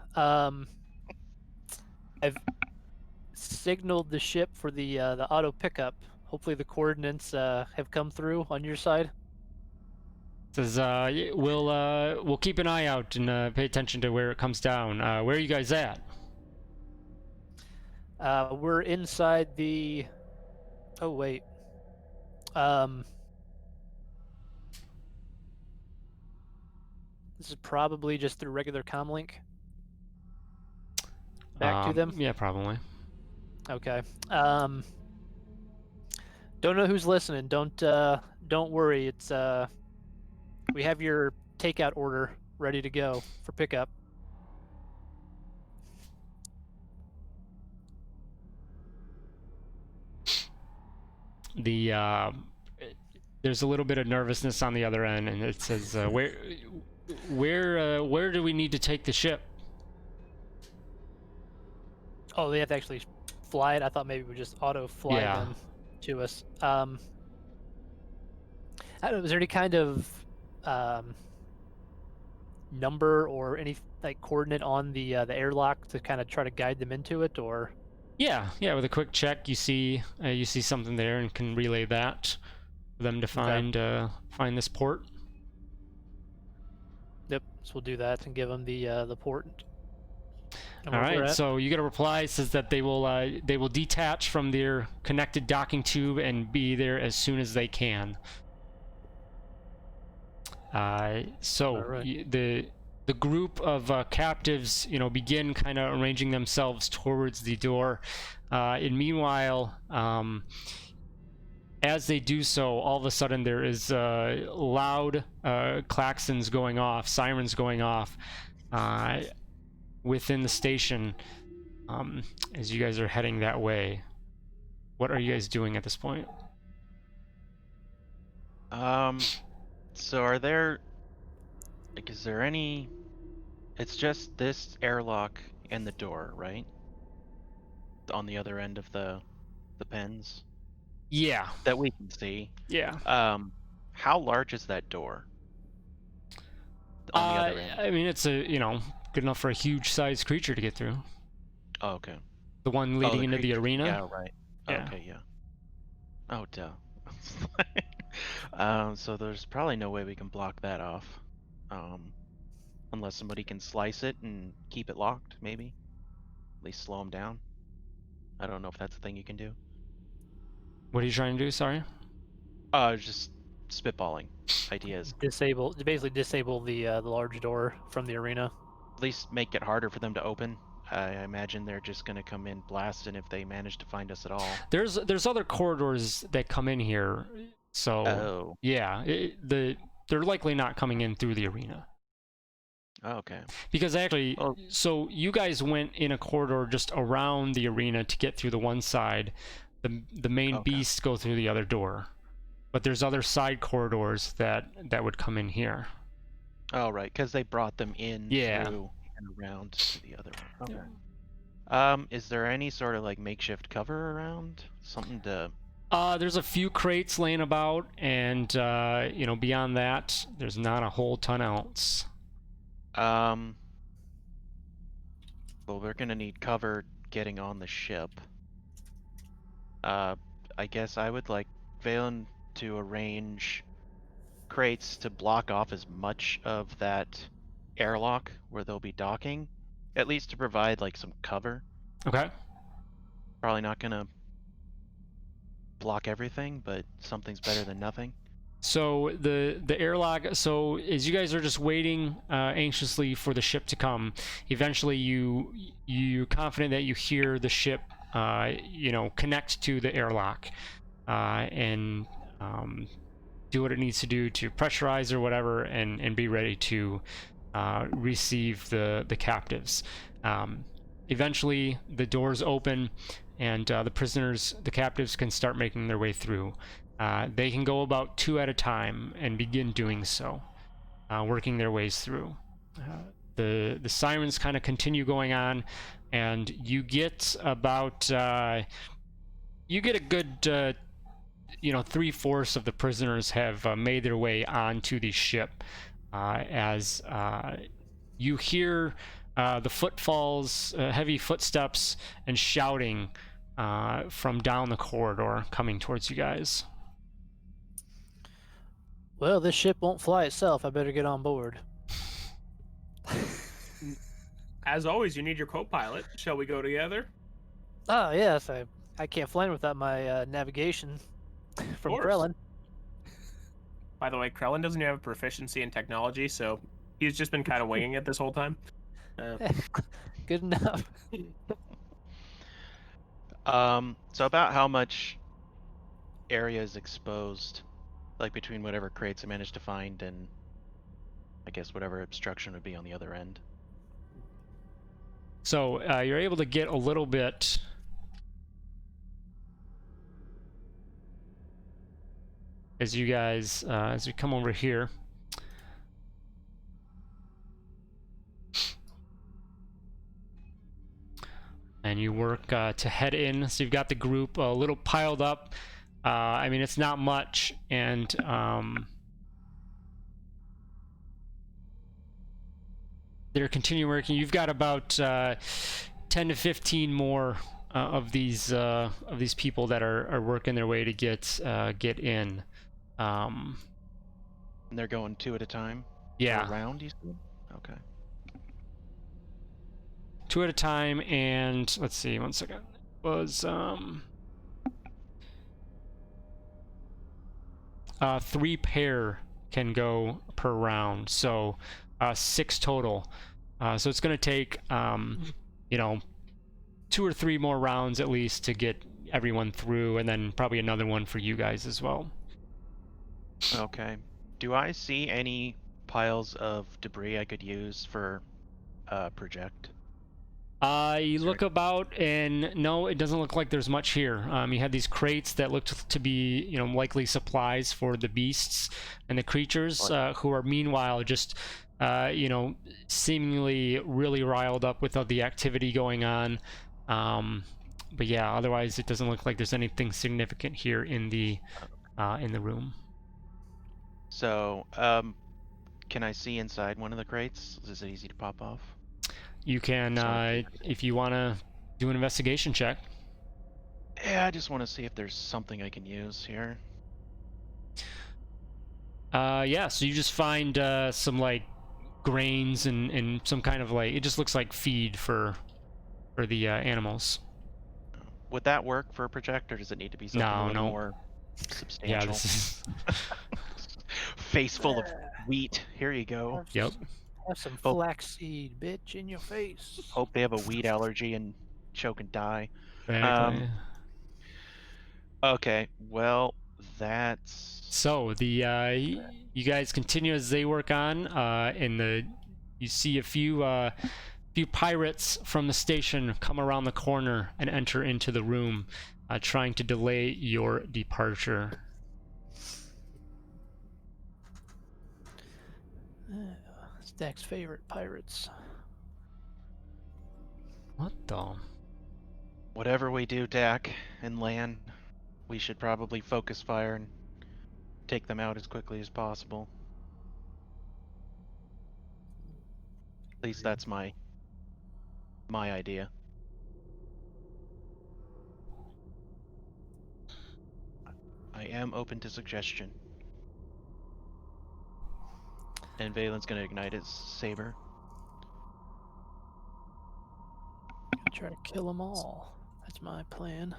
I've signaled the ship for the auto pickup. Hopefully the coordinates have come through on your side. Says we'll keep an eye out and pay attention to where it comes down. Where are you guys at? We're inside the. Oh wait. This is probably just through regular comlink. Back to them. Yeah, probably. Okay. Don't know who's listening. Don't worry. It's we have your takeout order ready to go for pickup. There's a little bit of nervousness on the other end, and it says, where do we need to take the ship? Oh, they have to actually fly it. I thought maybe we would just auto fly Yeah. them to us. I don't know, is there any kind of number or any like coordinate on the airlock to kind of try to guide them into it, or? Yeah. With a quick check, you see something there and can relay that for them to find this port. Yep. So we'll do that and give them the port. And All where we're right. at. So you get a reply. It says that they will detach from their connected docking tube and be there as soon as they can. So All right. the group of captives, begin kind of arranging themselves towards the door. And meanwhile, as they do so, all of a sudden there is loud klaxons going off, sirens going off within the station as you guys are heading that way. What are you guys doing at this point? So are there, like, is there any? It's just this airlock and the door, right? On the other end of the pens Yeah. that we can see. Yeah. How large is that door? on the other end? I mean, it's good enough for a huge-sized creature to get through. Oh, okay. The one leading into the arena. Yeah, right. Yeah. Okay, yeah. Oh, duh. So there's probably no way we can block that off. Unless somebody can slice it and keep it locked, maybe. At least slow them down. I don't know if that's a thing you can do. What are you trying to do? Sorry. Just spitballing ideas. Basically disable the large door from the arena. At least make it harder for them to open. I imagine they're just gonna come in blasting if they manage to find us at all. There's other corridors that come in here, so Oh. yeah, they're likely not coming in through the arena. Okay. Because actually, Oh. so you guys went in a corridor just around the arena to get through the one side. The main Okay. beasts go through the other door, but there's other side corridors that would come in here. Oh, right, because they brought them in Yeah. through and around to the other one. Okay. Is there any sort of like makeshift cover around? Something to... There's a few crates laying about, and beyond that, there's not a whole ton else. Well, we're gonna need cover getting on the ship. I guess I would like Valen to arrange crates to block off as much of that airlock where they'll be docking, at least to provide like some cover. Okay. Probably not gonna block everything, but something's better than nothing. So the airlock. So as you guys are just waiting anxiously for the ship to come, eventually you're confident that you hear the ship, connect to the airlock, and do what it needs to do to pressurize or whatever, and be ready to receive the captives. Eventually, the doors open, and the captives can start making their way through. They can go about 2 at a time and begin doing so, working their ways through. The sirens kind of continue going on, and you get about you get a good 3/4 of the prisoners have made their way onto the ship, as you hear the footfalls, heavy footsteps, and shouting from down the corridor coming towards you guys. Well, this ship won't fly itself. I better get on board. As always, you need your co-pilot. Shall we go together? Oh, yes. I can't fly without my navigation from course. Krellin. By the way, Krellin doesn't have a proficiency in technology, so he's just been kind of winging it this whole time. Good enough. So about how much area is exposed, like between whatever crates I managed to find and I guess whatever obstruction would be on the other end? So you're able to get a little bit. As you guys, as we come over here. And you work to head in. So you've got the group a little piled up. I mean, it's not much. And they're continuing working. You've got about 10 to 15 more of these people that are working their way to get in. And they're going 2 at a time? Yeah. Around, you said? Okay. 2 at a time, and let's see, 1 second. It was 3 pair can go per round, so 6 total. So it's going to take 2 or 3 more rounds at least to get everyone through, and then probably another one for you guys as well. Okay. Do I see any piles of debris I could use for project? You look about, and no, it doesn't look like there's much here. You had these crates that looked to be, likely supplies for the beasts and the creatures, who are meanwhile just, seemingly really riled up with all the activity going on. But yeah, otherwise it doesn't look like there's anything significant here in the room. So, Can I see inside one of the crates? Is it easy to pop off? You can, if you want to do an investigation check. Yeah, I just want to see if there's something I can use here. Yeah, so you just find some like grains and some kind of like, it just looks like feed for the animals. Would that work for a projector? Does it need to be something a little No. more Yeah, substantial? this is. Face full of wheat. Here you go. Yep. Have some Hope- flaxseed, bitch, in your face. Hope they have a wheat allergy and choke and die. Exactly. Okay, well, that's... So the you guys continue as they work on, and you see a few pirates from the station come around the corner and enter into the room, trying to delay your departure. Stack's favorite pirates. What the? Whatever we do, Dak and Lan, we should probably focus fire and take them out as quickly as possible. At least that's my idea. I am open to suggestion. And Valen's gonna ignite his saber. Try to kill them all. That's my plan.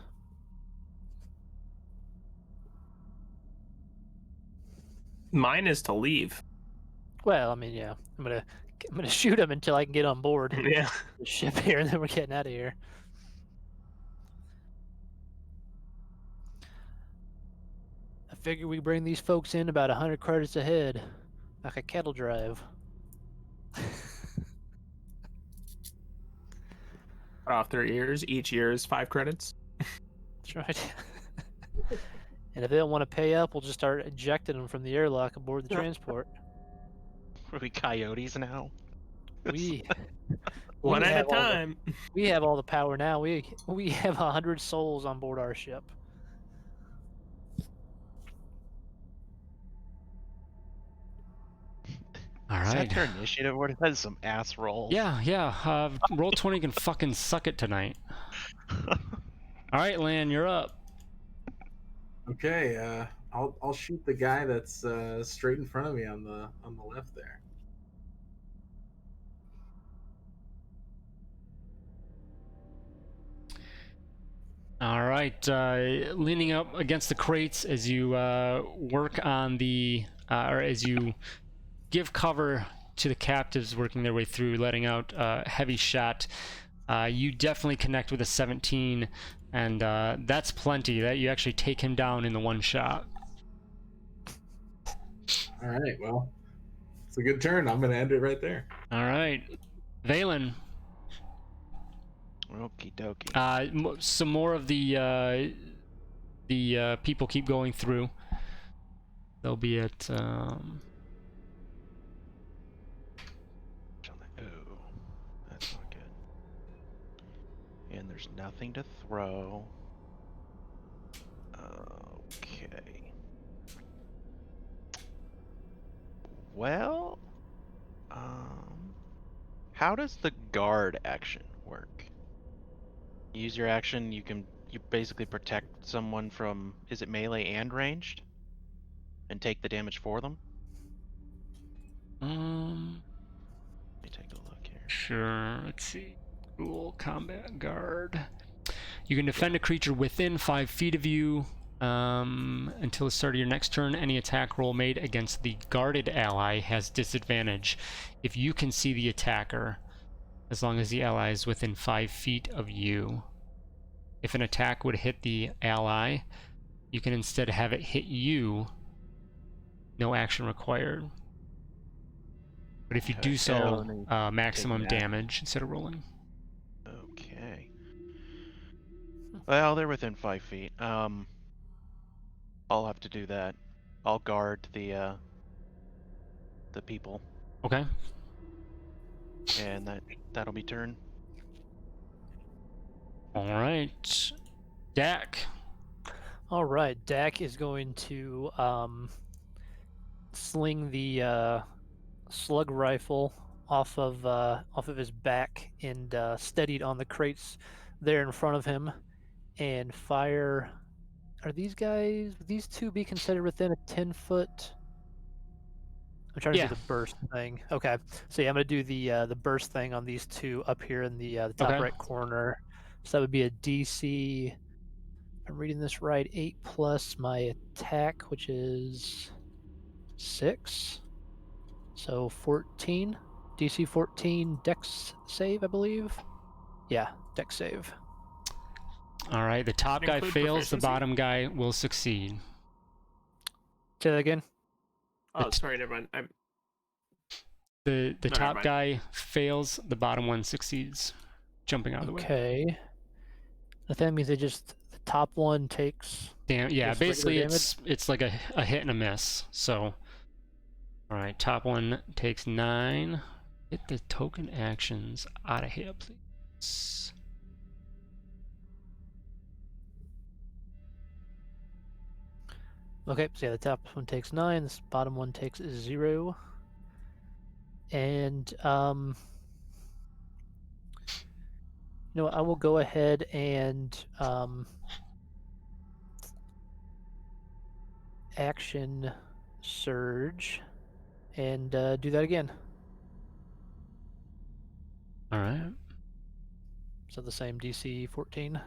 Mine is to leave. Well, I mean, yeah, I'm gonna shoot them until I can get on board Yeah. the ship here, and then we're getting out of here. I figure we bring these folks in about 100 credits ahead, like a cattle drive. Cut off their ears. Each ear is 5 credits. That's right. And if they don't want to pay up, we'll just start ejecting them from the airlock aboard the transport. Are we coyotes now? We One at a have all the- time. we have all the power now. We have 100 souls on board our ship. All Is right. that their initiative? What? That is some ass roll. Yeah. Roll 20 can fucking suck it tonight. All right, Lan, you're up. Okay, I'll shoot the guy that's straight in front of me on the left there. All right, leaning up against the crates as you work on or as you give cover to the captives working their way through, letting out heavy shot. You definitely connect with a 17, and that's plenty. That you actually take him down in the one shot. All right, well, it's a good turn. I'm gonna end it right there. All right, Valen. Okie dokie. Some more of the people keep going through. They'll be at. Ooh, that's not good. And there's nothing to throw. Okay. Well, how does the guard action work? You use your action, you basically protect someone from, is it melee and ranged? And take the damage for them? Let me take a look here. Sure. Let's see. Rule combat guard. You can defend a creature within 5 feet of you until the start of your next turn. Any attack roll made against the guarded ally has disadvantage if you can see the attacker, as long as the ally is within 5 feet of you. If an attack would hit the ally, you can instead have it hit you. No action required. But if you do so, maximum damage instead of rolling. Okay. Well, they're within 5 feet. I'll have to do that. I'll guard the people, Okay. and that'll be turn. All right. Dak. All right, Dak is going to sling the slug rifle off of his back and steadied on the crates there in front of him, and fire. Are these guys? Would these two be considered within a 10-foot? I'm trying to Yeah. do the burst thing. Okay, so yeah, I'm gonna do the burst thing on these two up here in the top Okay. right corner. So that would be a DC. If I'm reading this right, 8 plus my attack, which is 6. So 14. DC 14 Dex save, I believe. Yeah, Dex save. All right, the top guy Include fails, the proficiency? bottom guy will succeed. Say that again. Oh, sorry, never mind. The No, top never mind. guy fails, the bottom one succeeds. Jumping out of the way. Okay. I think that means the top one takes. Damn, yeah, Just regular basically damage? it's like a hit and a miss. So, all right, top one takes 9. Get the token actions out of here, please. Okay, so yeah, the top one takes 9, this bottom one takes 0. And you know what, I will go ahead and action surge and do that again. All right. So the same DC 14.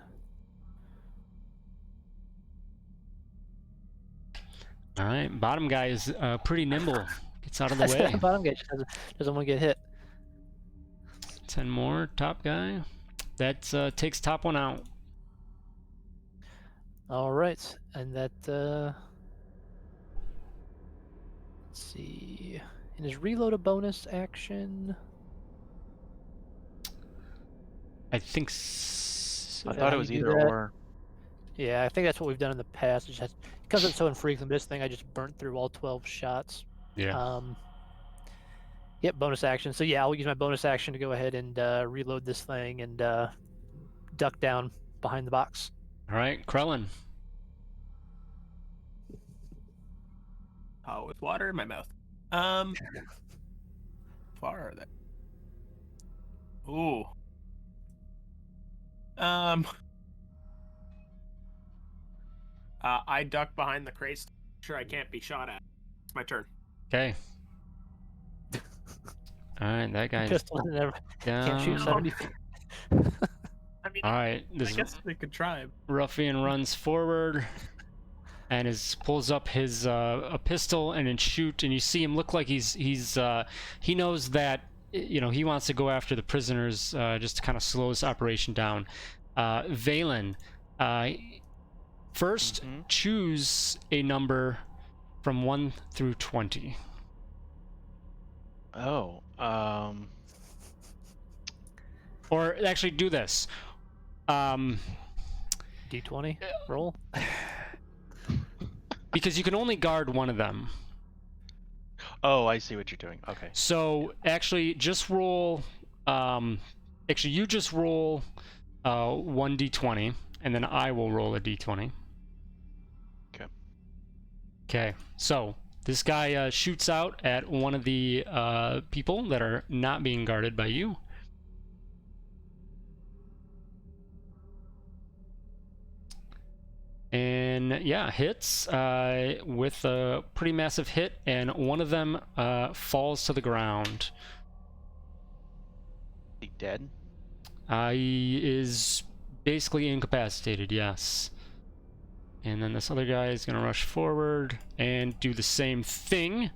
All right, bottom guy is pretty nimble. Gets out of the way. Bottom guy just doesn't want to get hit. 10 more, top guy. That takes top one out. All right, and that let's see. And is reload a bonus action? I think I Yeah, thought it you was do either that. or. Yeah, I think that's what we've done in the past. It just because it's so infrequent. This thing I just burnt through all 12 shots. yeah. Yep, bonus action. So yeah, I'll use my bonus action to go ahead and reload this thing and duck down behind the box. All right, Krellin. Oh, with water in my mouth. Far are they? Ooh. I duck behind the crates. Sure, I can't be shot at. It's my turn. Okay. All right, that guy's Pistol never can't shoot down. 70 feet. I mean, All right, I this guess they could try. ruffian runs forward and pulls up his a pistol and then shoot, and you see him look like he knows that he wants to go after the prisoners just to kind of slow his operation down. Valen, first choose a number from 1 through 20. Oh, Or actually do this. D20 roll. Because you can only guard one of them. oh, I see what you're doing. Okay. So actually just roll you just roll 1d20 and then I will roll a d20. Okay. Okay. So this guy shoots out at one of the people that are not being guarded by you. And yeah, hits with a pretty massive hit, and one of them falls to the ground. He dead? He is basically incapacitated, yes. And then this other guy is going to rush forward and do the same thing.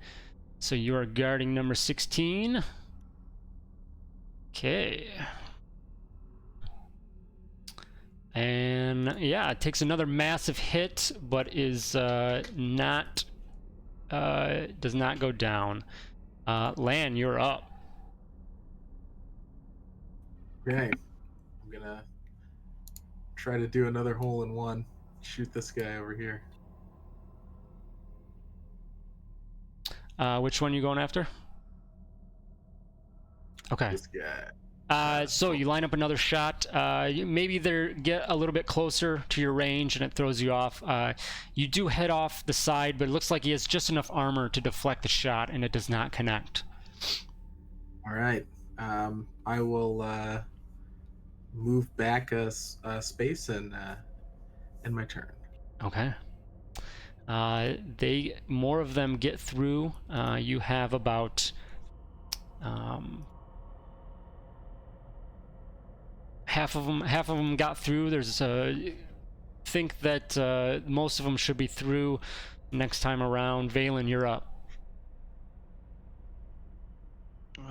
So you are guarding number 16. Okay. And yeah, it takes another massive hit, but is does not go down. Lan, you're up. Okay. I'm gonna try to do another hole in one. Shoot this guy over here. Which one are you going after? Okay. This guy. So you line up another shot. Maybe they get a little bit closer to your range and it throws you off. You do head off the side, but it looks like he has just enough armor to deflect the shot and it does not connect. All right. I will move back a space and end my turn. Okay. More of them get through. You have about half of them got through. There's think that most of them should be through next time around. Valen, you're up.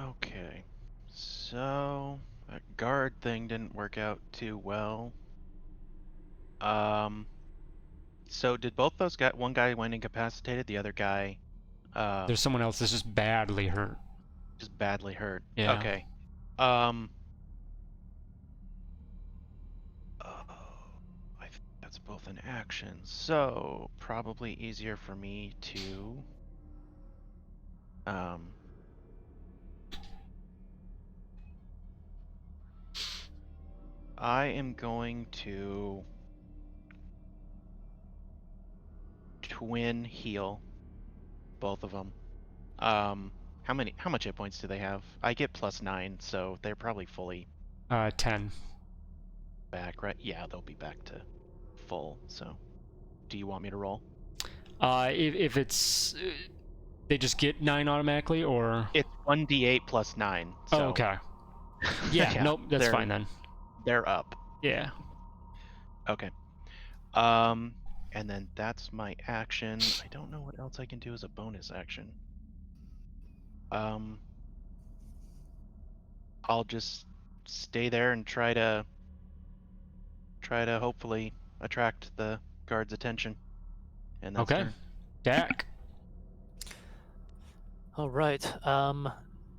Okay. So that guard thing didn't work out too well. So did both those guys? One guy went incapacitated. The other guy, There's someone else that's just badly hurt. just badly hurt. Yeah. Okay. I think that's both an action. So probably easier for me to I am going to twin heal both of them. How much hit points do they have? I get +9, so they're probably fully 10. back, right? Yeah, they'll be back to full. So, do you want me to roll? If it's they just get 9 automatically, or It's 1d8 + 9. So oh, okay. Yeah, nope, that's fine then. They're up. Yeah. Okay. And then that's my action. I don't know what else I can do as a bonus action. I'll just stay there and try to hopefully attract the guard's attention. And that's Okay. turn. Dak. All right.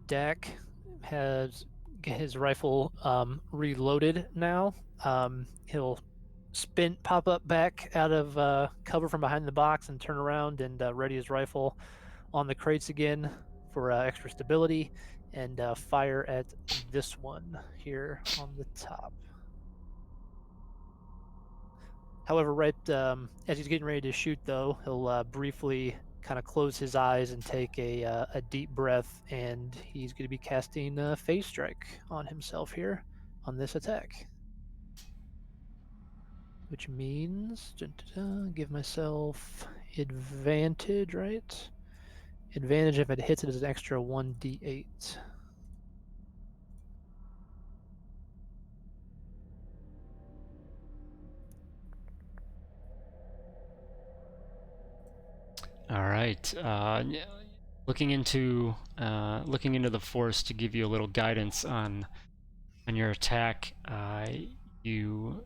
Dak has his rifle reloaded now. He'll pop up back out of cover from behind the box and turn around and ready his rifle on the crates again for extra stability, and fire at this one here on the top. However, right as he's getting ready to shoot, though, he'll briefly kind of close his eyes and take a deep breath, and he's going to be casting Phase Strike on himself here on this attack. Which means, give myself advantage, right? Advantage if it hits it is an extra 1d8. All right. Looking into the forest to give you a little guidance on your attack. You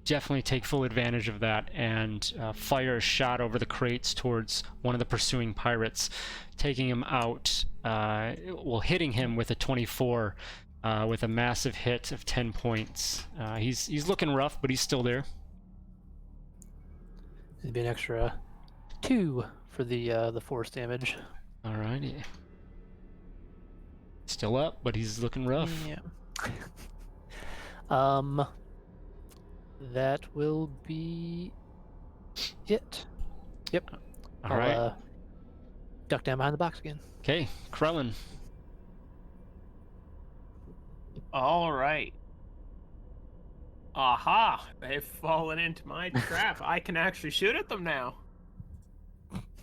definitely take full advantage of that and fire a shot over the crates towards one of the pursuing pirates, taking him out. Hitting him with a 24, with a massive hit of 10 points. He's looking rough, but he's still there. It'd be an extra 2 for the force damage. Alrighty. Still up, but he's looking rough. Yeah. That will be it. Yep. All right. I'll duck down behind the box again. Okay, Krellin. All right. Aha! They've fallen into my trap. I can actually shoot at them now.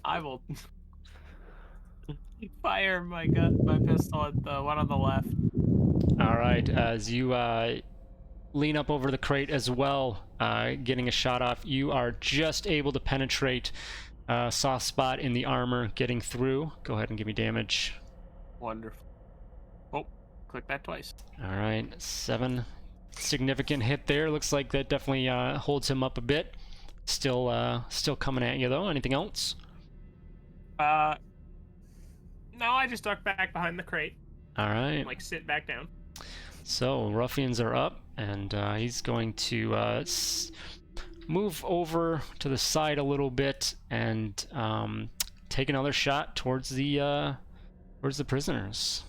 I will fire my pistol at the one on the left. All right, as you lean up over the crate as well, getting a shot off, you are just able to penetrate a soft spot in the armor, getting through. Go ahead and give me damage. Wonderful. Oh, click that twice. All right, 7. Significant hit there. Looks like that definitely holds him up a bit. Still coming at you though. Anything else? No, I just ducked back behind the crate. All right. Like sit back down. So ruffians are up, and he's going to move over to the side a little bit and take another shot towards the prisoners.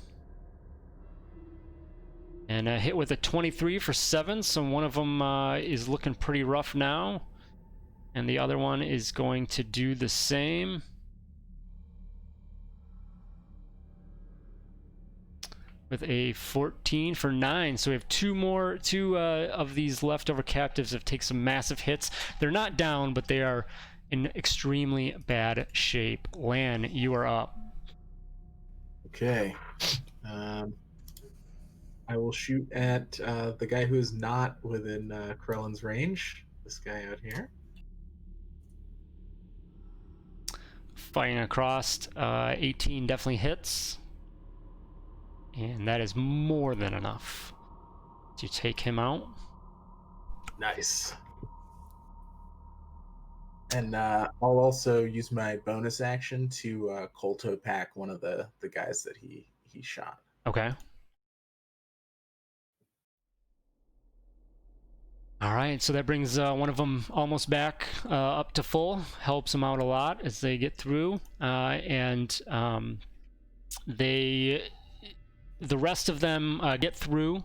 And hit with a 23 for 7, so one of them is looking pretty rough now, and the other one is going to do the same. with a 14 for 9. So we have two of these leftover captives have taken some massive hits. They're not down, but they are in extremely bad shape. Lan, you are up. Okay. I will shoot at the guy who is not within Krellin's range. This guy out here. Fighting across, 18 definitely hits. And that is more than enough to take him out. Nice. And I'll also use my bonus action to Colto pack one of the guys that he shot. Okay. All right, so that brings one of them almost back up to full. Helps them out a lot as they get through, and the rest of them get through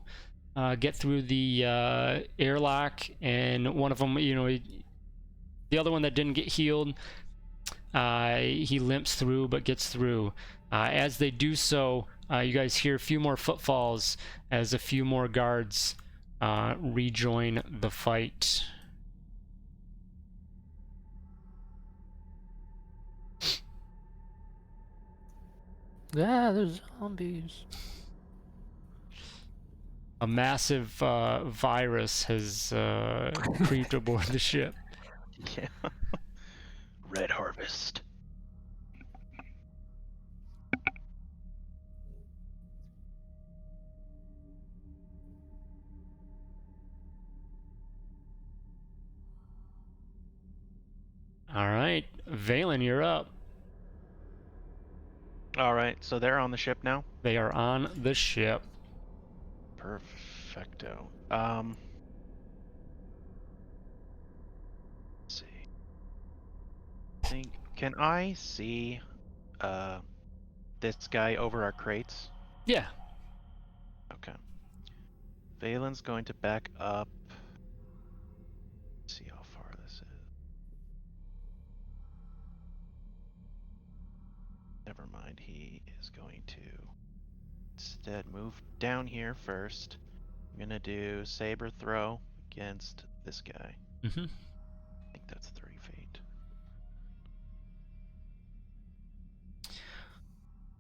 the airlock, and one of them, the other one that didn't get healed, he limps through but gets through. As they do so, you guys hear a few more footfalls as a few more guards rejoin the fight. Yeah, there's zombies. A massive virus has creeped aboard the ship. Yeah. Red Harvest. All right, Valen, you're up. All right, so they're on the ship now. They are on the ship. Perfecto. Let's see. Can I see this guy over our crates? Yeah. Okay. Valen's going to back up. Let's see how far this is. Never mind, he is going to instead move down here first. I'm gonna do saber throw against this guy. Mm-hmm. I think that's 3 feet.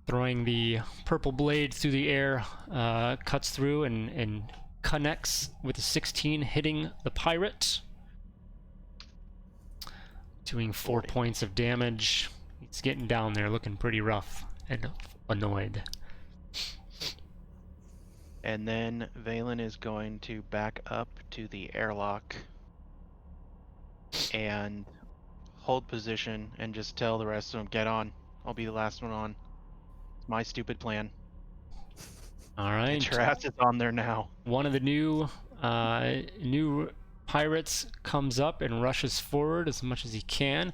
Throwing the purple blade through the air, cuts through and connects with a 16, hitting the pirate. Doing 4 40. points of damage. It's getting down there, looking pretty rough and annoyed. And then Valen is going to back up to the airlock and hold position and just tell the rest of them, get on. I'll be the last one on. It's my stupid plan. All right. Get your asses on there now. One of the new pirates comes up and rushes forward as much as he can,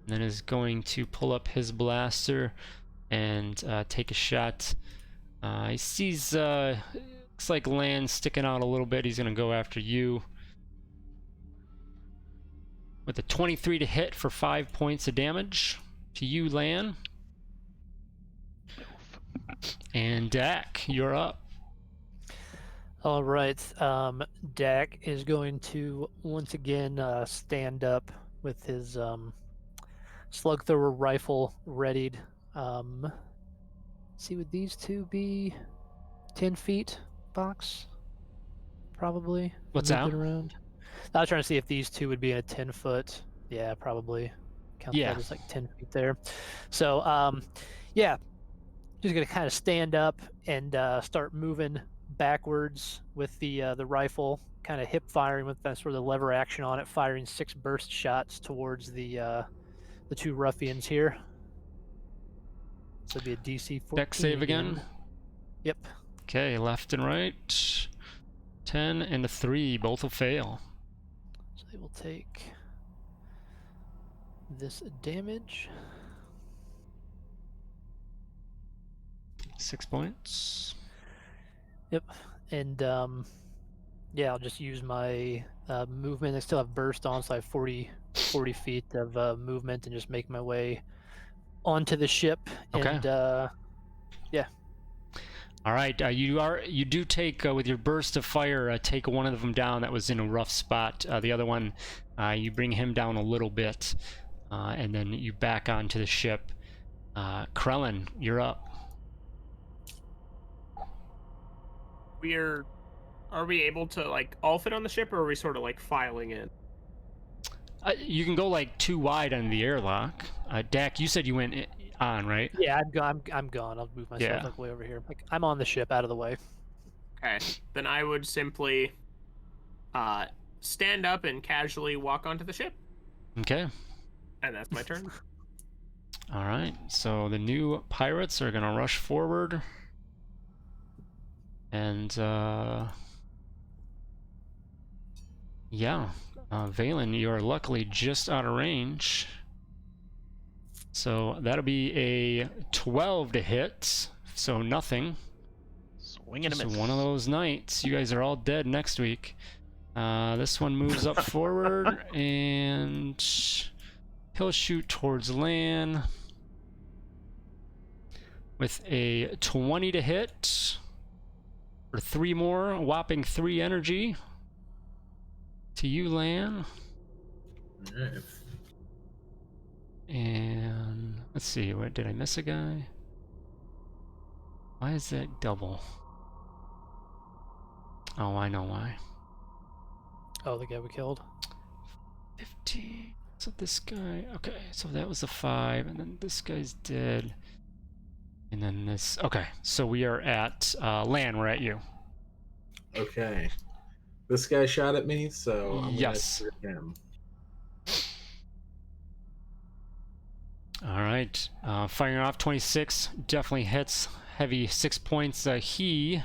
and then is going to pull up his blaster and take a shot. He sees looks like Lan sticking out a little bit. He's gonna go after you with a 23 to hit for 5 points of damage to you, Lan. And Dak, you're up. All right. Dak is going to once again stand up with his slug thrower rifle readied. See, would these two be 10 feet box? Probably. What's Move that? it around. I was trying to see if these two would be in a 10-foot. Yeah, probably. Count Yeah. that as like 10 feet there. So, yeah. Just gonna kind of stand up and start moving backwards with the rifle, kind of hip firing with that sort of lever action on it, firing 6 burst shots towards the 2 ruffians here. So it'd be a DC 14. Dex save again. Yep. Okay, left and right. 10 and a 3, both will fail. So they will take this damage. 6 points. Yep. And yeah, I'll just use my movement. I still have burst on, so I have 40 feet of movement and just make my way onto the ship. Okay. And yeah. All right, you do take with your burst of fire, take one of them down that was in a rough spot. The other one, you bring him down a little bit, and then you back onto the ship. Krellin, you're up. Are we able to like all fit on the ship, or are we sort of like filing in? You can go like too wide on the airlock. Dak, you said you went on, right? Yeah, I'm gone. I'll move myself like way over here. Like I'm on the ship, out of the way. Okay, then I would simply stand up and casually walk onto the ship. Okay. And that's my turn. All right. So the new pirates are gonna rush forward, and yeah, Valen, you are luckily just out of range. So that'll be a 12 to hit. So nothing. Swing and a So miss. one of those nights. You guys are all dead next week. This one moves up forward, and he'll shoot towards Lan with a 20 to hit for 3 more, a whopping 3 energy to you, Lan. Alright. And let's see, what did I miss a guy? Why is that double? Oh, I know why. Oh, the guy we killed. 15. So this guy, okay, so that was a 5, and then this guy's dead. And then this, okay, so we are at Lan, we're at you. Okay. This guy shot at me, so I'm Yes. gonna shoot him. All right, firing off 26, definitely hits, heavy 6 points. He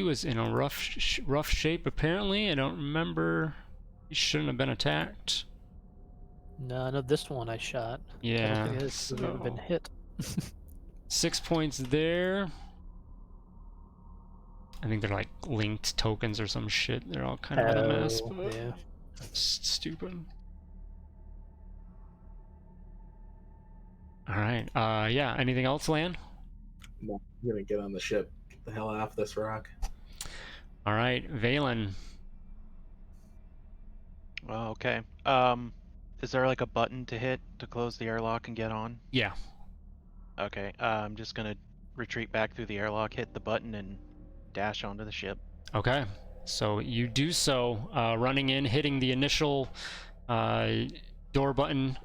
was in a rough shape apparently. I don't remember. He shouldn't have been attacked. No, this one I shot. Yeah, I don't think it's ever been hit. 6 points there. I think they're like linked tokens or some shit. They're all kind of in a mess, but Yeah. that's stupid. All right. Yeah. Anything else, Lan? No, I'm gonna get on the ship. Get the hell off this rock. All right, Valen. Oh, okay. Is there like a button to hit to close the airlock and get on? Yeah. Okay. I'm just gonna retreat back through the airlock, hit the button, and dash onto the ship. Okay. So you do so, running in, hitting the initial door button,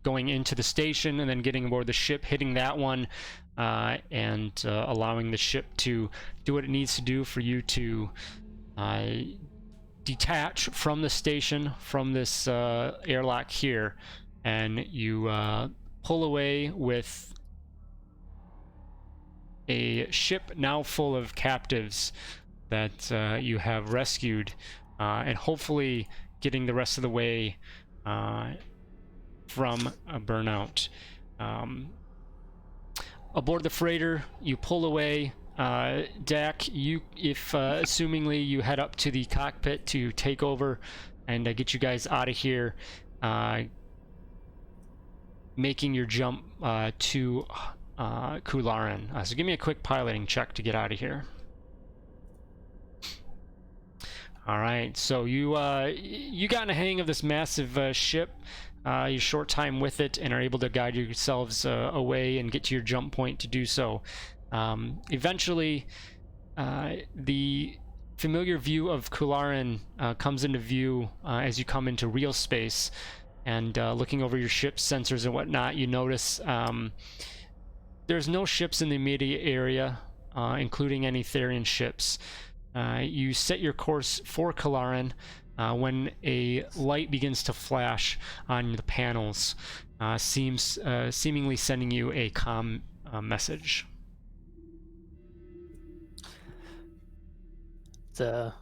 going into the station, and then getting aboard the ship, hitting that one, and allowing the ship to do what it needs to do for you to detach from the station, from this airlock here, and you pull away with a ship now full of captives that you have rescued, and hopefully getting the rest of the way from a Burnout. Aboard the freighter, you pull away. Dak, if assumingly you head up to the cockpit to take over and get you guys out of here, making your jump to Kularin. So give me a quick piloting check to get out of here. All right, so you got in a hang of this massive ship. Your short time with it, and are able to guide yourselves away and get to your jump point to do so. Eventually, the familiar view of Kularin comes into view as you come into real space, and looking over your ship's sensors and whatnot, you notice there's no ships in the immediate area, including any Therian ships. You set your course for Kularin when a light begins to flash on the panels, seemingly sending you a comm message. So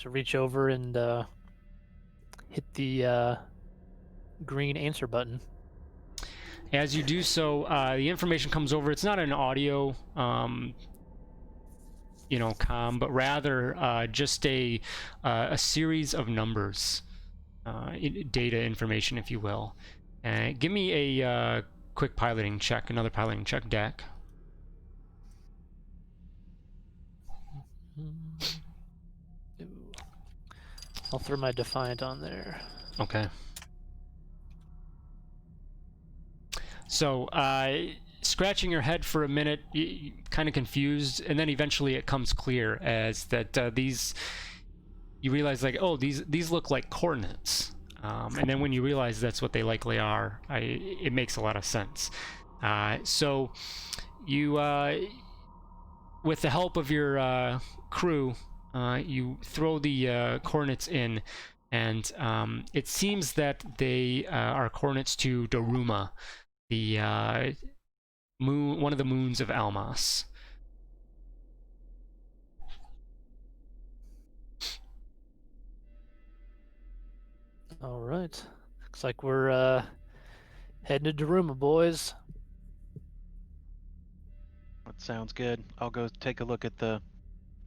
reach over and hit the green answer button. As you do so, the information comes over. It's not an audio, comm, but rather just a series of numbers, data information, if you will. Give me a quick piloting check, another piloting check, Dak. Ooh. I'll throw my Defiant on there. Okay. So, scratching your head for a minute, kind of confused, and then eventually it comes clear as that you realize, like, oh, these look like coordinates. And then when you realize that's what they likely are, it makes a lot of sense. So you, with the help of your crew, you throw the coordinates in, and it seems that they are coordinates to Daruma, the moon, one of the moons of Almas. All right. Looks like we're heading to Daruma, boys. That sounds good. I'll go take a look at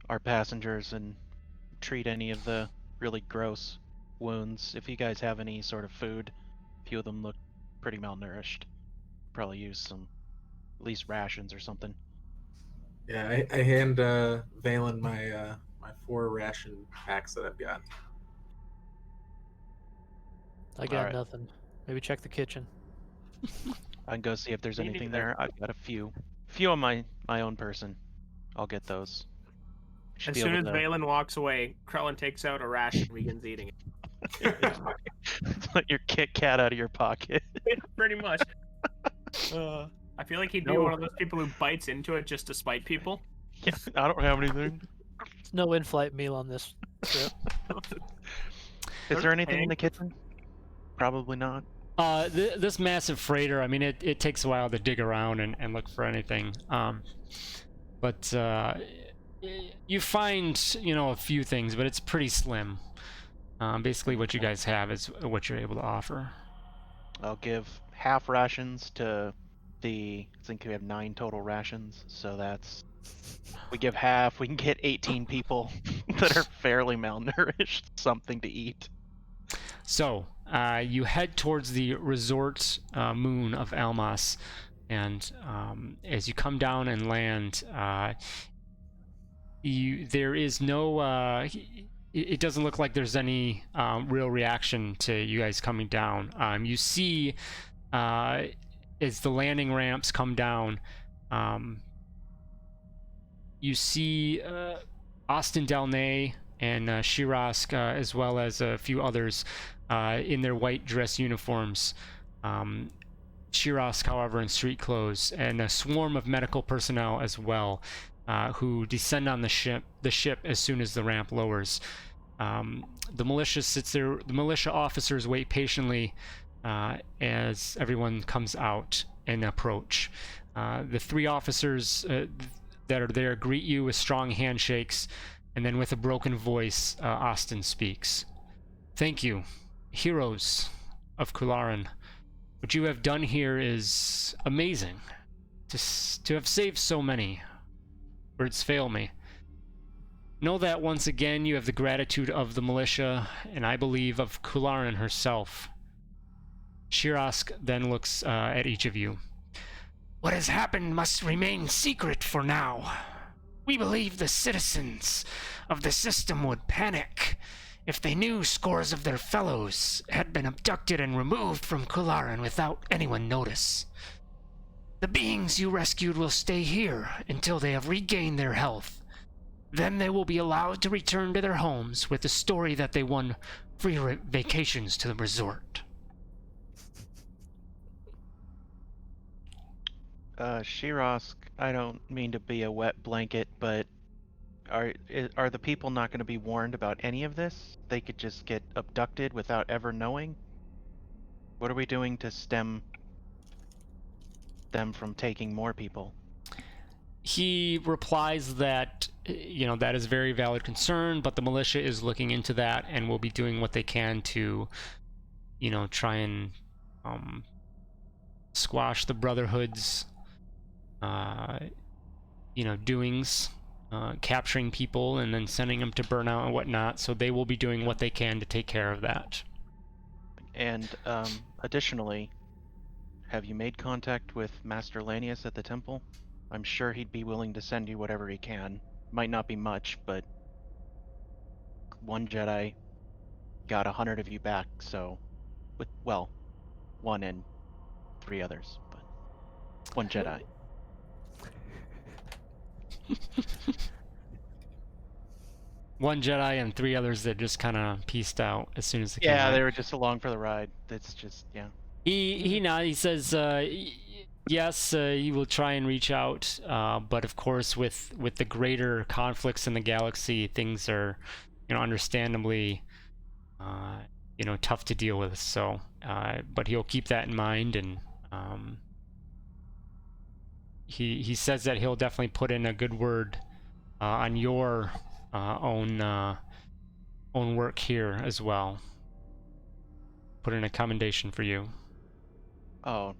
our passengers and treat any of the really gross wounds. If you guys have any sort of food, a few of them look pretty malnourished. Probably use some, at least rations or something. Yeah, I hand Valen my my 4 ration packs that I've got. I got Alright. nothing. Maybe check the kitchen. I can go see if there's Me anything neither. there. I've got a few on my own person. I'll get those. Should As be soon able as to... Valen walks away, Krellin takes out a ration and begins eating it. Let your Kit Kat out of your pocket. Pretty much. I feel like he'd be one of those people who bites into it just to spite people. Yeah, I don't have anything. There's no in-flight meal on this trip. Is there anything in the kitchen? Probably not. This massive freighter, I mean, it takes a while to dig around and look for anything. But you find, a few things, but it's pretty slim. Basically, what you guys have is what you're able to offer. I'll give half rations to I think we have 9 total rations, so that's... We give half, we can get 18 people that are fairly malnourished something to eat. So, you head towards the resort moon of Almas, and as you come down and land, there is no... it doesn't look like there's any real reaction to you guys coming down. You see, as the landing ramps come down, you see Austin Delnay and Shirask, as well as a few others in their white dress uniforms. Shirask, however, in street clothes, and a swarm of medical personnel as well, who descend on the ship as soon as the ramp lowers. The militia sits there. The militia officers wait patiently as everyone comes out and approach. The 3 officers that are there greet you with strong handshakes, and then with a broken voice, Austin speaks. "Thank you, heroes of Kularan. What you have done here is amazing. To have saved so many. Words fail me. Know that once again you have the gratitude of the militia, and I believe of Kularan herself." Shirask then looks at each of you. "What has happened must remain secret for now. We believe the citizens of the system would panic if they knew scores of their fellows had been abducted and removed from Kularan without anyone notice. The beings you rescued will stay here until they have regained their health. Then they will be allowed to return to their homes with the story that they won free vacations to the resort." Shirask, I don't mean to be a wet blanket, but are the people not going to be warned about any of this? They could just get abducted without ever knowing? What are we doing to stem them from taking more people? He replies that, that is a very valid concern, but the militia is looking into that and will be doing what they can to, try and squash the Brotherhood's, doings, capturing people and then sending them to Burnout and whatnot. So they will be doing what they can to take care of that. And additionally, have you made contact with Master Lanius at the temple? I'm sure he'd be willing to send you whatever he can. Might not be much, but one Jedi got 100 of you back, so one and 3 others, but one Jedi. One Jedi and 3 others that just kind of pieced out as soon as they came Yeah, out. they were just along for the ride. It's just, yeah. He nods. He says, yes, he will try and reach out, but of course, with the greater conflicts in the galaxy, things are, understandably, tough to deal with. So, but he'll keep that in mind, and he says that he'll definitely put in a good word on your own work here as well. Put in a commendation for you. Oh,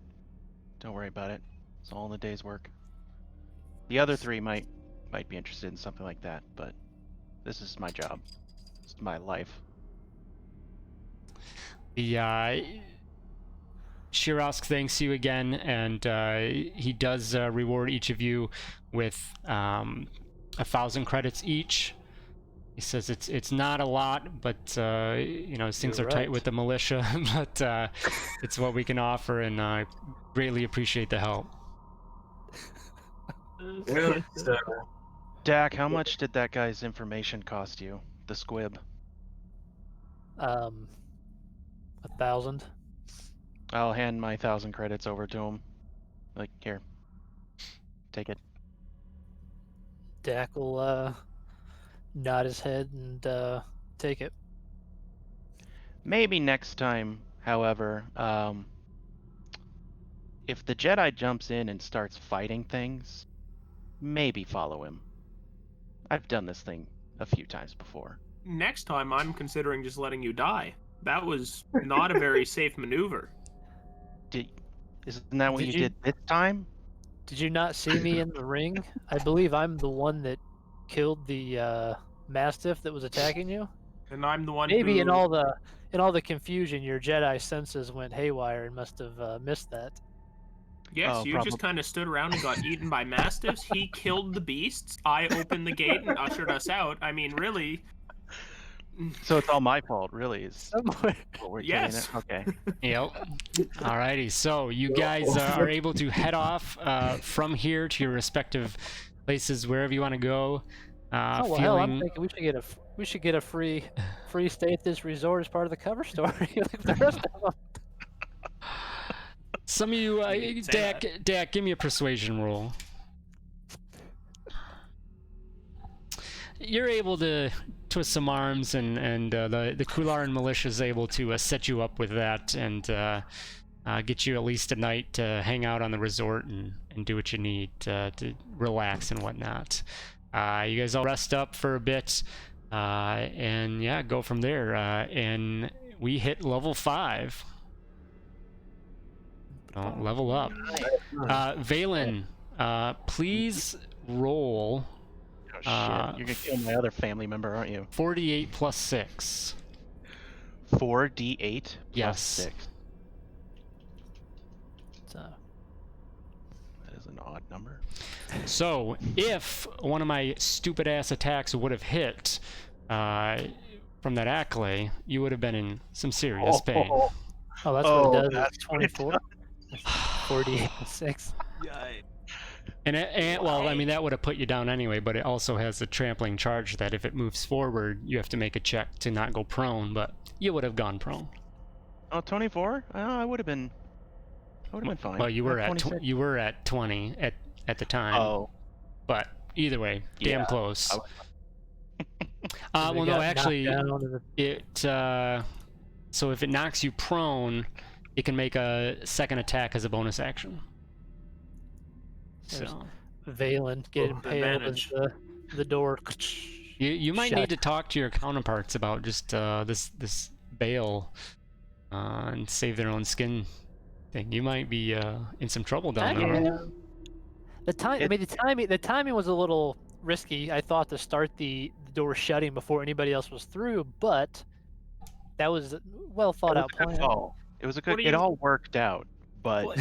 don't worry about it. It's all in the day's work. The other 3 might be interested in something like that, but this is my job. It's my life. The Shirosk thanks you again, and he does reward each of you with 1,000 credits each. He says it's not a lot, but things are tight with the militia, but it's what we can offer, and I greatly appreciate the help. Well, Dak, how much did that guy's information cost you? The squib. 1,000. I'll hand my 1,000 credits over to him. Like, here. Take it. Dak will nod his head and take it. Maybe next time, however, if the Jedi jumps in and starts fighting things, maybe follow him. I've done this thing a few times before. Next time, I'm considering just letting you die. That was not a very safe maneuver. Isn't that what you did this time? Did you not see me in the ring? I believe I'm the one that killed the Mastiff that was attacking you. And I'm the one Maybe who... in all the confusion, your Jedi senses went haywire and must have missed that. Yes, Oh, you just kind of stood around and got eaten by mastiffs. He killed the beasts. I opened the gate and ushered us out. I mean, really. So it's all my fault, really. Is Somewhere. what we're Yes. saying. Okay. Yep. Alrighty, so you guys are able to head off from here to your respective places, wherever you want to go. Hell, I'm thinking we should get a free stay at this resort as part of the cover story. Like the rest of them. Some of you, Dak, give me a persuasion roll. You're able to twist some arms, and the Kularan militia is able to set you up with that, and get you at least a night to hang out on the resort and do what you need to relax and whatnot. You guys all rest up for a bit, and yeah, go from there. And we hit level 5. Don't level up. Valen, please roll. Oh shit! You're gonna kill my other family member, aren't you? 48 plus 6. 4d8 plus Yes. 6. So, That is an odd number. So, if one of my stupid ass attacks would have hit from that Acklay, you would have been in some serious pain. oh, that's what it does. That's It's 24. 48 and 6. And well, I mean, that would have put you down anyway, but it also has a trampling charge that if it moves forward, you have to make a check to not go prone, but you would have gone prone. Oh, 24? I would have been. Fine. Well, you were at 26. you were at 20 at the time. Oh. But either way, damn Yeah, close. I Well, no, actually, it so if it knocks you prone, it can make a second attack as a bonus action. So Valen get impaled as advantage. the door. you might Shut. need to talk to your counterparts about just this bail and save their own skin thing. You might be in some trouble down the road. The timing was a little risky. I thought to start the door shutting before anybody else was through, but that was a well thought out plan. It was a good. What do It you- all worked out, but What?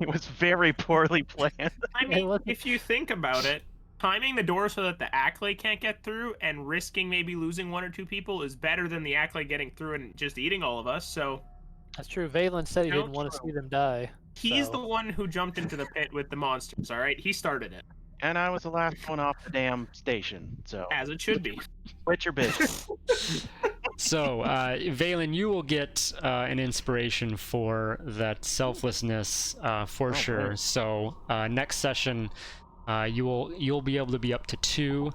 it was very poorly planned. I It mean, wasn't- if you think about it, timing the door so that the Acklay can't get through and risking maybe losing 1 or 2 people is better than the Acklay getting through and just eating all of us. So That's true. Valen said he No, didn't want to true. see them die. he's so- the one who jumped into the pit with the monsters. All right, he started it, And I was the last one off the damn station, so as it should be. quit your bitch. So, Valen, you will get an inspiration for that selflessness for sure. great. So, next session, you'll be able to be up to 2.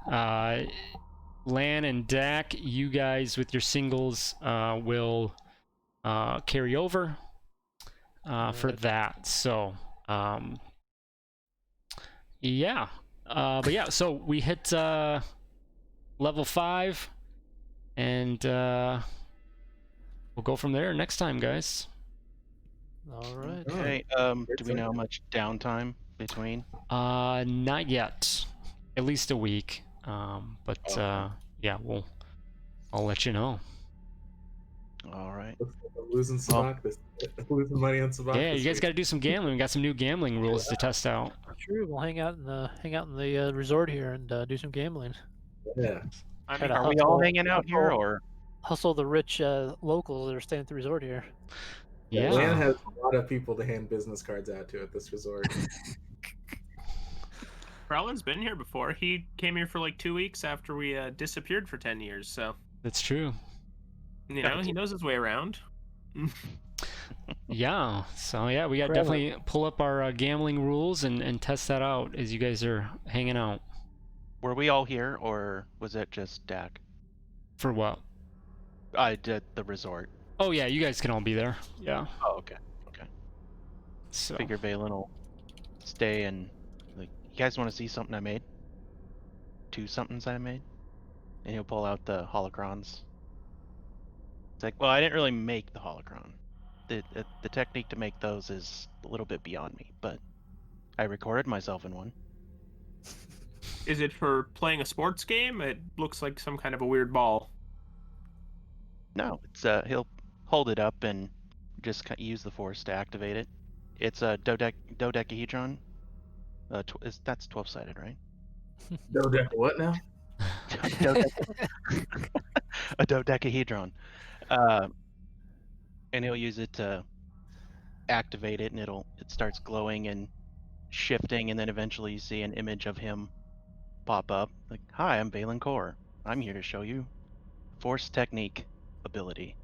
Lan and Dak, you guys with your singles will carry over for that. So, yeah. But yeah, so we hit level 5. And we'll go from there next time, guys. All right. Okay, do we know how much downtime between? Not yet. At least a week. But Okay. yeah, I'll let you know. All right. I'm losing Sabak losing money on Sabak. Yeah, you guys got to do some gambling. We got some new gambling rules to test out. True. We'll hang out in the resort here and do some gambling. Yeah. I Try mean, to Are we all hustle- hanging out here, hustle- or Hustle the rich locals that are staying at the resort here. Yeah. Lan has a lot of people to hand business cards out to at this resort. Krellin's been here before. He came here for like 2 weeks after we disappeared for 10 years. So That's true. you know he knows his way around. Yeah. So yeah, we got to Forever. definitely pull up our gambling rules and test that out as you guys are hanging out. were we all here, or was it just Dak? For what? I did the resort. Oh yeah, you guys can all be there. Yeah. Oh, okay. So. Figure Valen will stay and like, you guys want to see something I made? 2 somethings I made, and he'll pull out the holocrons. It's like, well, I didn't really make the holocron. The technique to make those is a little bit beyond me, but I recorded myself in one. Is it for playing a sports game? It looks like some kind of a weird ball. No, it's he'll hold it up and just use the force to activate it. It's a dodecahedron. That's 12-sided, right? What now? A dodecahedron. And he'll use it to activate it, and it starts glowing and shifting, and then eventually you see an image of him pop up. Like, hi, I'm Valen Core. I'm here to show you force technique ability.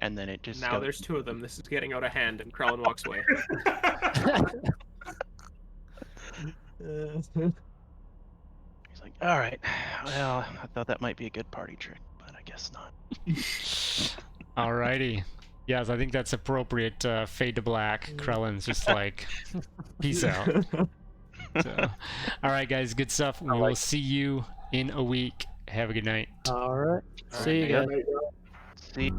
And then it just Now goes. there's 2 of them. This is getting out of hand, and Krellin walks away. He's like, all right, well, I thought that might be a good party trick, but I guess not. Alrighty. Yes, I think that's appropriate. Fade to black. Krellin's just like, peace out. So, all right, guys, good stuff. We will see you in a week. Have a good night. All right. All See you right, guys. See.